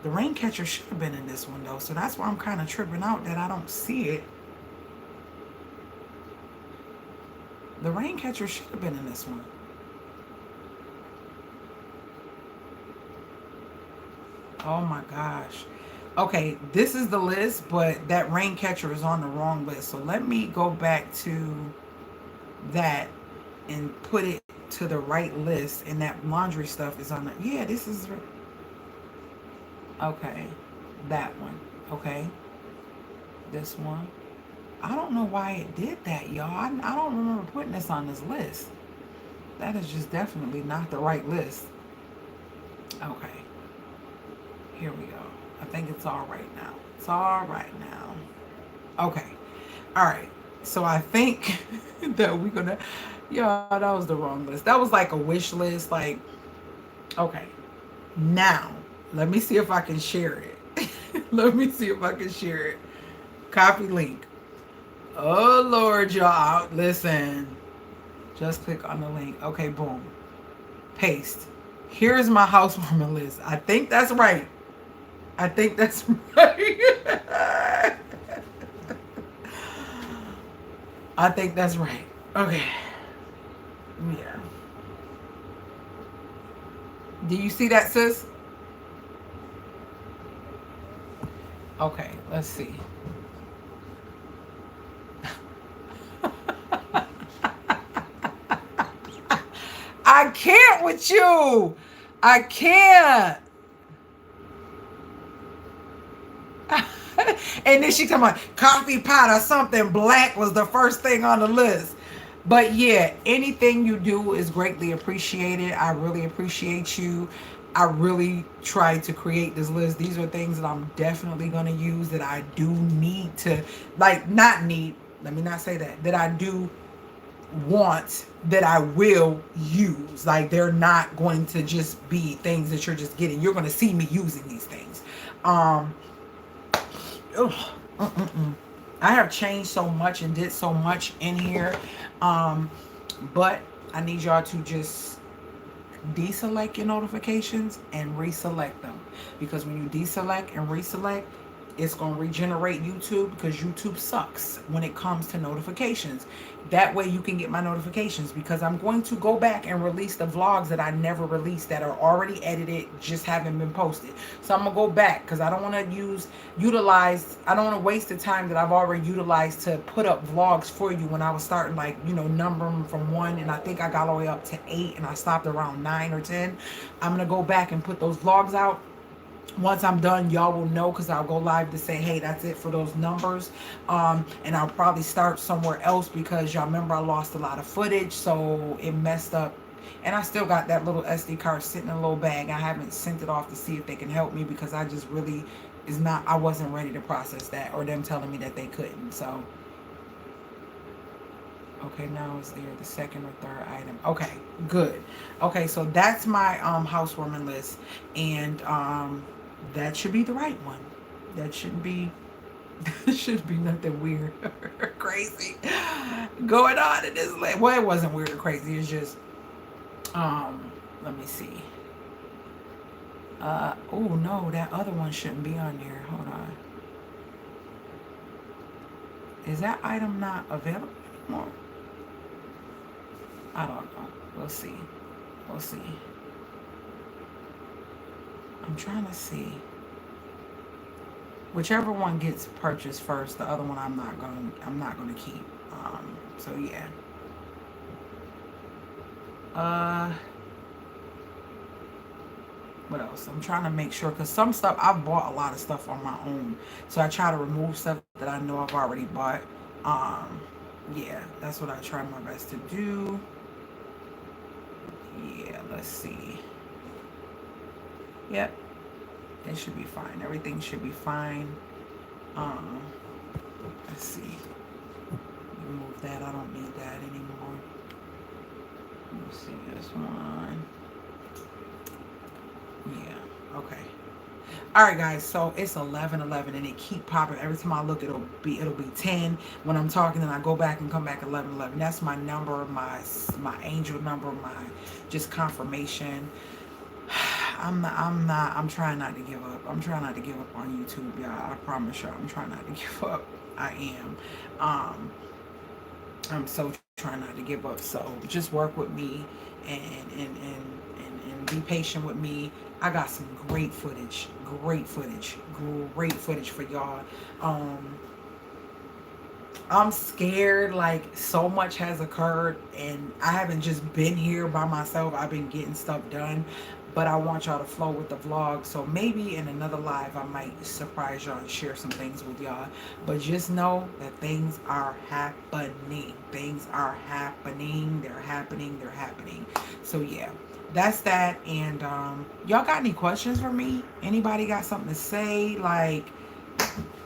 The rain catcher should have been in this one, though. So that's why I'm kind of tripping out that I don't see it. The rain catcher should have been in this one. Oh my gosh. Okay, this is the list, but that rain catcher is on the wrong list. So let me go back to that and put it to the right list. And that laundry stuff is on the... Yeah, this is... Okay, that one. Okay, this one. I don't know why it did that, y'all. I don't remember putting this on this list. That is just definitely not the right list. Okay, here we go. I think it's all right now. It's all right now. Okay, all right. So I think that we're gonna... Yeah, that was the wrong list. That was like a wish list. Like, okay, now let me see if I can share it. Let me see if I can share it. Copy link. Oh Lord, y'all. Listen. Just click on the link. Okay, boom. Paste. Here's my housewarming list. I think that's right. I think that's right. I think that's right. Okay. Yeah. Do you see that, sis? Okay, let's see. I can't with you. I can't. And then she come on, coffee pot or something black was the first thing on the list. But yeah, anything you do is greatly appreciated. I really appreciate you. I really tried to create this list. These are things that I'm definitely going to use, that I do need to, like, not need, let me not say that, that I do want, that I will use. Like, they're not going to just be things that you're just getting. You're going to see me using these things. I have changed so much and did so much in here, but I need y'all to just deselect your notifications and reselect them, because when you deselect and reselect, it's going to regenerate YouTube, because YouTube sucks when it comes to notifications. That way you can get my notifications, because I'm going to go back and release the vlogs that I never released, that are already edited, just haven't been posted. So I'm going to go back, because I don't want to utilize, I don't want to waste the time that I've already utilized to put up vlogs for you when I was starting, like, you know, number them from 1, and I think I got all the way up to 8, and I stopped around 9 or 10. I'm going to go back and put those vlogs out. Once I'm done, y'all will know, because I'll go live to say, hey, that's it for those numbers. And I'll probably start somewhere else, because y'all remember I lost a lot of footage, so it messed up. And I still got that little SD card sitting in a little bag. I haven't sent it off to see if they can help me, because I just really I wasn't ready to process that, or them telling me that they couldn't. So okay, now it's there, the second or third item. Okay, good. Okay, so that's my housewarming list, and that should be the right one. That shouldn't be there should be nothing weird or crazy going on in this list. Well, it wasn't weird or crazy. It's just let me see. Oh no, that other one shouldn't be on there. Hold on. Is that item not available anymore? I don't know. We'll see. We'll see. I'm trying to see. Whichever one gets purchased first, the other one I'm not gonna keep. So yeah. What else? I'm trying to make sure, because some stuff, I've bought a lot of stuff on my own, so I try to remove stuff that I know I've already bought. Yeah, that's what I try my best to do. Yeah, let's see. Yep, it should be fine. Everything should be fine. Let's see. Remove that. I don't need that anymore. Let's see this one. Yeah, okay. All right, guys, so it's 11:11, and it keep popping. Every time I look, it'll be 10 when I'm talking, and I go back and come back 11:11. That's my number, my angel number, my just confirmation. I'm trying not to give up. I'm trying not to give up on YouTube, y'all. I promise y'all, I'm trying not to give up. I am. I'm so trying not to give up. So just work with me and be patient with me. I got some great footage for y'all. I'm scared, like, so much has occurred, and I haven't just been here by myself. I've been getting stuff done, but I want y'all to flow with the vlog. So maybe in another live, I might surprise y'all and share some things with y'all. But just know that things are happening. Things are happening. They're happening. They're happening. So yeah, that's that. And y'all got any questions for me? Anybody got something to say? Like,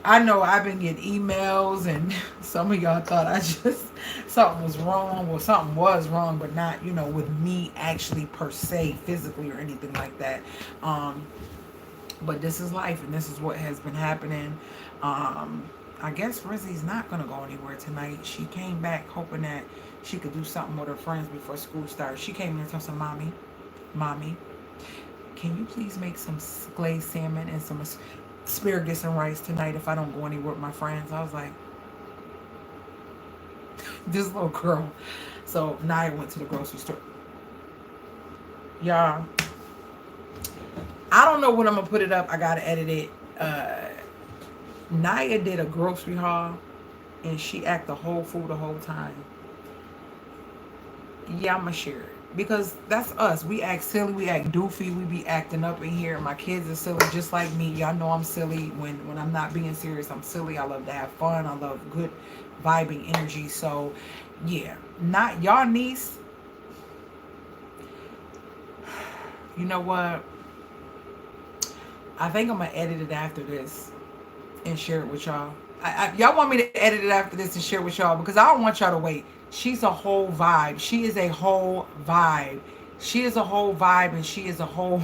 I know I've been getting emails, and some of y'all thought I just something was wrong. Well, something was wrong, but not, you know, with me actually per se, physically or anything like that. But this is life, and this is what has been happening. I guess Rizzy's not gonna go anywhere tonight. She came back hoping that she could do something with her friends before school starts. She came in and told some mommy, can you please make some glazed salmon and some asparagus and rice tonight if I don't go anywhere with my friends? I was like, this little girl. So Naya went to the grocery store. Y'all, I don't know when I'm gonna put it up. I gotta edit it. Naya did a grocery haul and she act the whole fool the whole time. Yeah, I'm gonna share it. Because that's us. We act silly, we act doofy, we be acting up in here. My kids are silly just like me. Y'all know I'm silly. When I'm not being serious, I'm silly. I love to have fun. I love good vibing energy. So yeah. Not y'all niece. You know what? I think I'm gonna edit it after this and share it with y'all. Y'all want me to edit it after this and share it with y'all because I don't want y'all to wait. She's a whole vibe. She is a whole vibe. She is a whole vibe and she is a whole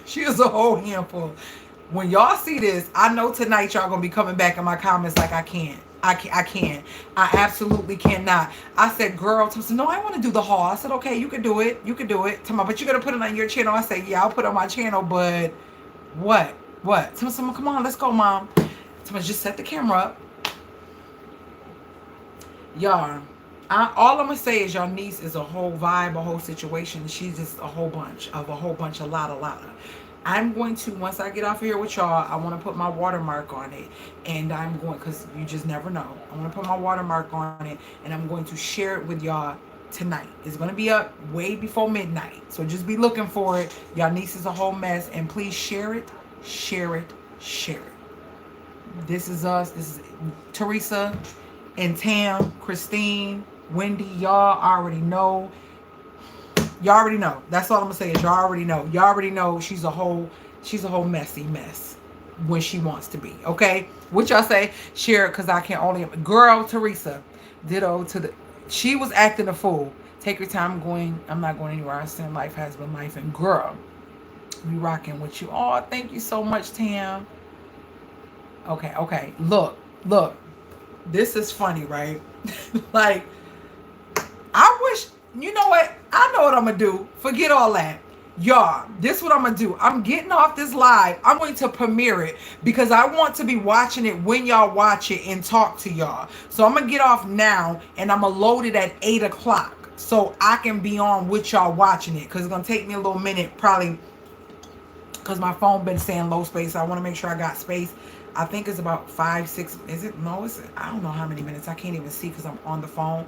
she is a whole handful. When y'all see this, I know tonight y'all gonna be coming back in my comments like I can't. I can't. I absolutely cannot. I said, girl, Tim said, no, I want to do the haul. I said, okay, you can do it. You can do it. But you're gonna put it on your channel. I said, yeah, I'll put it on my channel, but what? Tim said, come on, let's go, Mom. Tim just set the camera up. Y'all, all I'm gonna say is your niece is a whole vibe, a whole situation. She's just a whole bunch, a lot of. I'm going to, once I get off here with y'all, I want to put my watermark on it. And I'm going, because you just never know. I want to put my watermark on it. And I'm going to share it with y'all tonight. It's going to be up way before midnight. So just be looking for it. Y'all niece is a whole mess. And please share it, share it, share it. This is us. This is Teresa and Tam, Christine, Wendy. Y'all already know. Y'all already know. That's all I'm gonna say is y'all already know. Y'all already know she's a whole messy mess when she wants to be. Okay? What y'all say? Share it because I can only girl Teresa. Ditto to the she was acting a fool. Take your time I'm not going anywhere. I said life has been life and girl. We rocking with you. Oh, thank you so much, Tam. Okay. Look. This is funny, right? Like, I wish. You know what? I know what I'm going to do. Forget all that. Y'all, this is what I'm going to do. I'm getting off this live. I'm going to premiere it because I want to be watching it when y'all watch it and talk to y'all. So I'm going to get off now and I'm going to load it at 8 o'clock so I can be on with y'all watching it because it's going to take me a little minute probably because my phone been saying low space. I want to make sure I got space. I think it's about 5, 6. Is it? No, I don't know how many minutes. I can't even see because I'm on the phone.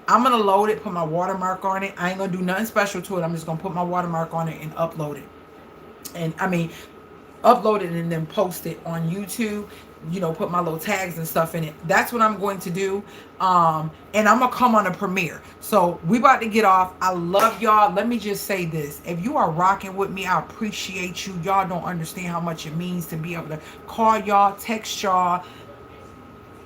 I'm going to load it, put my watermark on it. I ain't going to do nothing special to it. I'm just going to put my watermark on it and upload it. And upload it and then post it on YouTube. You know, put my little tags and stuff in it. That's what I'm going to do. And I'm going to come on a premiere. So we about to get off. I love y'all. Let me just say this. If you are rocking with me, I appreciate you. Y'all don't understand how much it means to be able to call y'all, text y'all,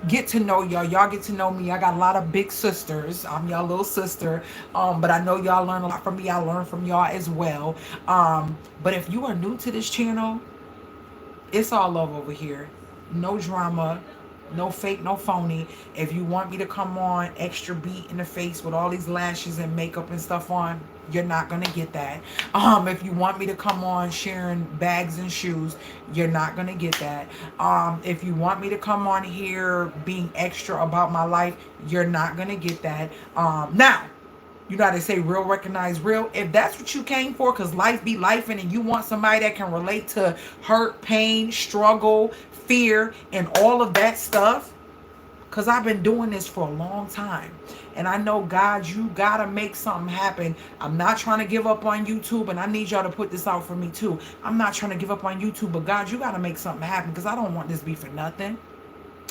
get to know y'all get to know me. I got a lot of big sisters. I'm y'all little sister, but I know y'all learn a lot from me. I learn from y'all as well. But if you are new to this channel, it's all love over here. No drama, no fake, no phony. If you want me to come on extra beat in the face with all these lashes and makeup and stuff on, you're not gonna get that. If you want me to come on sharing bags and shoes, you're not gonna get that. If you want me to come on here being extra about my life, you're not gonna get that. Now, you know how they say real recognize real. If that's what you came for, because life be life and you want somebody that can relate to hurt, pain, struggle, fear, and all of that stuff, because I've been doing this for a long time. And I know, God, you got to make something happen. I'm not trying to give up on YouTube, and I need y'all to put this out for me too. I'm not trying to give up on YouTube, but God, you got to make something happen because I don't want this to be for nothing.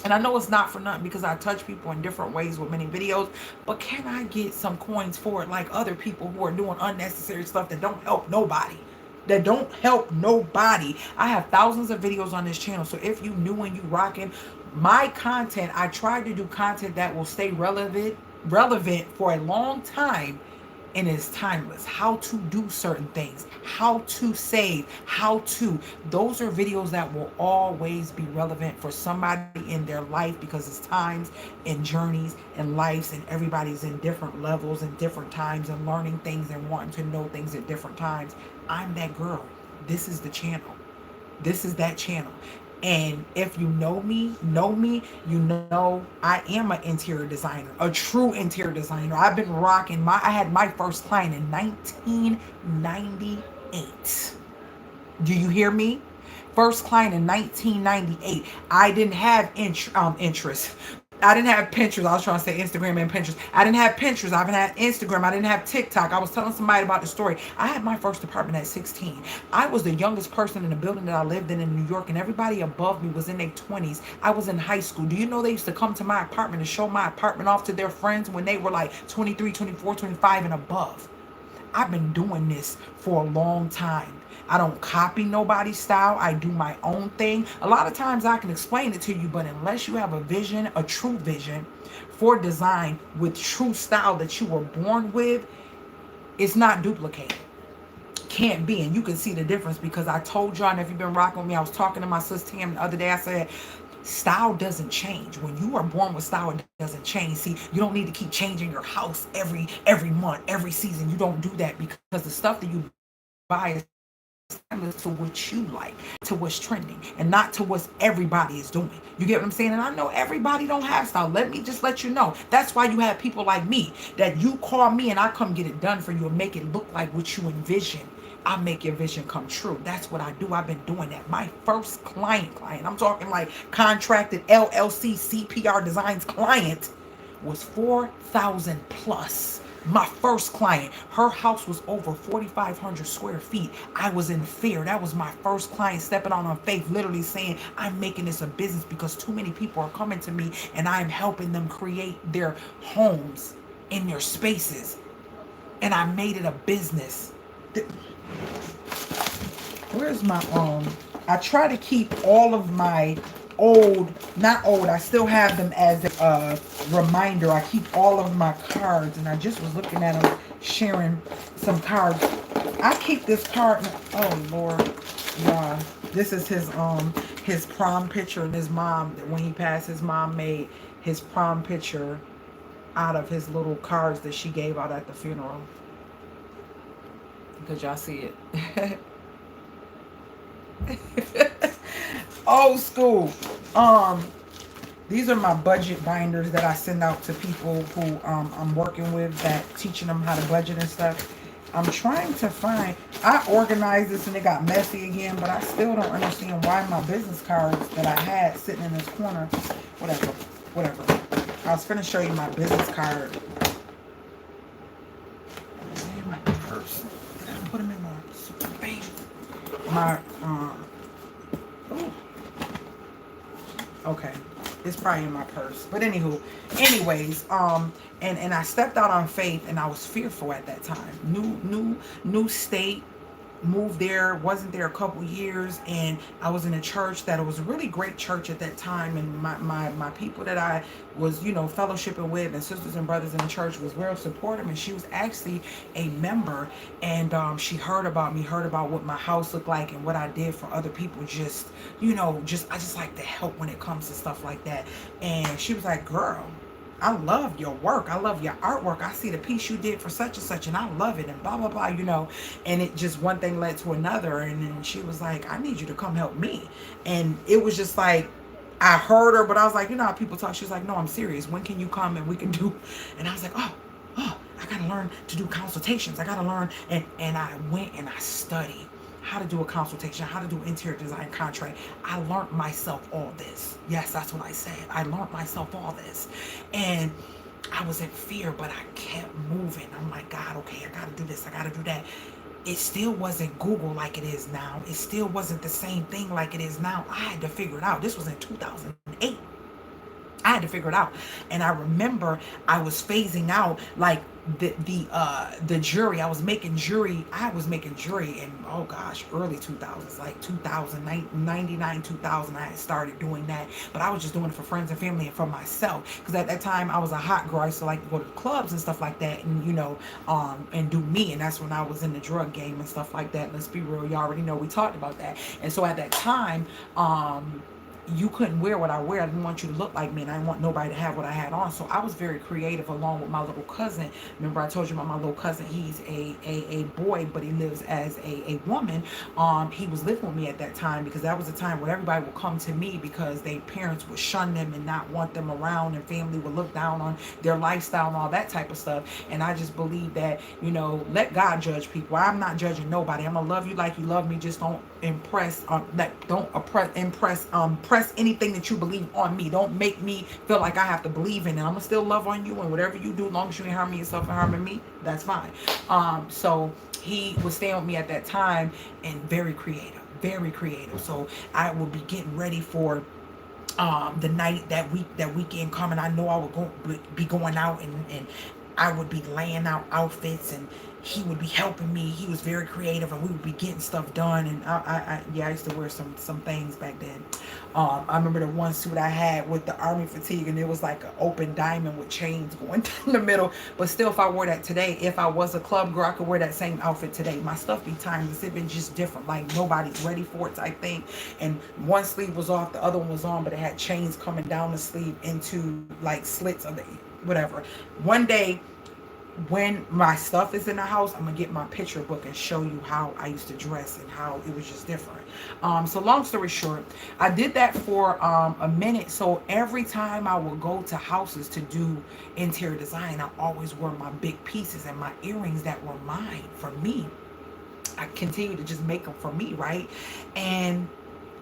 And I know it's not for nothing because I touch people in different ways with many videos, but can I get some coins for it like other people who are doing unnecessary stuff that don't help nobody? I have thousands of videos on this channel. So if you new and you rocking my content, I try to do content that will stay relevant for a long time and it's timeless. How to do certain things, how to save, those are videos that will always be relevant for somebody in their life, because it's times and journeys and lives, and everybody's in different levels and different times and learning things and wanting to know things at different times. I'm that girl. This is the channel. This is that channel. And if you know me, you know I am an interior designer, a true interior designer. I've been rocking I had my first client in 1998. Do you hear me? First client in 1998. I didn't have interest. I didn't have Pinterest. I was trying to say Instagram and Pinterest. I didn't have Pinterest. I haven't had Instagram. I didn't have TikTok. I was telling somebody about the story. I had my first apartment at 16. I was the youngest person in the building that I lived in New York, and everybody above me was in their 20s. I was in high school. Do you know they used to come to my apartment and show my apartment off to their friends when they were like 23, 24, 25 and above? I've been doing this for a long time. I don't copy nobody's style. I do my own thing. A lot of times I can explain it to you, but unless you have a vision, a true vision for design with true style that you were born with, it's not duplicated. Can't be. And you can see the difference, because I told y'all, and if you've been rocking with me, I was talking to my sister Tam the other day. I said, style doesn't change. When you are born with style, it doesn't change. See, you don't need to keep changing your house every month, every season. You don't do that, because the stuff that you buy is to what you like, to what's trending, and not to what everybody is doing. You get what I'm saying? And I know everybody don't have style. Let me just let you know. That's why you have people like me, that you call me and I come get it done for you and make it look like what you envision. I make your vision come true. That's what I do. I've been doing that. My first client, I'm talking like contracted LLC CPR Designs client, was 4,000 plus. My first client, her house was over 4,500 square feet. I was in fear. That was my first client stepping out on faith, literally saying, I'm making this a business because too many people are coming to me and I'm helping them create their homes in their spaces. And I made it a business. Where's my, I try to keep all of my I still have them as a reminder. I keep all of my cards, and I just was looking at them, sharing some cards. I keep this card, oh Lord, yeah, this is his prom picture, and his mom, when he passed, his mom made his prom picture out of his little cards that she gave out at the funeral. Because y'all see it. Old school. These are my budget binders that I send out to people who I'm working with, that teaching them how to budget and stuff. I'm trying to find, I organized this and it got messy again, but I still don't understand why my business cards that I had sitting in this corner, whatever. I was finna show you my business card. In my purse. Did I put them in my super thing? My, okay, it's probably in my purse, but anyways, and I stepped out on faith, and I was fearful at that time. New state, moved there, wasn't there a couple years, and I was in a church that was a really great church at that time, and my people that I was, fellowshipping with, and sisters and brothers in the church, was real supportive, and she was actually a member, and she heard about me, heard about what my house looked like and what I did for other people. I just like to help when it comes to stuff like that. And she was like, girl, I love your work. I love your artwork. I see the piece you did for such and such, and I love it, and blah, blah, blah, And it just, one thing led to another. And then she was like, I need you to come help me. And it was just like, I heard her, but I was like, how people talk. She was like, no, I'm serious. When can you come and we can do? And I was like, oh, I got to learn to do consultations. I got to learn. And I went and I studied how to do a consultation, how to do interior design contract. I learned myself all this. Yes, that's what I said. I learned myself all this. And I was in fear, but I kept moving. I'm like, God, okay, I got to do this. I got to do that. It still wasn't Google like it is now. It still wasn't the same thing like it is now. I had to figure it out. This was in 2008. I had to figure it out. And I remember I was phasing out like the jury. I was making jury in, oh gosh, early 2000s, like 2000, 99, 2000. I had started doing that, but I was just doing it for friends and family and for myself, because at that time I was a hot girl. I used to like to go to clubs and stuff like that, and and do me. And that's when I was in the drug game and stuff like that. Let's be real, you already know we talked about that. And so at that time, you couldn't wear what I wear. I didn't want you to look like me, and I didn't want nobody to have what I had on. So I was very creative along with my little cousin. Remember I told you about my little cousin? He's a boy, but he lives as a woman. He was living with me at that time, because that was a time where everybody would come to me because their parents would shun them and not want them around, and family would look down on their lifestyle and all that type of stuff. And I just believe that, let God judge people. I'm not judging nobody. I'm gonna love you like you love me. Just don't press anything that you believe on me. Don't make me feel like I have to believe in it. I'm gonna still love on you, and whatever you do, as long as you ain't harming yourself and harming me, that's fine. So he was staying with me at that time, and very creative, very creative. So I would be getting ready for the night, that weekend coming. I know I would be going out, and I would be laying out outfits, and he would be helping me. He was very creative, and we would be getting stuff done. And I used to wear some things back then. I remember the one suit I had with the army fatigue, and it was like an open diamond with chains going down the middle. But still, if I wore that today, if I was a club girl, I could wear that same outfit today. My stuff be timeless. It been just different. Like nobody's ready for it, I think. And one sleeve was off, the other one was on, but it had chains coming down the sleeve into like slits of the whatever. One day, when my stuff is in the house, I'm gonna get my picture book and show you how I used to dress and how it was just different. So long story short, I did that for a minute. So every time I would go to houses to do interior design, I always wore my big pieces and my earrings that were mine, for me. I continued to just make them for me, right? And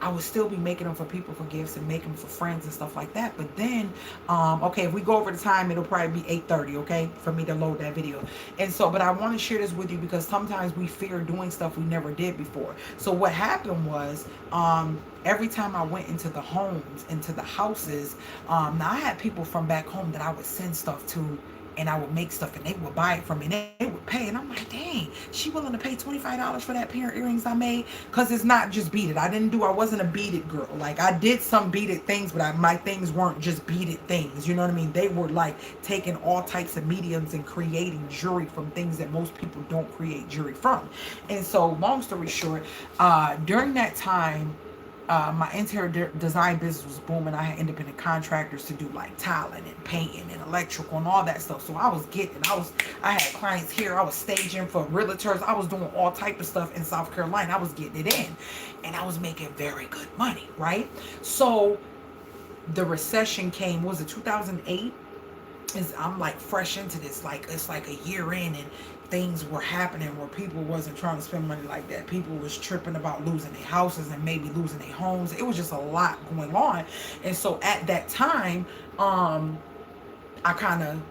I would still be making them for people for gifts and making them for friends and stuff like that. But then, okay, if we go over the time, it'll probably be 8:30, okay, for me to load that video. And so, but I want to share this with you because sometimes we fear doing stuff we never did before. So what happened was, every time I went into the homes, into the houses, now I had people from back home that I would send stuff to, and I would make stuff, and they would buy it from me, and they would pay. And I'm like, dang, she willing to pay $25 for that pair of earrings I made? Because it's not just beaded. I wasn't a beaded girl. Like, I did some beaded things, but my things weren't just beaded things. You know what I mean? They were like taking all types of mediums and creating jewelry from things that most people don't create jewelry from. And so, long story short, during that time, my interior design business was booming. I had independent contractors to do like tiling and painting and electrical and all that stuff. So I had clients here. I was staging for realtors. I was doing all type of stuff in South Carolina. I was getting it in, and I was making very good money, right? So the recession came. Was it 2008? I'm like fresh into this. Like, it's like a year in, and things were happening where people wasn't trying to spend money like that. People was tripping about losing their houses and maybe losing their homes. It was just a lot going on. And so at that time, I kind of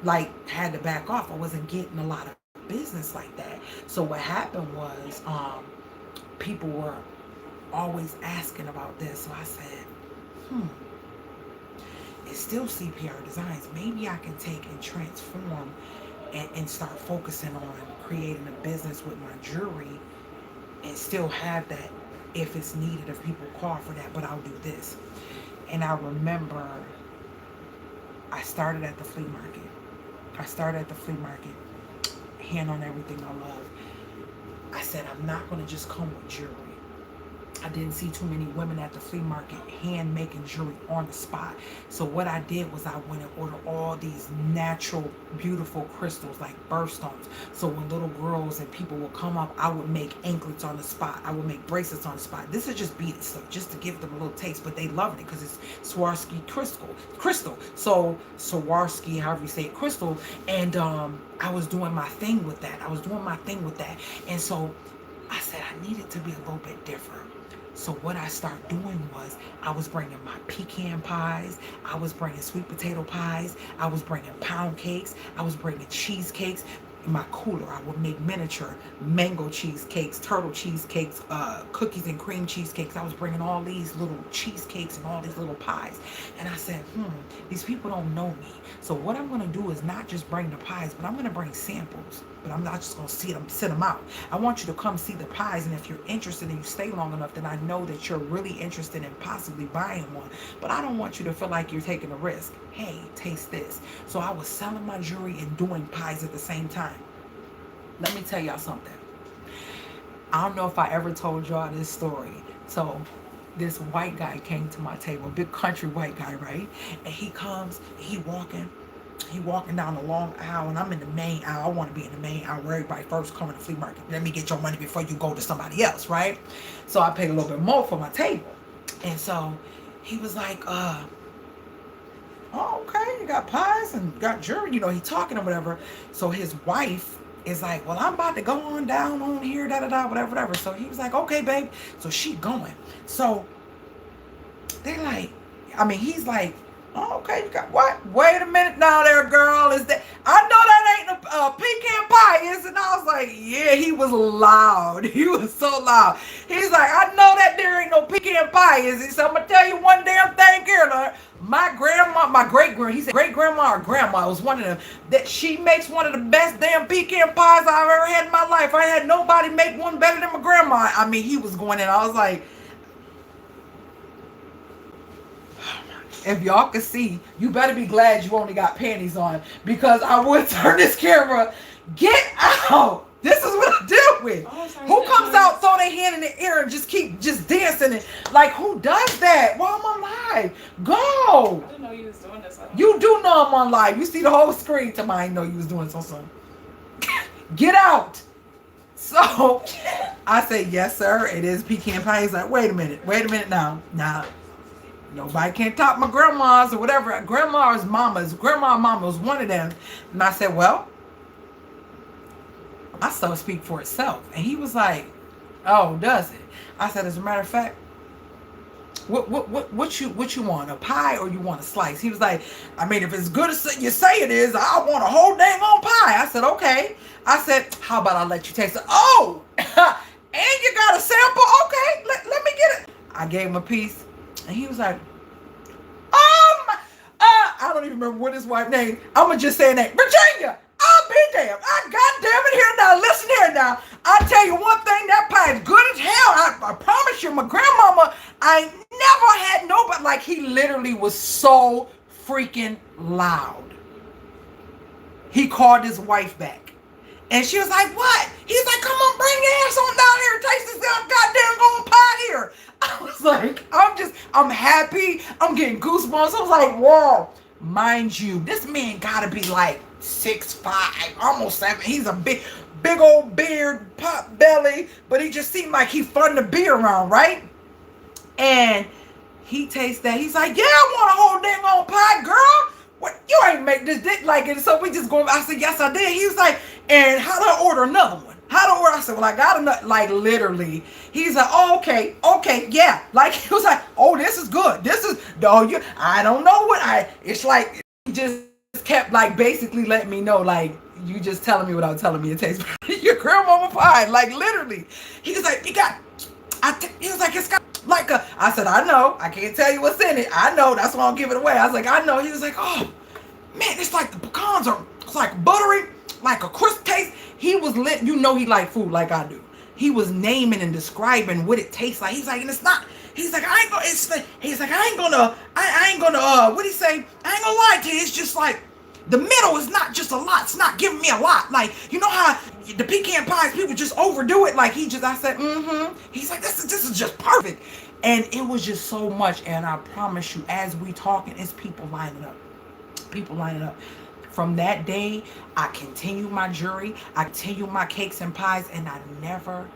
like had to back off. I wasn't getting a lot of business like that. So what happened was, people were always asking about this. So I said, it's still CPR Designs. Maybe I can take and transform and start focusing on creating a business with my jewelry, and still have that if it's needed, if people call for that, but I'll do this. And I remember I started at the flea market. Hand on everything I love. I said, I'm not going to just come with jewelry. I didn't see too many women at the flea market hand making jewelry on the spot. So what I did was I went and ordered all these natural, beautiful crystals like birthstones. So when little girls and people would come up, I would make anklets on the spot. I would make bracelets on the spot. This is just beaded stuff, just to give them a little taste. But they loved it because it's Swarovski crystal. So Swarovski, however you say it, crystal. And I was doing my thing with that. And so I said I needed to be a little bit different. So what I started doing was I was bringing my pecan pies, I was bringing sweet potato pies, I was bringing pound cakes, I was bringing cheesecakes. in my cooler, I would make miniature mango cheesecakes, turtle cheesecakes, cookies and cream cheesecakes. I was bringing all these little cheesecakes and all these little pies. And I said, these people don't know me. So what I'm going to do is not just bring the pies, but I'm going to bring samples. But I'm not just going to sit them out. I want you to come see the pies. And if you're interested and you stay long enough, then I know that you're really interested in possibly buying one. But I don't want you to feel like you're taking a risk. Hey, taste this. So I was selling my jewelry and doing pies at the same time. Let me tell y'all something. I don't know if I ever told y'all this story. So this white guy came to my table, big country white guy, right? And he comes, he walking down the long aisle, and I'm in the main aisle. I want to be in the main aisle where everybody first come to the flea market. Let me get your money before you go to somebody else, right? So I paid a little bit more for my table. And so he was like, oh, okay, you got pies and got jewelry, you know, he talking or whatever. So his wife is like, well, I'm about to go on down on here, whatever. So he was like, okay, babe. So she going. So they like, he's like, oh, okay, you got what? Wait a minute now there, girl. Is that, I know that ain't a pecan pie, is it? And I was like, yeah, he was loud. He was so loud. He's like, I know that there ain't no pecan pie, is it? So I'm going to tell you one damn thing here, Lord. My grandma, my he said great-grandma or grandma, it was one of them, that she makes one of the best damn pecan pies I've ever had in my life. I had nobody make one better than my grandma. He was going in. I was like, if y'all could see, you better be glad you only got panties on, because I would turn this camera. Get out. This is what I deal with. Who comes out, throw their hand in the air and just keep dancing it? Like, who does that while I'm on live? Go. I didn't know you was doing this. You do know I'm on live. You see the whole screen. To I didn't know you was doing something. Get out. So I say, yes, sir. It is pecan pie. He's like, wait a minute now. Nah. Nobody can't top my grandma's or whatever. Grandma and mama was one of them. And I said, well, my stuff speak for itself. And he was like, oh, does it? I said, as a matter of fact, what you want? A pie or you want a slice? He was like, if it's good as you say it is, I want a whole dang on pie. I said, okay. I said, how about I let you taste it? Oh, and you got a sample? Okay, let me get it. I gave him a piece. And he was like, I don't even remember what his wife's name. I'm going to just say her name. Virginia, I'll be damned. Goddamn it, here now. Listen here now. I'll tell you one thing. That pie is good as hell. I promise you, my grandmama, I never had nobody. Like, he literally was so freaking loud. He called his wife back. And she was like, what? He's like, come on, bring your ass on down here. Taste this goddamn golden pie here. I was like, I'm happy. I'm getting goosebumps. I was like, whoa. Mind you, this man gotta be like 6'5", almost 7. He's a big old beard, pot belly, but he just seemed like he's fun to be around, right? And he tastes that. He's like, yeah, I want a whole dang old pie, girl. What, you ain't make this dick like it. So we just going. I said, yes, I did. He was like, and how do I order another one? How do I order? I said, well, I got another. Like, literally. He's like, oh, okay, yeah. Like, he was like, oh, this is good. This is, I don't know what it's like. He just kept, like, basically letting me know, like, you just telling me without telling me it tastes better. Your grandmama pie. Like, literally. He was like, he was like, it's got like a, I said, I know. I can't tell you what's in it. I know. That's why I'll give it away. I was like, I know. He was like, oh, man, it's like the pecans are, it's like buttery, like a crisp taste. He was lit. You know he like food like I do. He was naming and describing what it tastes like. He's like, and it's not, he's like, I ain't gonna, what'd he say? I ain't gonna lie to you. It's just like, the middle is not just a lot. It's not giving me a lot. Like, you know how the pecan pies, people just overdo it. Like, I said, He's like, this is just perfect. And it was just so much. And I promise you, as we talking, it's people lining up. From that day, I continued my jewelry. I continued my cakes and pies. And I never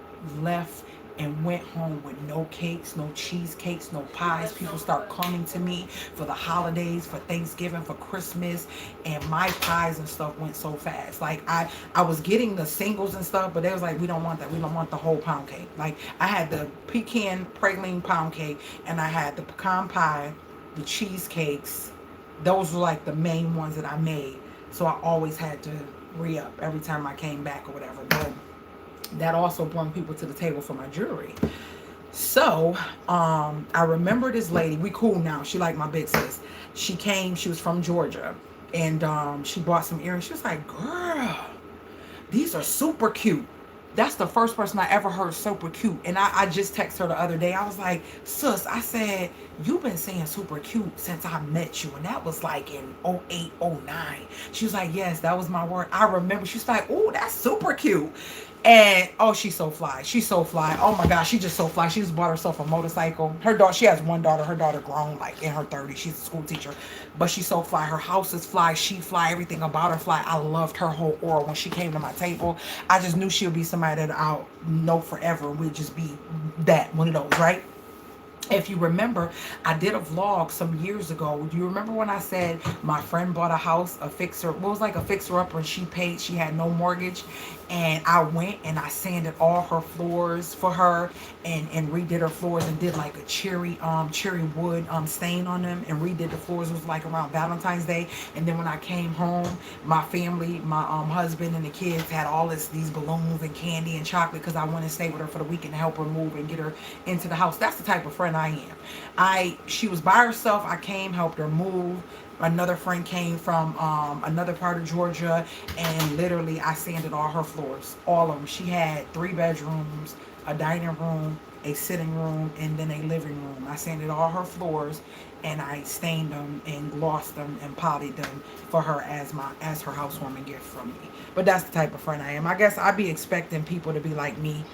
left and went home with no cakes, no cheesecakes, no pies. People start coming to me for the holidays, for Thanksgiving, for Christmas, and my pies and stuff went so fast. Like, I was getting the singles and stuff, but they was like, we don't want that. We don't want the whole pound cake. Like, I had the pecan praline pound cake, and I had the pecan pie, the cheesecakes. Those were like the main ones that I made. So I always had to re-up every time I came back or whatever. But that also brought people to the table for my jewelry. So, I remember this lady. We cool now. She like my big sis. She came. She was from Georgia, and she bought some earrings. She was like, "Girl, these are super cute." That's the first person I ever heard super cute. And I just texted her the other day. I was like, sis, I said, you've been saying super cute since I met you. And that was like in 08, 09. She was like, yes, that was my word. I remember. She's like, oh, that's super cute. And oh, she's so fly. She's so fly. Oh my gosh, she's just so fly. She just bought herself a motorcycle. Her daughter, she has one daughter. Her daughter grown, like in her 30s. She's a school teacher, but she's so fly. Her house is fly. She fly. Everything about her fly. I loved her whole aura when she came to my table. I just knew she would be somebody that I'll know forever. We'd just be that one of those, right? If you remember, I did a vlog some years ago. Do you remember when I said my friend bought a house, a fixer, what was like a fixer upper, and she paid, she had no mortgage, and I went and I sanded all her floors for her and redid her floors and did like a cherry wood stain on them and redid the floors. It was like around Valentine's Day. And then when I came home, my family, my husband and the kids had all these balloons and candy and chocolate because I wanted to stay with her for the weekend to help her move and get her into the house. That's the type of friend I am. She was by herself. I came, helped her move. Another friend came from another part of Georgia, and literally I sanded all her floors, all of them. She had 3 bedrooms, a dining room, a sitting room, and then a living room. I sanded all her floors, and I stained them and glossed them and polished them for her as her housewarming gift from me. But that's the type of friend I am. I guess I'd be expecting people to be like me,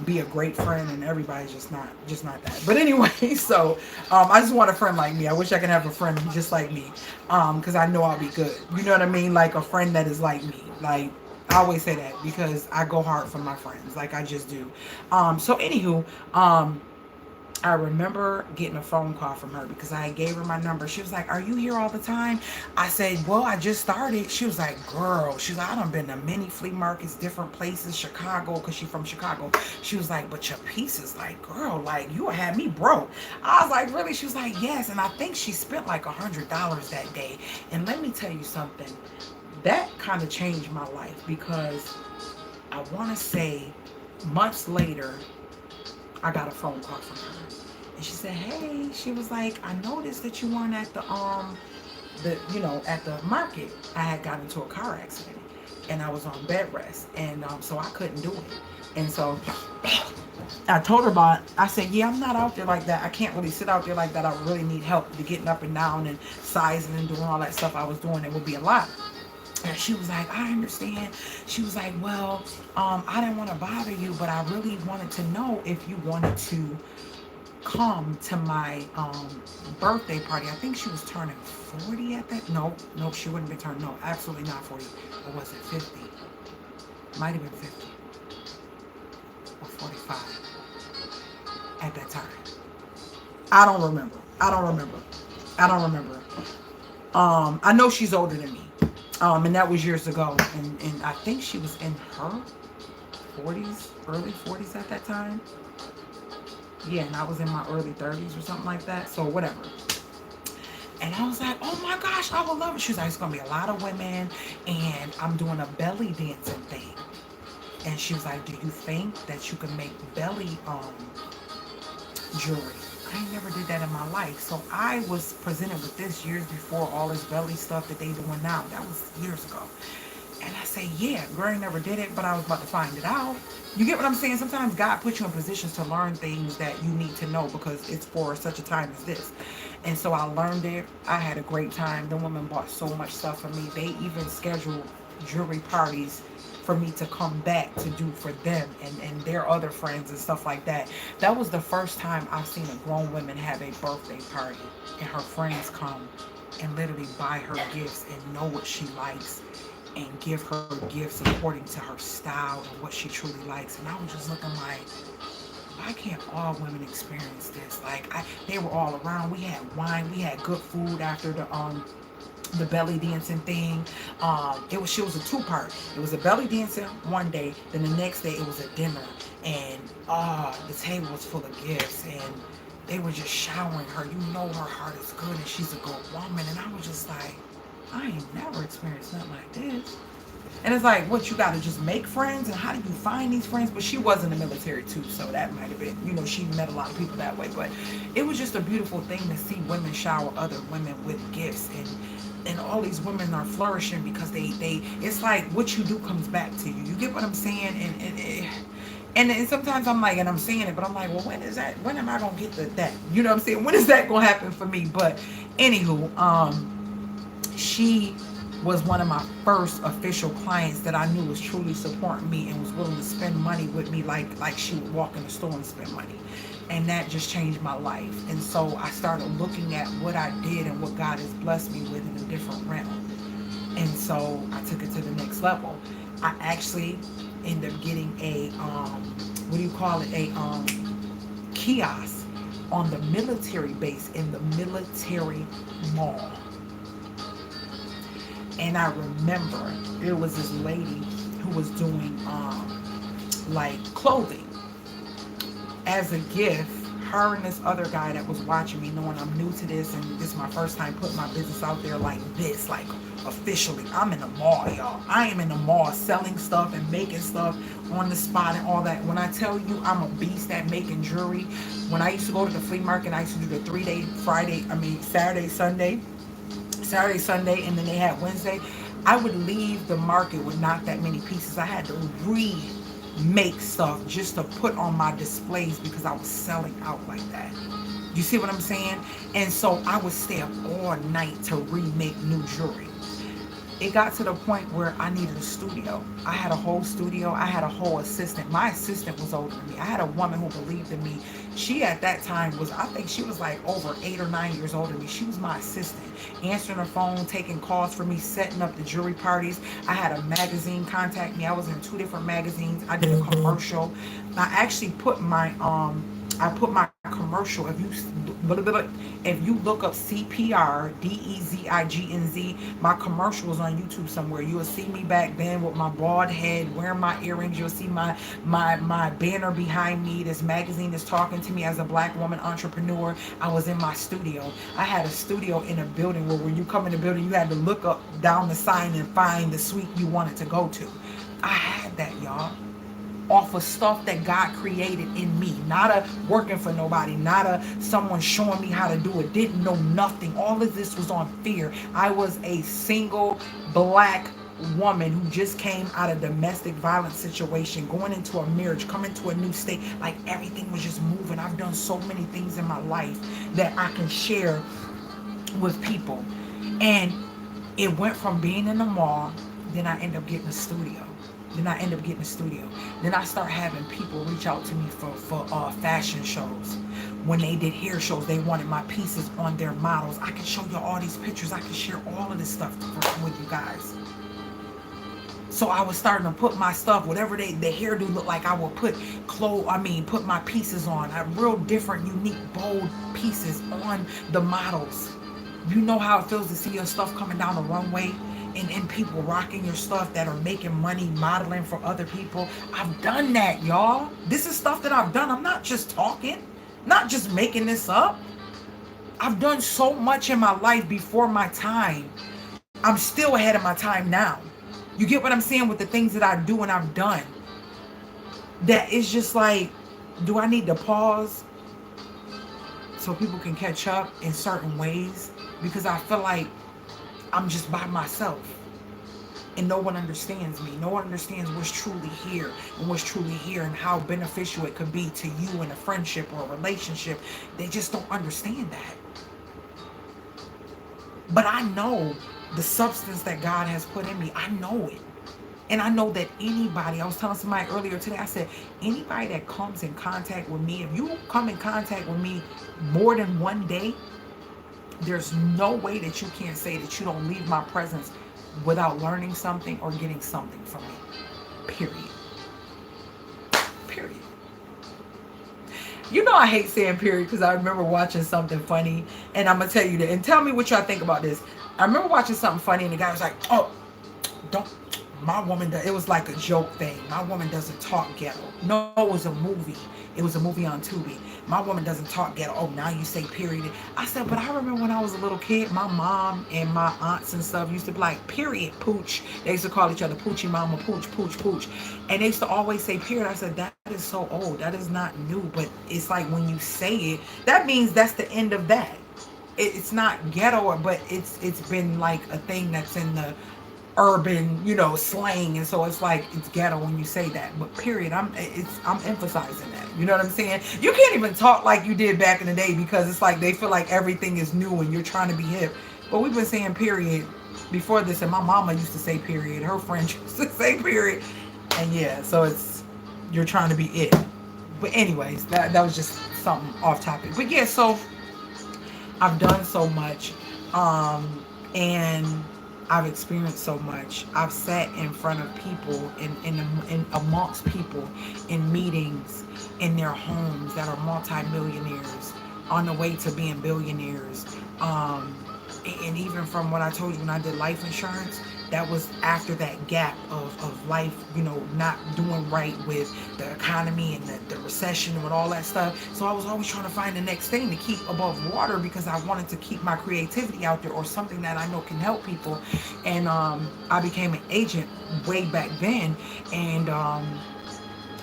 be a great friend, and everybody's just not that. But anyway, so I just want a friend like me. I wish I could have a friend just like me, because I know I'll be good. You know what I mean? Like a friend that is like me. Like I always say that because I go hard for my friends. Like I just do. So anywho, I remember getting a phone call from her because I gave her my number. She was like, are you here all the time? I said, well, I just started. She was like, girl, she's like, I done been to many flea markets, different places, Chicago, because she's from Chicago. She was like, but your piece is like, girl, like you had me broke. I was like, really? She was like, yes. And I think she spent like $100 that day. And let me tell you something. That kind of changed my life because I want to say months later, I got a phone call from her. And she said, hey, she was like, I noticed that you weren't at the at the market. I had gotten into a car accident and I was on bed rest. And so I couldn't do it. And so I told her about it. I said, yeah, I'm not out there like that. I can't really sit out there like that. I really need help to getting up and down and sizing and doing all that stuff I was doing. It would be a lot. And she was like, I understand. She was like, well, I didn't want to bother you, but I really wanted to know if you wanted to come to my birthday party. I think she was turning 40 at that. No, she wouldn't be turning. No, absolutely not 40. Or was it 50? Might have been 50 or 45 at that time. I don't remember. I know she's older than me. And that was years ago. And I think she was in her 40s, early 40s at that time. Yeah, and I was in my early 30s or something like that. So whatever. And I was like, oh my gosh, I would love it. She was like, it's going to be a lot of women. And I'm doing a belly dancing thing. And she was like, do you think that you can make belly jewelry? I never did that in my life. So I was presented with this years before all this belly stuff that they doing now. That was years ago. And I say, yeah, girl, I never did it, but I was about to find it out. You get what I'm saying? Sometimes God puts you in positions to learn things that you need to know because it's for such a time as this. And so I learned it. I had a great time. The women bought so much stuff for me. They even scheduled jewelry parties for me to come back to do for them and their other friends and stuff like that. That was the first time I've seen a grown woman have a birthday party and her friends come and literally buy her gifts and know what she likes and give her gifts according to her style and what she truly likes. And I was just looking like, why can't all women experience this? Like they were all around. We had wine, we had good food after the belly dancing thing. She was a 2-part. It was a belly dancing one day, then the next day it was a dinner, and the table was full of gifts, and they were just showering her. You know her heart is good and she's a good woman. And I was just like, I ain't never experienced nothing like this. And it's like, what, you got to just make friends? And how do you find these friends? But she was in the military too, so that might have been, you know, she met a lot of people that way. But it was just a beautiful thing to see women shower other women with gifts. And all these women are flourishing because they it's like what you do comes back to you. You get what I'm saying? And sometimes I'm like, and I'm saying it, but I'm like, well, when am I going to get that? You know what I'm saying? When is that going to happen for me? But anywho, she was one of my first official clients that I knew was truly supporting me and was willing to spend money with me like she would walk in the store and spend money. And that just changed my life. And so I started looking at what I did and what God has blessed me with in a different realm. And so I took it to the next level. I actually ended up getting a kiosk on the military base in the military mall. And I remember there was this lady who was doing like clothing as a gift. Her and this other guy that was watching me, knowing I'm new to this and this is my first time putting my business out there like this, like officially. I'm in the mall, y'all. I am in the mall selling stuff and making stuff on the spot and all that. When I tell you I'm a beast at making jewelry, when I used to go to the flea market, I used to do the 3-day Saturday, Sunday, and then they had Wednesday. I would leave the market with not that many pieces. I had to remake stuff just to put on my displays because I was selling out like that. You see what I'm saying? And so I would stay up all night to remake new jewelry. It got to the point where I needed a studio. I had a whole studio. I had a whole assistant. My assistant was older than me. I had a woman who believed in me. She at that time was, I think she was like over 8 or 9 years older than me. She was my assistant, answering her phone, taking calls for me, setting up the jewelry parties. I had a magazine contact me. I was in 2 different magazines. I did a commercial. I actually put my commercial, if you look up CPR DEZIGNZ, my commercial was on YouTube somewhere. You'll see me back then with my bald head, wearing my earrings. You'll see my banner behind me. This magazine is talking to me as a black woman entrepreneur. I was in my studio. I had a studio in a building where when you come in the building, you had to look up down the sign and find the suite you wanted to go to. I had that, y'all, off of stuff that God created in me. Not a working for nobody, not a someone showing me how to do it. Didn't know nothing. All of this was on fear. I was a single black woman who just came out of domestic violence situation, going into a marriage, coming to a new state. Like everything was just moving. I've done so many things in my life that I can share with people. And it went from being in the mall, then I ended up getting a studio. Then I start having people reach out to me for fashion shows. When they did hair shows, they wanted my pieces on their models. I can show you all these pictures. I can share all of this stuff with you guys. So I was starting to put my stuff, whatever the hairdo looked like, I would put my pieces on. Real different, unique, bold pieces on the models. You know how it feels to see your stuff coming down the runway and people rocking your stuff that are making money modeling for other people. I've done that, y'all. This is stuff that I've done. I'm not just talking, not just making this up. I've done so much in my life before my time. I'm still ahead of my time now. You get what I'm saying with the things that I do and I've done? That it's just like, do I need to pause so people can catch up in certain ways? Because I feel like I'm just by myself and no one understands me. No one understands what's truly here and how beneficial it could be to you in a friendship or a relationship. They just don't understand that. But I know the substance that God has put in me. I know it. And I know that anybody, I was telling somebody earlier today, I said, anybody that comes in contact with me, if you come in contact with me more than one day, there's no way that you can't say that you don't leave my presence without learning something or getting something from me. Period. You know I hate saying period because I remember watching something funny, and I'm going to tell you that, and tell me what y'all think about this. I remember watching something funny and the guy was like, oh, my woman, it was like a joke thing. My woman doesn't talk ghetto. No, it was a movie. It was a movie on Tubi. My woman doesn't talk ghetto. Oh, now you say period. I said, but I remember when I was a little kid, my mom and my aunts and stuff used to be like, period, pooch. They used to call each other poochie mama, pooch, pooch, pooch. And they used to always say period. I said, that is so old. That is not new. But it's like when you say it, that means that's the end of that. It's not ghetto, but it's been like a thing that's in the urban, slang, and so it's like it's ghetto when you say that. But period, I'm emphasizing that. You know what I'm saying? You can't even talk like you did back in the day because it's like they feel like everything is new and you're trying to be hip. But we've been saying period before this, and my mama used to say period. Her friend used to say period, and yeah, so it's you're trying to be it. But anyways, that was just something off topic. But yeah, so I've done so much, and I've experienced so much. I've sat in front of people, in amongst people, in meetings, in their homes that are multimillionaires, on the way to being billionaires. And even from what I told you when I did life insurance, that was after that gap of life, not doing right with the economy and the recession and with all that stuff. So I was always trying to find the next thing to keep above water because I wanted to keep my creativity out there or something that I know can help people. And I became an agent way back then. And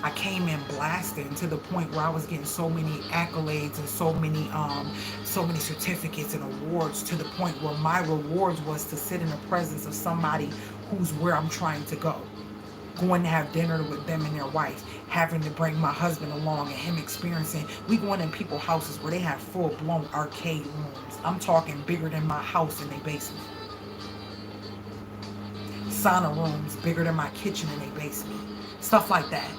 I came in blasting to the point where I was getting so many accolades and so many certificates and awards, to the point where my rewards was to sit in the presence of somebody who's where I'm trying to go. Going to have dinner with them and their wife, having to bring my husband along and him experiencing. We going in people's houses where they have full-blown arcade rooms. I'm talking bigger than my house in their basement. Sauna rooms bigger than my kitchen in their basement. Stuff like that.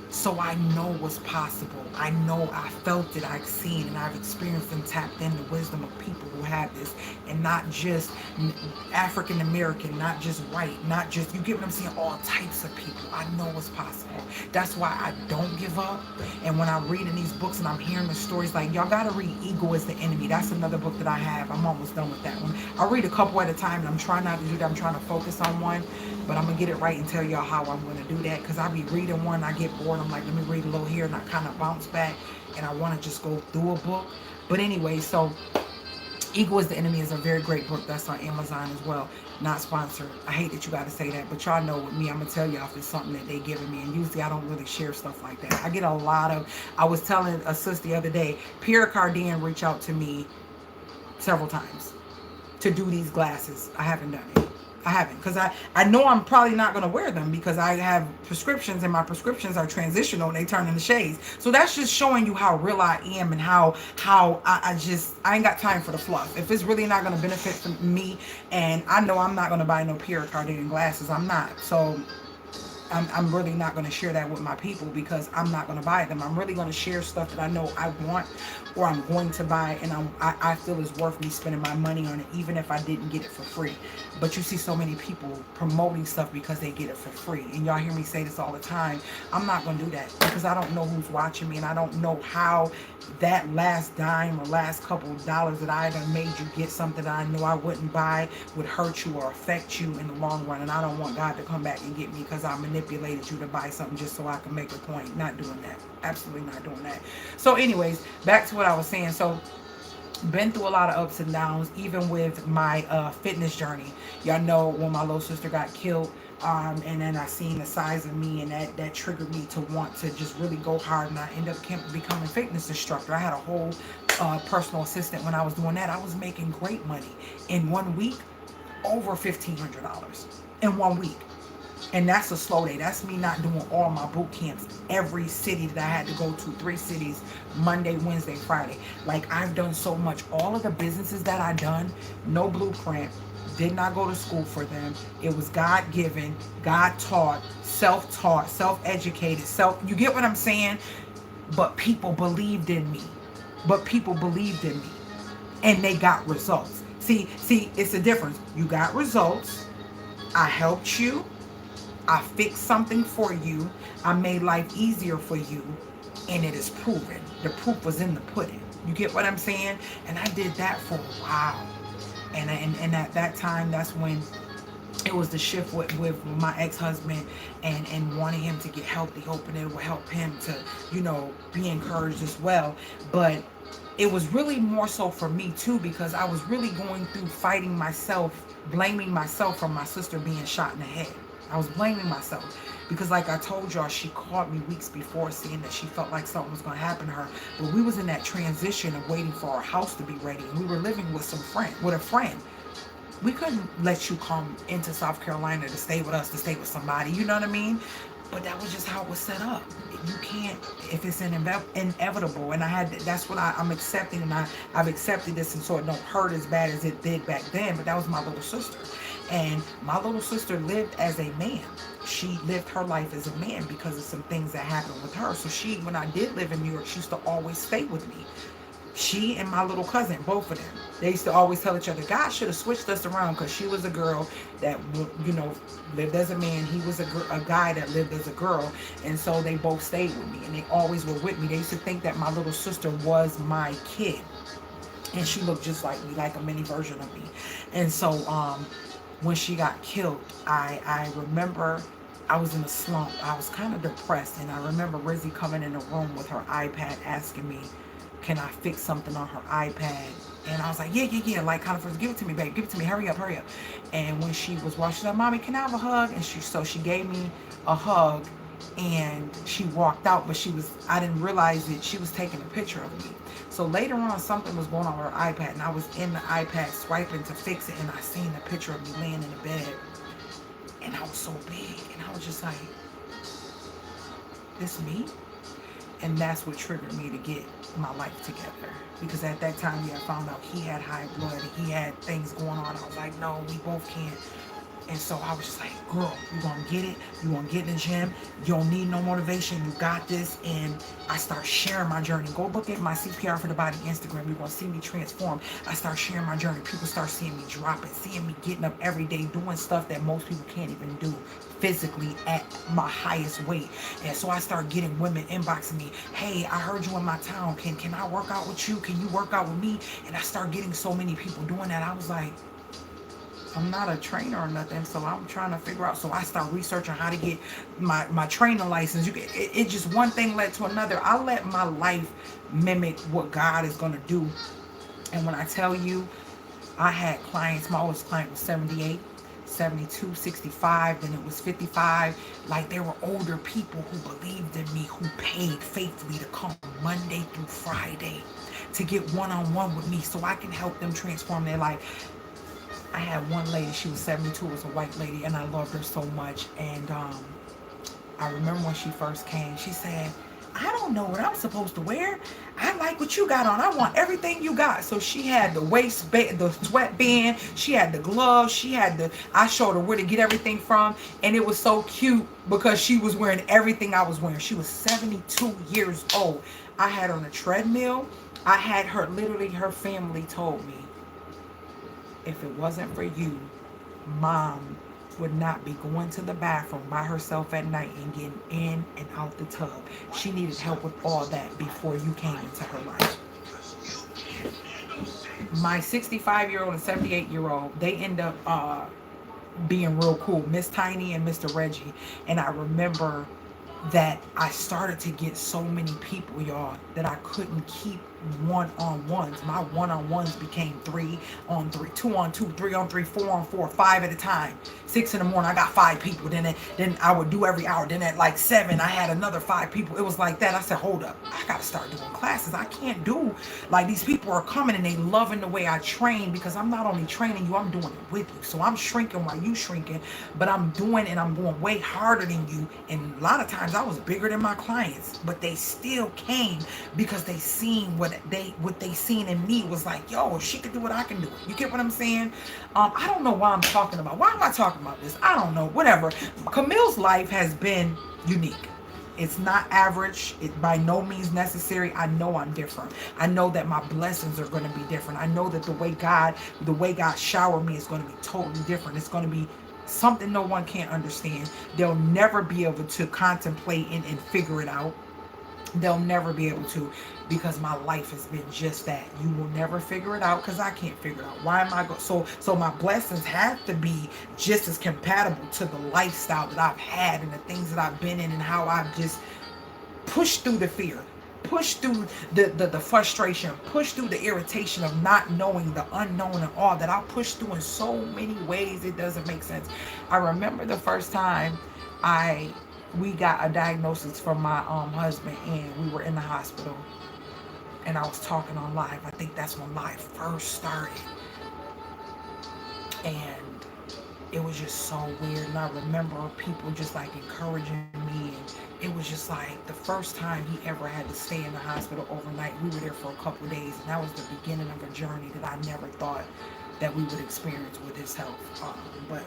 So I know what's possible. I know I felt it, I've seen, and I've experienced and tapped in the wisdom of people who have this. And not just African American, not just white, not just, you get what I'm saying, all types of people. I know what's possible. That's why I don't give up. And when I'm reading these books and I'm hearing the stories, like, y'all gotta read Ego is the Enemy. That's another book that I have. I'm almost done with that one. I'll read a couple at a time, and I'm trying not to do that. I'm trying to focus on one. But I'm going to get it right and tell y'all how I'm going to do that. Because I be reading one, I get bored. I'm like, let me read a little here. And I kind of bounce back. And I want to just go through a book. But anyway, so Ego is the Enemy is a very great book. That's on Amazon as well. Not sponsored. I hate that you got to say that. But y'all know with me, I'm going to tell y'all if it's something that they giving me. And usually I don't really share stuff like that. I get a lot of, I was telling a sis the other day, Pierre Cardin reached out to me several times to do these glasses. I haven't done it. I haven't, because I know I'm probably not going to wear them because I have prescriptions and my prescriptions are transitional and they turn into shades. So that's just showing you how real I am and how I ain't got time for the fluff. If it's really not going to benefit me, and I know I'm not going to buy no Pierre Cardin glasses, I'm not. So I'm really not going to share that with my people because I'm not going to buy them. I'm really going to share stuff that I know I want or I'm going to buy, and I feel is worth me spending my money on it, even if I didn't get it for free. But you see so many people promoting stuff because they get it for free. And y'all hear me say this all the time. I'm not going to do that because I don't know who's watching me, and I don't know how that last dime or last couple of dollars that I done made you get something that I knew I wouldn't buy would hurt you or affect you in the long run. And I don't want God to come back and get me because I manipulated you to buy something just so I can make a point. Not doing that. Absolutely not doing that. So anyways, back to what I was saying. So been through a lot of ups and downs, even with my fitness journey. Y'all know when my little sister got killed, and then I seen the size of me, and that triggered me to want to just really go hard, and I ended up becoming a fitness instructor. I had a whole personal assistant when I was doing that. I was making great money in 1 week, over $1,500 in 1 week. And that's a slow day. That's me not doing all my boot camps. Every city that I had to go to, 3 cities, Monday, Wednesday, Friday. Like, I've done so much. All of the businesses that I done, no blueprint, did not go to school for them. It was God-given, God-taught, self-taught, self-educated, you get what I'm saying? But people believed in me. And they got results. See, it's a difference. You got results. I helped you. I fixed something for you. I made life easier for you. And it is proven. The proof was in the pudding. You get what I'm saying? And I did that for a while. And at that time, that's when it was the shift with my ex-husband, and wanting him to get healthy, hoping it would help him to, be encouraged as well. But it was really more so for me too, because I was really going through fighting myself, blaming myself for my sister being shot in the head. I was blaming myself because, like I told y'all, she called me weeks before saying that she felt like something was going to happen to her. But we was in that transition of waiting for our house to be ready, and we were living with a friend. We couldn't let you come into South Carolina to stay with us, to stay with somebody, you know what I mean? But that was just how it was set up. You can't, if it's inevitable. And that's what I'm accepting, and I've accepted this, and so it don't hurt as bad as it did back then. But that was my little sister. And my little sister lived as a man. She lived her life as a man because of some things that happened with her. So when I did live in New York, she used to always stay with me. She and my little cousin, both of them, they used to always tell each other, God should have switched us around, because she was a girl that, lived as a man. He was a guy that lived as a girl. And so they both stayed with me, and they always were with me. They used to think that my little sister was my kid. And she looked just like me, like a mini version of me. And so when she got killed, I remember I was in a slump. I was kind of depressed. And I remember Rizzy coming in the room with her iPad asking me, can I fix something on her iPad? And I was like, yeah. Like, kind of first, give it to me, babe. Give it to me. Hurry up. And when she was washing up, Mommy, can I have a hug? And she gave me a hug, and she walked out. But I didn't realize that she was taking a picture of me. So later on, something was going on with her iPad, and I was in the iPad swiping to fix it, and I seen the picture of me laying in the bed. And I was so big, and I was just like, this me? And that's what triggered me to get my life together. Because at that time, I found out he had high blood and he had things going on. I was like, no, we both can't. And so I was just like, girl, you gonna get it. You gonna get in the gym. You don't need no motivation. You got this. And I start sharing my journey. Go look at my CPR for the Body Instagram. You're gonna see me transform. I start sharing my journey. People start seeing me dropping, seeing me getting up every day, doing stuff that most people can't even do physically at my highest weight. And so I start getting women inboxing me, hey, I heard you in my town. Can I work out with you? Can you work out with me? And I start getting so many people doing that. I was like, I'm not a trainer or nothing, so I'm trying to figure out. So I start researching how to get my training license. It just one thing led to another. I let my life mimic what God is going to do. And when I tell you, I had clients, my oldest client was 78, 72, 65, then it was 55. Like, they were older people who believed in me, who paid faithfully to come Monday through Friday to get one-on-one with me so I can help them transform their life. I had one lady, she was 72, was a white lady, and I loved her so much. And I remember when she first came, she said, I don't know what I'm supposed to wear. I like what you got on. I want everything you got. So she had the waistband, the sweatband, she had the gloves, I showed her where to get everything from. And it was so cute because she was wearing everything I was wearing. She was 72 years old. I had her on a treadmill. I had her, literally her family told me, if it wasn't for you, Mom would not be going to the bathroom by herself at night and getting in and out the tub. She needed help with all that before you came into her life. My 65-year-old and 78-year-old, they end up being real cool, Miss Tiny and Mr. Reggie. And I remember that I started to get so many people, y'all, that I couldn't keep one-on-ones. My one-on-ones became 3-on-3, 2-on-2, 3-on-3, 4-on-4, 5 at a time. 6 in the morning, I got 5 people. Then I would do every hour. Then at like 7, I had another 5 people. It was like that. I said, hold up, I gotta start doing classes. I can't do, like, these people are coming and they loving the way I train, because I'm not only training you, I'm doing it with you. So I'm shrinking while you shrinking, but I'm doing, and I'm going way harder than you. And a lot of times I was bigger than my clients, but they still came because they seen what they seen in me was like, yo, if she could do what I can do. You get what I'm saying? I don't know why I'm talking about. Why am I talking about this? I don't know. Whatever. Camille's life has been unique. It's not average. It by no means necessary. I know I'm different. I know that my blessings are going to be different. I know that the way God showered me is going to be totally different. It's going to be something no one can understand. They'll never be able to contemplate and figure it out. They'll never be able to, because my life has been just that. You will never figure it out, because I can't figure it out. Why am I so my blessings have to be just as compatible to the lifestyle that I've had and the things that I've been in, and how I've just pushed through the fear, pushed through the frustration, pushed through the irritation of not knowing the unknown, and all that I pushed through in so many ways it doesn't make sense. I remember the first time we got a diagnosis from my husband, and we were in the hospital, and I was talking on live. I think that's when live first started, and it was just so weird. And I remember people just like encouraging me, and it was just like the first time he ever had to stay in the hospital overnight. We were there for a couple of days, and that was the beginning of a journey that I never thought that we would experience with his health. But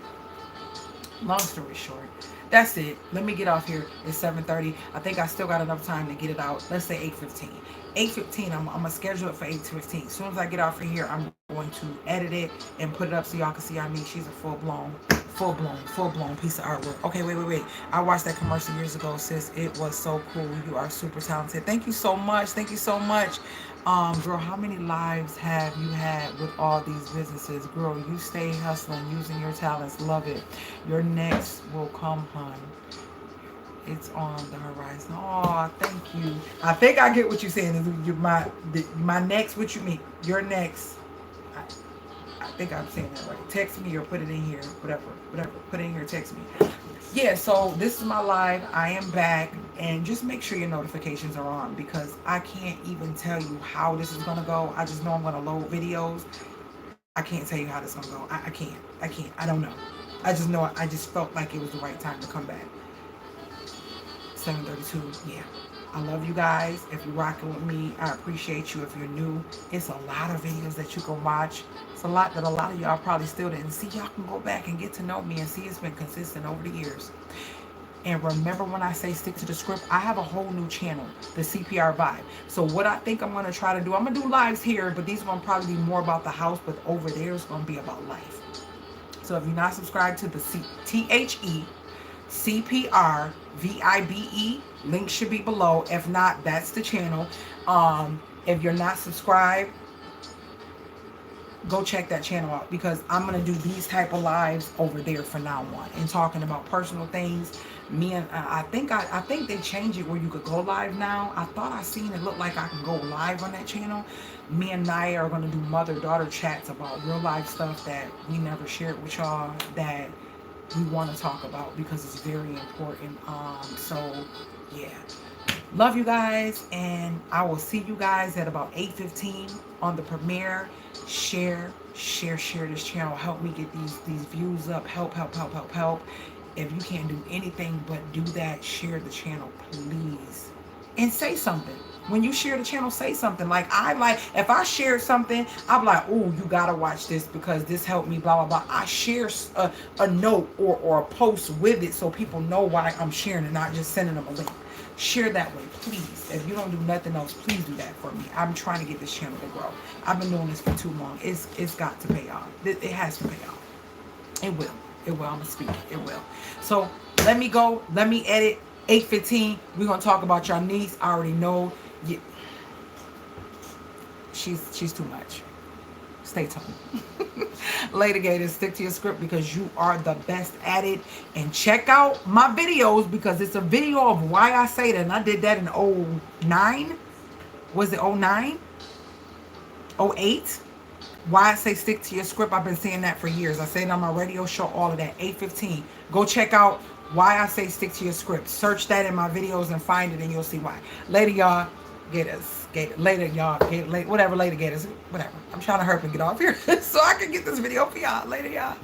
long story short, that's it. Let me get off here. It's 7:30. I think I still got enough time to get it out. Let's say 8:15. 8:15, I'm going to schedule it for 8:15. As soon as I get off of here, I'm going to edit it and put it up so y'all can see. I mean, she's a full-blown piece of artwork. Okay, wait. I watched that commercial years ago, sis. It was so cool. You are super talented. Thank you so much. Thank you so much. Girl, how many lives have you had with all these businesses? Girl, you stay hustling, using your talents. Love it. Your next will come, hun. It's on the horizon. Oh, thank you. I think I get what you're saying. My next, what you mean? Your next. I think I'm saying that right. Text me or put it in here. Whatever. Put it in here, text me. Yeah, so this is my live. I am back. And just make sure your notifications are on, because I can't even tell you how this is going to go. I just know I'm going to load videos. I can't tell you how this is going to go. I can't. I don't know. I just know I just felt like it was the right time to come back. 7:32. Yeah. I love you guys. If you're rocking with me, I appreciate you. If you're new, it's a lot of videos that you can watch. It's a lot that a lot of y'all probably still didn't see. Y'all can go back and get to know me and see it's been consistent over the years. And remember, when I say stick to the script, I have a whole new channel, the CPR Vibe. So what I think I'm going to try to do, I'm going to do lives here, but these are going to probably be more about the house, but over there it's going to be about life. So if you're not subscribed to the THE CPR VIBE, link should be below. If not, that's the channel. If you're not subscribed, go check that channel out, because I'm going to do these type of lives over there from now on, and talking about personal things. Me and I think they changed it where you could go live now. I thought I seen it look like I can go live on that channel. Me and Naya are going to do mother-daughter chats about real life stuff that we never shared with y'all, that we want to talk about, because it's very important. So yeah, love you guys, and I will see you guys at about 8:15 on the premiere. Share this channel. Help me get these views up. Help. If you can't do anything but do that, share the channel, please, and say something. When you share the channel, say something. Like if I shared something, I'm like, oh, you gotta watch this because this helped me, blah, blah, blah. I share a note or a post with it so people know why I'm sharing and not just sending them a link. Share that way, please. If you don't do nothing else, please do that for me. I'm trying to get this channel to grow. I've been doing this for too long. It's got to pay off. It has to pay off. It will. I'm gonna speak it. It will. So let me go. Let me edit. 8:15. We're gonna talk about your niece. I already know. Yeah. She's too much. Stay tuned. Later, Gators, stick to your script because you are the best at it. And check out my videos, because it's a video of why I say that. And I did that in 09. Was it 09? 08? Why I say stick to your script. I've been saying that for years. I say it on my radio show, all of that. 8:15. Go check out why I say stick to your script. Search that in my videos and find it, and you'll see why. Later, y'all. Gators. Later, y'all. Whatever, later, Gators. Whatever. I'm trying to hurry and get off here so I can get this video for y'all. Later, y'all.